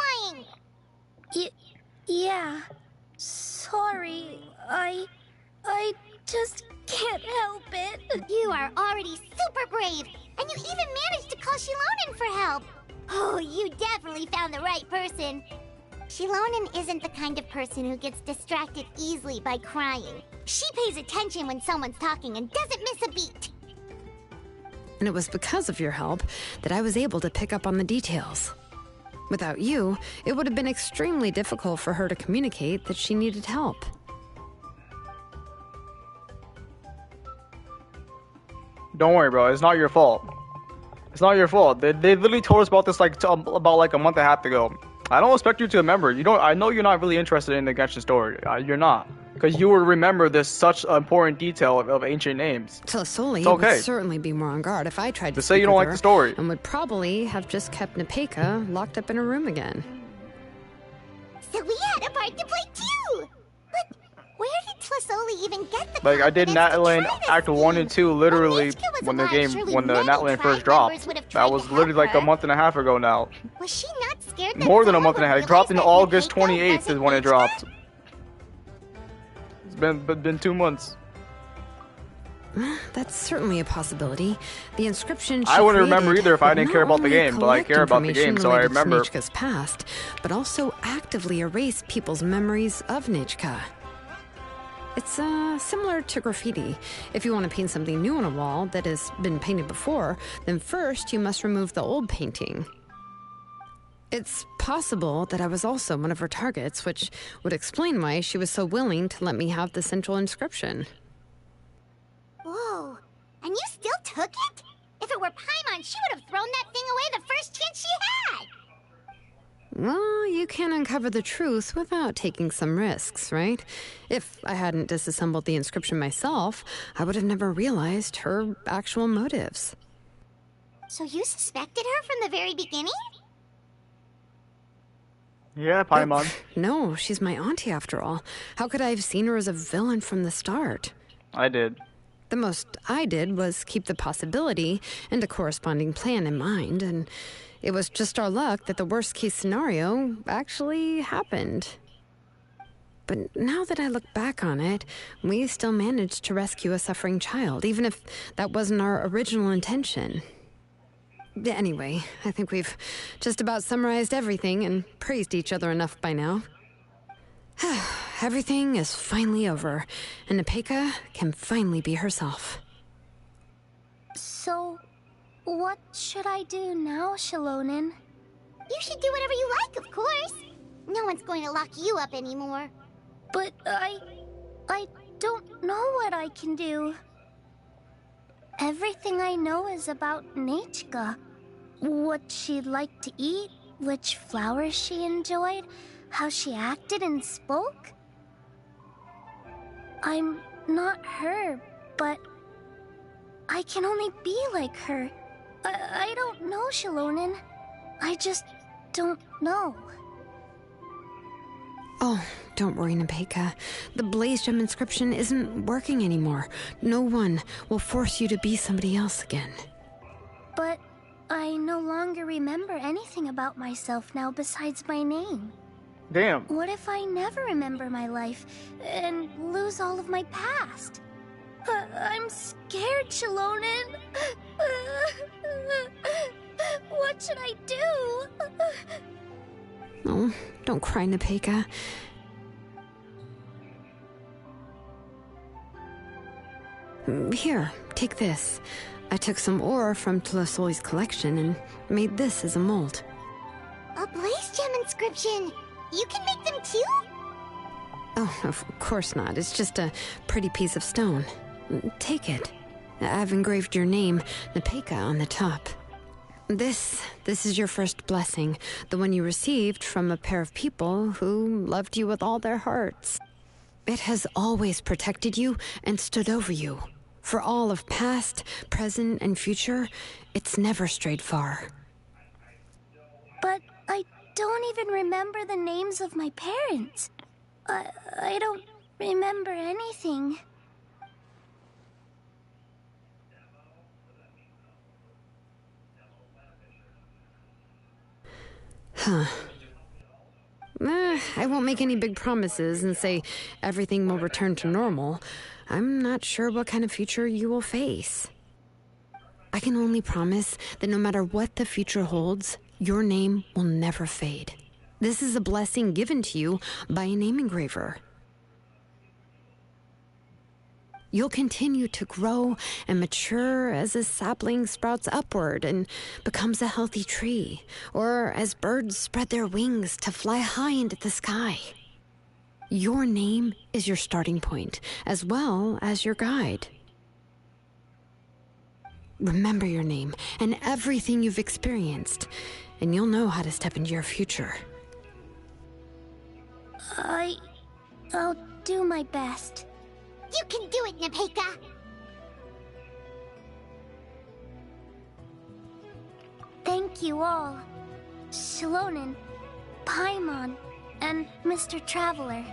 flying! Yeah. Sorry. I just can't help it. You are already super brave, and you even managed to call Xilonen for help. Oh, you definitely found the right person. Xilonen isn't the kind of person who gets distracted easily by crying. She pays attention when someone's talking and doesn't miss a beat. And it was because of your help that I was able to pick up on the details. Without you, it would have been extremely difficult for her to communicate that she needed help. Don't worry, bro. It's not your fault. It's not your fault. They literally told us about this about like a month and a half ago. I don't expect you to remember. I know you're not really interested in the Genshin story. You're not. Because you will remember this such important detail of ancient names. Tlasoli would certainly be more on guard if I tried to say you don't like the story. And would probably have just kept Napeka locked up in a room again. So we had a part to play too! But where did Tlasoli even get the Like, I did Natlan Act 1 and 2 literally when the Natlan first dropped. That was literally like a month and a half ago now. Was she not scared that More than a month and a half. It dropped in August 28th is when it dropped. It's been 2 months. That's certainly a possibility. The inscription I wouldn't remember either if I didn't care about the game, but I care about the game, so I remember. Nachka's past, but also actively erase people's memories of Nachka. It's similar to graffiti. If you want to paint something new on a wall that has been painted before, then first you must remove the old painting. It's possible that I was also one of her targets, which would explain why she was so willing to let me have the central inscription. Whoa, and you still took it? If it were Paimon, she would have thrown that thing away the first chance she had! Well, you can uncover the truth without taking some risks, right? If I hadn't disassembled the inscription myself, I would have never realized her actual motives. So you suspected her from the very beginning? Yeah, Paimon. No, she's my auntie after all. How could I have seen her as a villain from the start? I did. The most I did was keep the possibility and a corresponding plan in mind, and it was just our luck that the worst-case scenario actually happened. But now that I look back on it, we still managed to rescue a suffering child, even if that wasn't our original intention. Anyway, I think we've just about summarized everything and praised each other enough by now. Everything is finally over, and Nepeka can finally be herself. So, what should I do now, Xilonen? You should do whatever you like, of course. No one's going to lock you up anymore. But I don't know what I can do. Everything I know is about Nechka. What she liked to eat, which flowers she enjoyed, how she acted and spoke. I'm not her, but I can only be like her. I don't know, Xilonen. I just don't know. Oh, don't worry, Nepeka. The Blaze Gem inscription isn't working anymore. No one will force you to be somebody else again. But I no longer remember anything about myself now besides my name. Damn. What if I never remember my life and lose all of my past? I'm scared, Xilonen. What should I do? Oh, don't cry, Nepeka. Here, take this. I took some ore from Tlosoy's collection and made this as a mold. A Blaze Gem inscription! You can make them too? Oh, of course not. It's just a pretty piece of stone. Take it. I've engraved your name, Nepeka, on the top. This is your first blessing, the one you received from a pair of people who loved you with all their hearts. It has always protected you and stood over you. For all of past, present, and future, it's never strayed far. But I don't even remember the names of my parents. I don't remember anything. Huh. I won't make any big promises and say everything will return to normal. I'm not sure what kind of future you will face. I can only promise that no matter what the future holds, your name will never fade. This is a blessing given to you by a name engraver. You'll continue to grow and mature as a sapling sprouts upward and becomes a healthy tree, or as birds spread their wings to fly high into the sky. Your name is your starting point, as well as your guide. Remember your name and everything you've experienced, and you'll know how to step into your future. I'll do my best. You can do it, Nepeka! Thank you all. Xilonen, Paimon, and Mr. Traveler.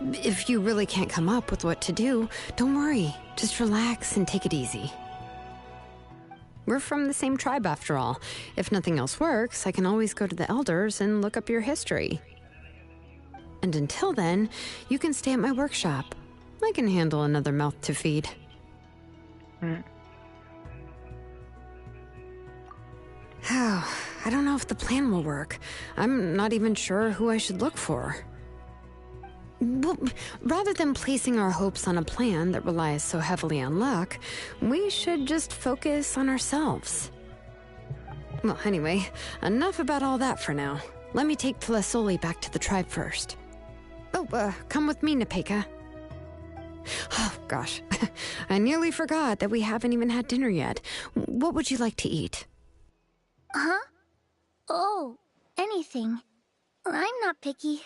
If you really can't come up with what to do, don't worry. Just relax and take it easy. We're from the same tribe after all. If nothing else works, I can always go to the elders and look up your history. And until then, you can stay at my workshop. I can handle another mouth to feed. Oh, I don't know if the plan will work. I'm not even sure who I should look for. Well, rather than placing our hopes on a plan that relies so heavily on luck, we should just focus on ourselves. Well, anyway, enough about all that for now. Let me take Tlasoli back to the tribe first. Oh, come with me, Nepeka. Oh, gosh. I nearly forgot that we haven't even had dinner yet. What would you like to eat? Huh? Oh, anything. I'm not picky.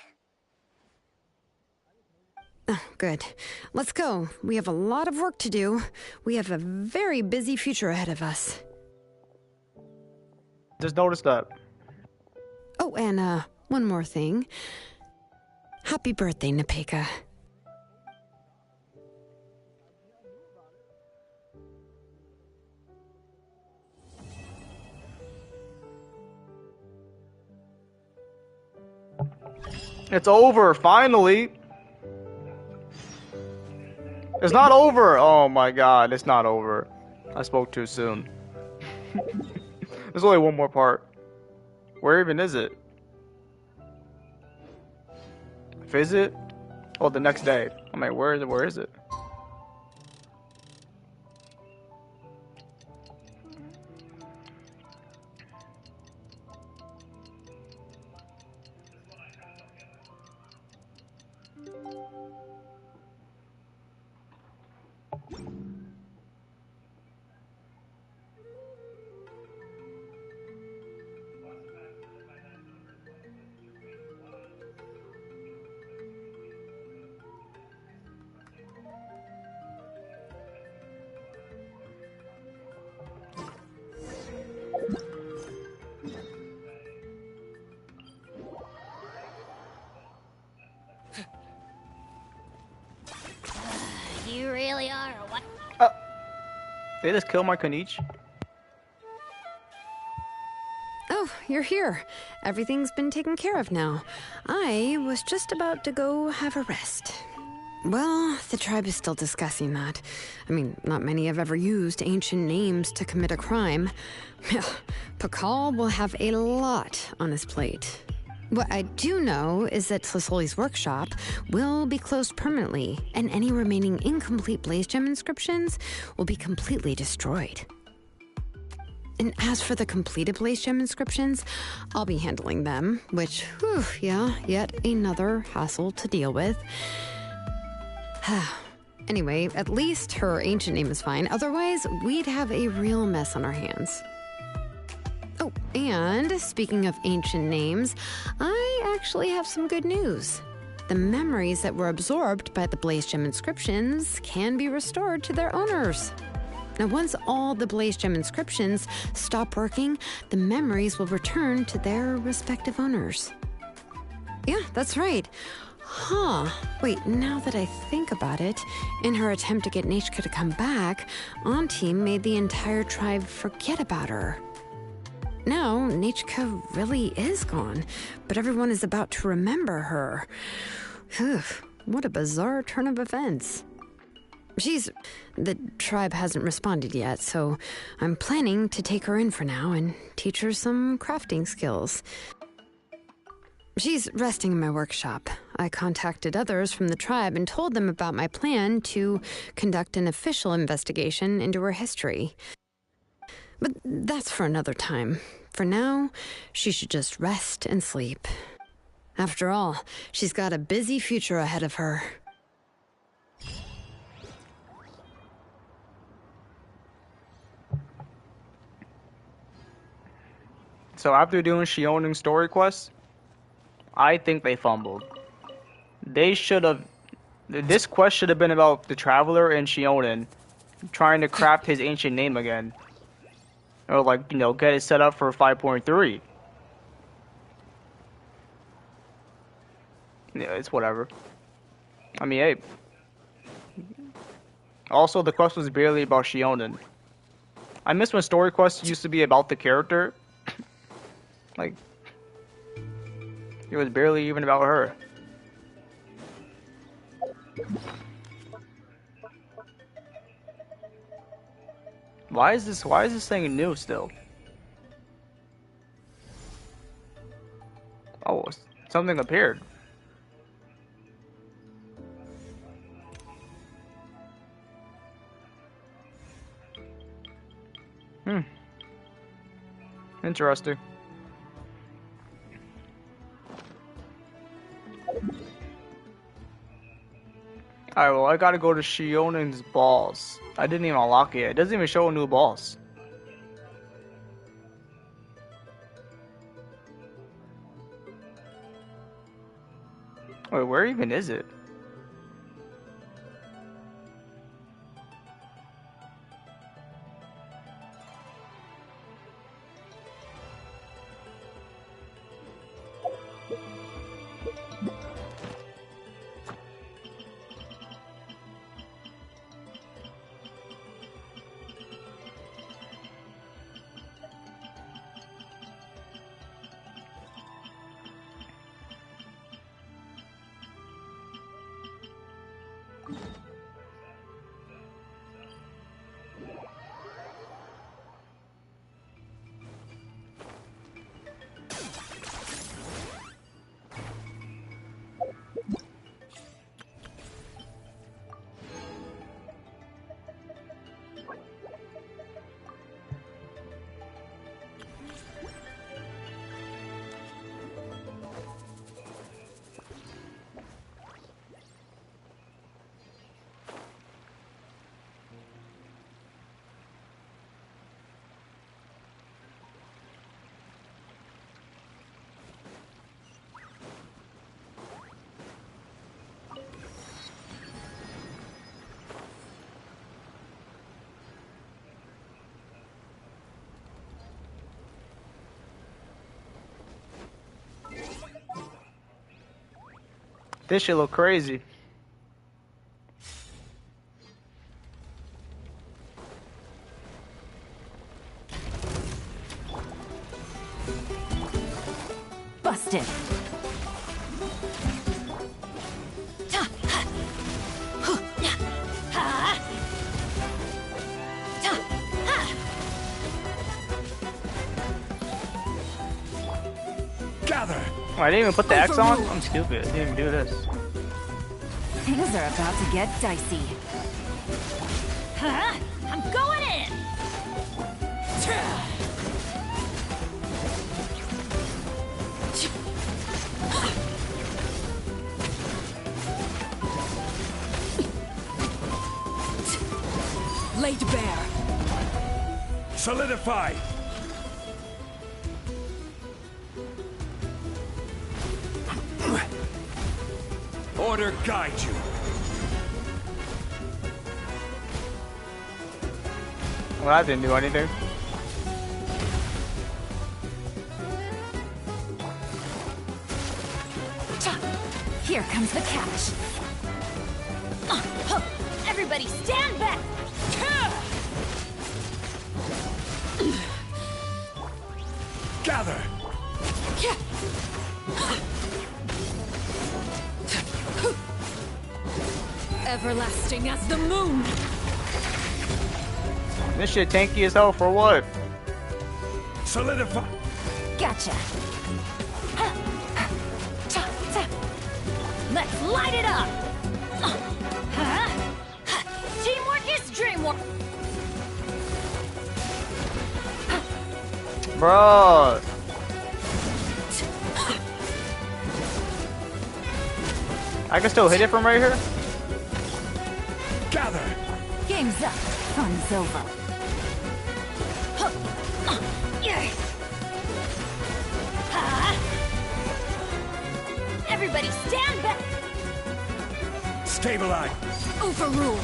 Oh, good. Let's go. We have a lot of work to do. We have a very busy future ahead of us. Just noticed that. Oh, and one more thing. Happy birthday, Nepeka. It's over, finally. It's not over. Oh my god, it's not over. I spoke too soon. There's only one more part. Where even is it? Visit? Oh, the next day. I mean, where is it? You really are, or what? They just kill my Konichi? Oh, you're here. Everything's been taken care of now. I was just about to go have a rest. Well, the tribe is still discussing that. I mean, not many have ever used ancient names to commit a crime. Pakal will have a lot on his plate. What I do know is that Tlasoli's workshop will be closed permanently, and any remaining incomplete Blaze Gem inscriptions will be completely destroyed. And as for the completed Blaze Gem inscriptions, I'll be handling them, which, whew, yeah, yet another hassle to deal with. Anyway, at least her ancient name is fine. Otherwise, we'd have a real mess on our hands. Oh, and speaking of ancient names, I actually have some good news. The memories that were absorbed by the Blaze Gem inscriptions can be restored to their owners. Now, once all the Blaze Gem inscriptions stop working, the memories will return to their respective owners. Yeah, that's right. Huh. Wait, now that I think about it, in her attempt to get Nechka to come back, Auntie made the entire tribe forget about her. Now, Nechka really is gone, but everyone is about to remember her. Phew, what a bizarre turn of events. The tribe hasn't responded yet, so I'm planning to take her in for now and teach her some crafting skills. She's resting in my workshop. I contacted others from the tribe and told them about my plan to conduct an official investigation into her history. But that's for another time. For now, she should just rest and sleep. After all, she's got a busy future ahead of her. So after doing Xilonen story quests, I think they fumbled. They should have... This quest should have been about the Traveler and Xilonen trying to craft his ancient name again. Or, like, you know, get it set up for 5.3. Yeah, it's whatever. I mean, hey. Also, the quest was barely about Xilonen. I miss when story quests used to be about the character. Like, it was barely even about her. Why is this thing new still? Oh, something appeared. Interesting. Alright, well, I gotta go to Xilonen's boss. I didn't even unlock it yet. It doesn't even show a new boss. Wait, where even is it? This shit look crazy. Busted. Gather. Oh, I didn't even put the X on? I'm stupid. I didn't even do this. Things are about to get dicey. Huh? I'm going in! Laid bare. Solidify. Order guide you. Well, that didn't do anything. Here comes the catch. Everybody stand back! Gather. Everlasting as the moon! This shit tanky as hell for what? Solidify. Gotcha. Let's light it up! Teamwork is dreamwork! Bro. I can still hit it from right here? Gather. Game's up. Fun's over. Everybody stand back! Stabilize. Overruled.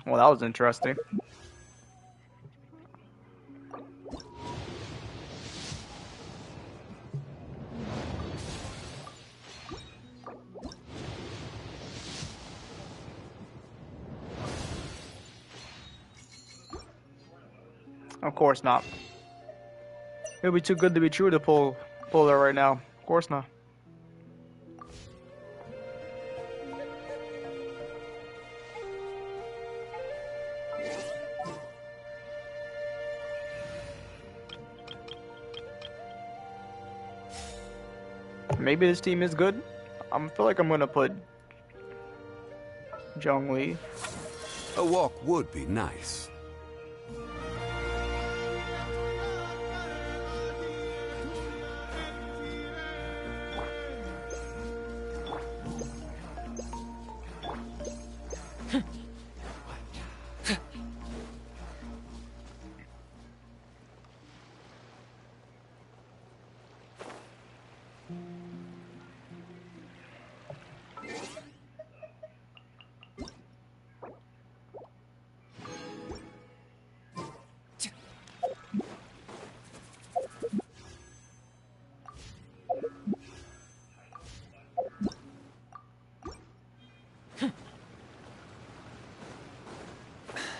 Well, that was interesting. Of course not. It'll be too good to be true to pull pull there right now. Of course not. Maybe this team is good. I feel like I'm gonna put Zhongli. A walk would be nice.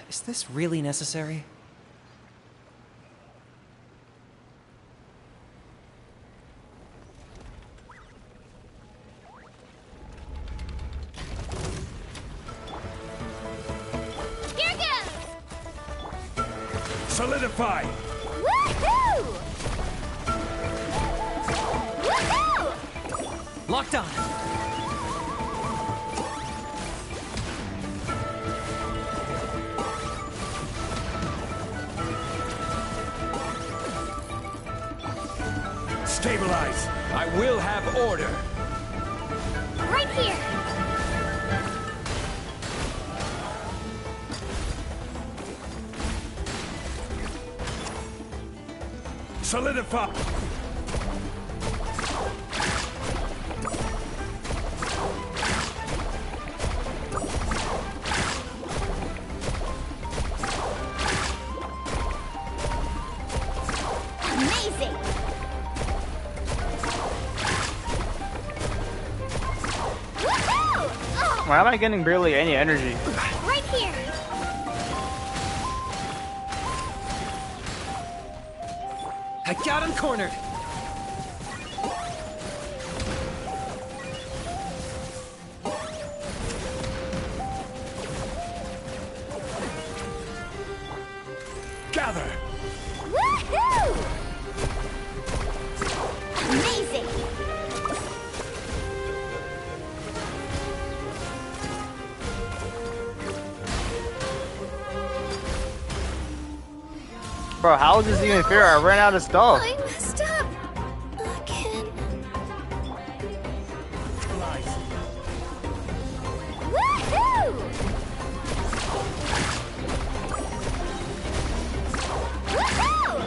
Is this really necessary? Here goes! Solidify! Woohoo! Woohoo! Locked on! Stabilize! I will have order! Right here! Solidify! Amazing! Woohoo! Oh, Why am I getting barely any energy? right here! I got him cornered! Gather! Woohoo! Amazing! Bro, how is this even fair? I ran out of stuff. I messed up. Again. Woohoo! Woohoo!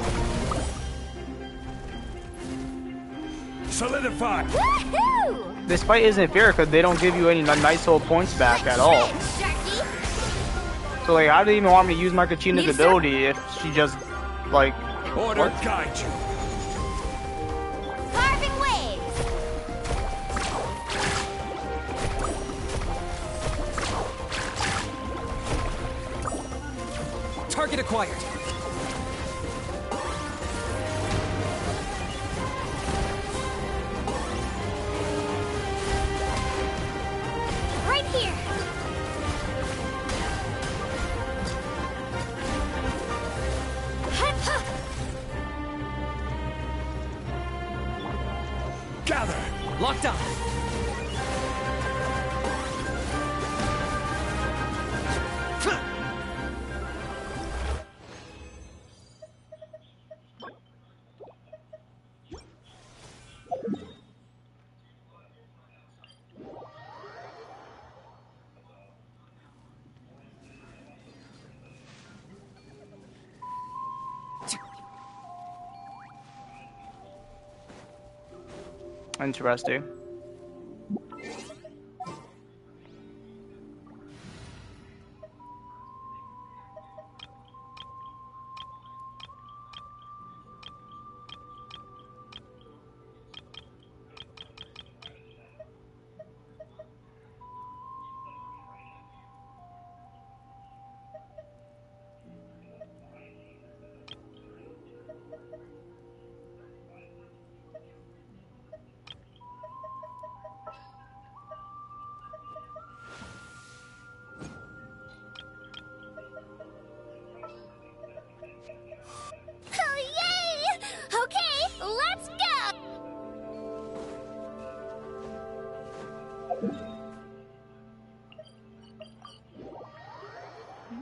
Solidify! Woohoo! This fight isn't fair because they don't give you any nice old points back at all. Sharky. So like, how do they even want me to use my Kachina's ability if she just like Order what? guide you! Carving waves. Target acquired! Right here. Gather! Locked on! Interesting.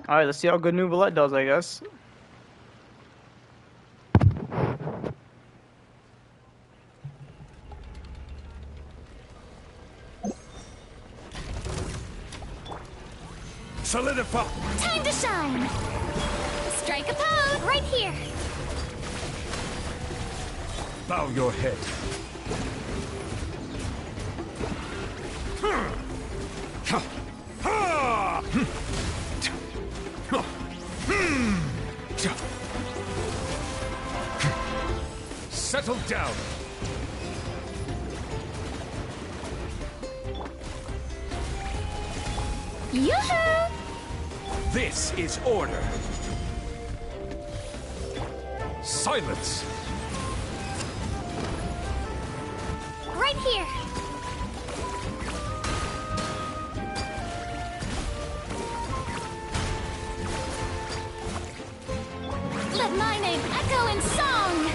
Alright, let's see how good Nouvellette does, I guess. Solidify! Time to shine! Strike a pose! Right here! Bow your head. Settle down. Yoo-hoo! This is order. Silence. Right here! Let my name echo in song!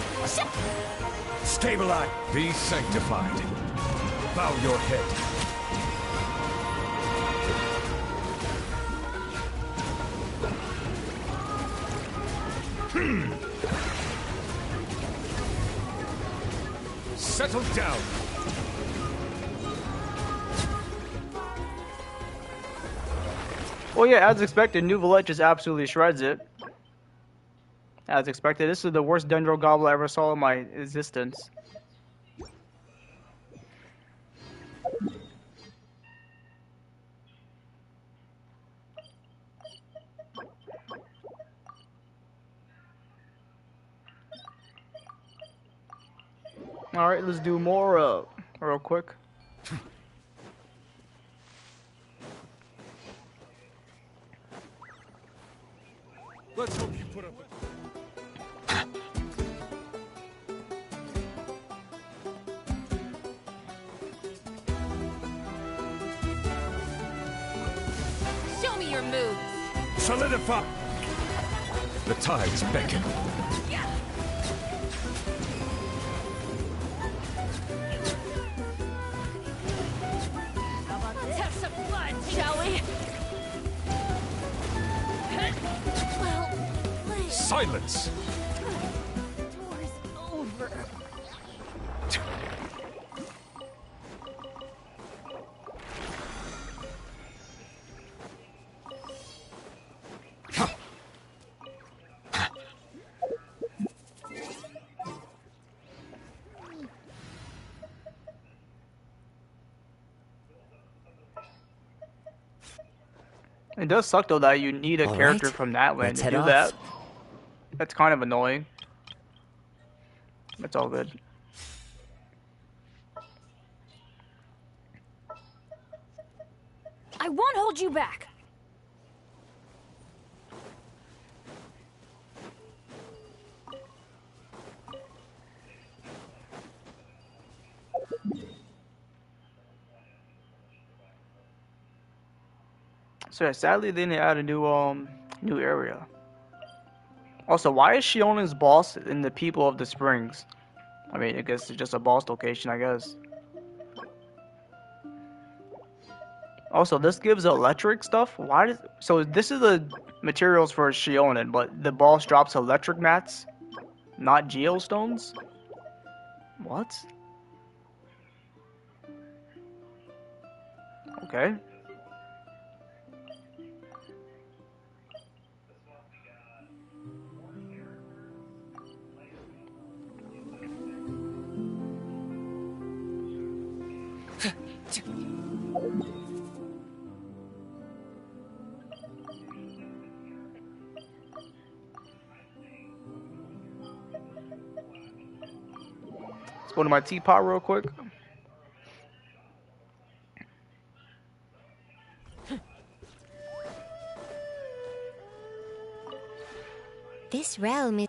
Stabilize. Be sanctified. Bow your head. Settle down. Well, yeah, as expected, Nouvellette just absolutely shreds it. As expected, this is the worst Dendro Gobble I ever saw in my existence. Alright, let's do more real quick. Let's hope you put up a... Show me your moves. Solidify! The tides beckon. Let's have some fun, shall we? Well, Silence! war's over. It does suck though that you need a character right, from that land let's to head do off. that. That's kind of annoying. It's all good. I won't hold you back. So yeah, sadly they didn't add a new area. Also, why is Xilonen's boss in the People of the Springs? I mean, I guess it's just a boss location, I guess. Also, this gives electric stuff. Why does so? This is the materials for Xilonen, but the boss drops electric mats, not geostones. What? Okay. Let's go to my teapot real quick. This realm is...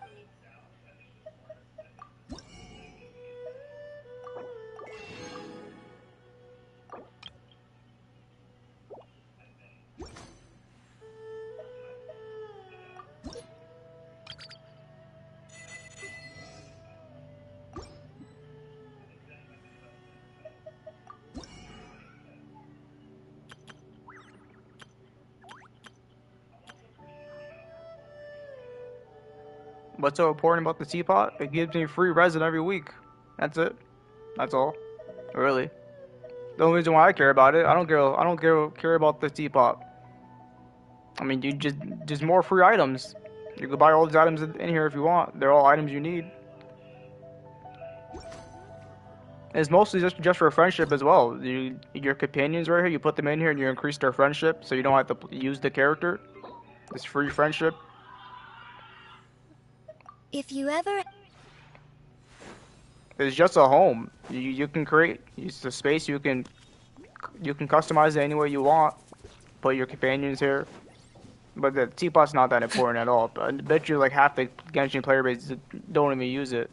What's so important about the teapot? It gives me free resin every week. That's it. That's all. Really. The only reason why I care about it, I don't care about the teapot. I mean, you just more free items. You can buy all these items in here if you want. They're all items you need. It's mostly just for friendship as well. Your companions right here, you put them in here and you increase their friendship, so you don't have to use the character. It's free friendship. If you ever... It's just a home. You can create. It's a space you can customize it any way you want. Put your companions here. But the teapot's not that important at all. But I bet you like half the Genshin player base don't even use it.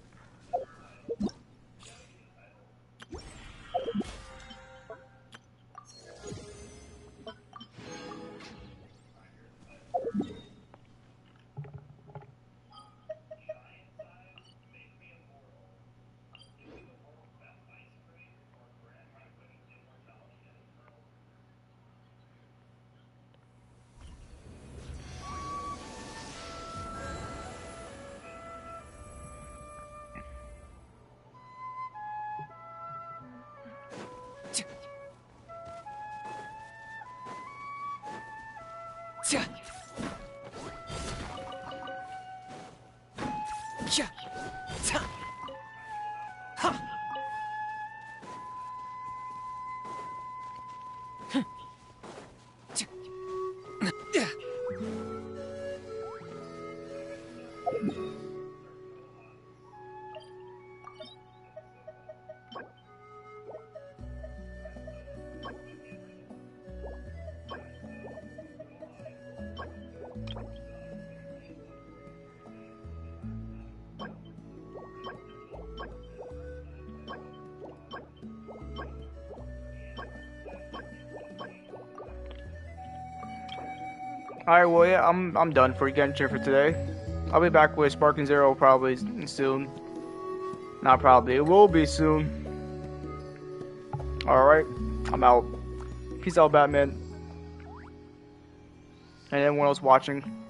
Alright, well, yeah, I'm done for Genshin for today. I'll be back with Sparking Zero probably soon. Not probably, it will be soon. Alright, I'm out. Peace out, Batman. And everyone else watching.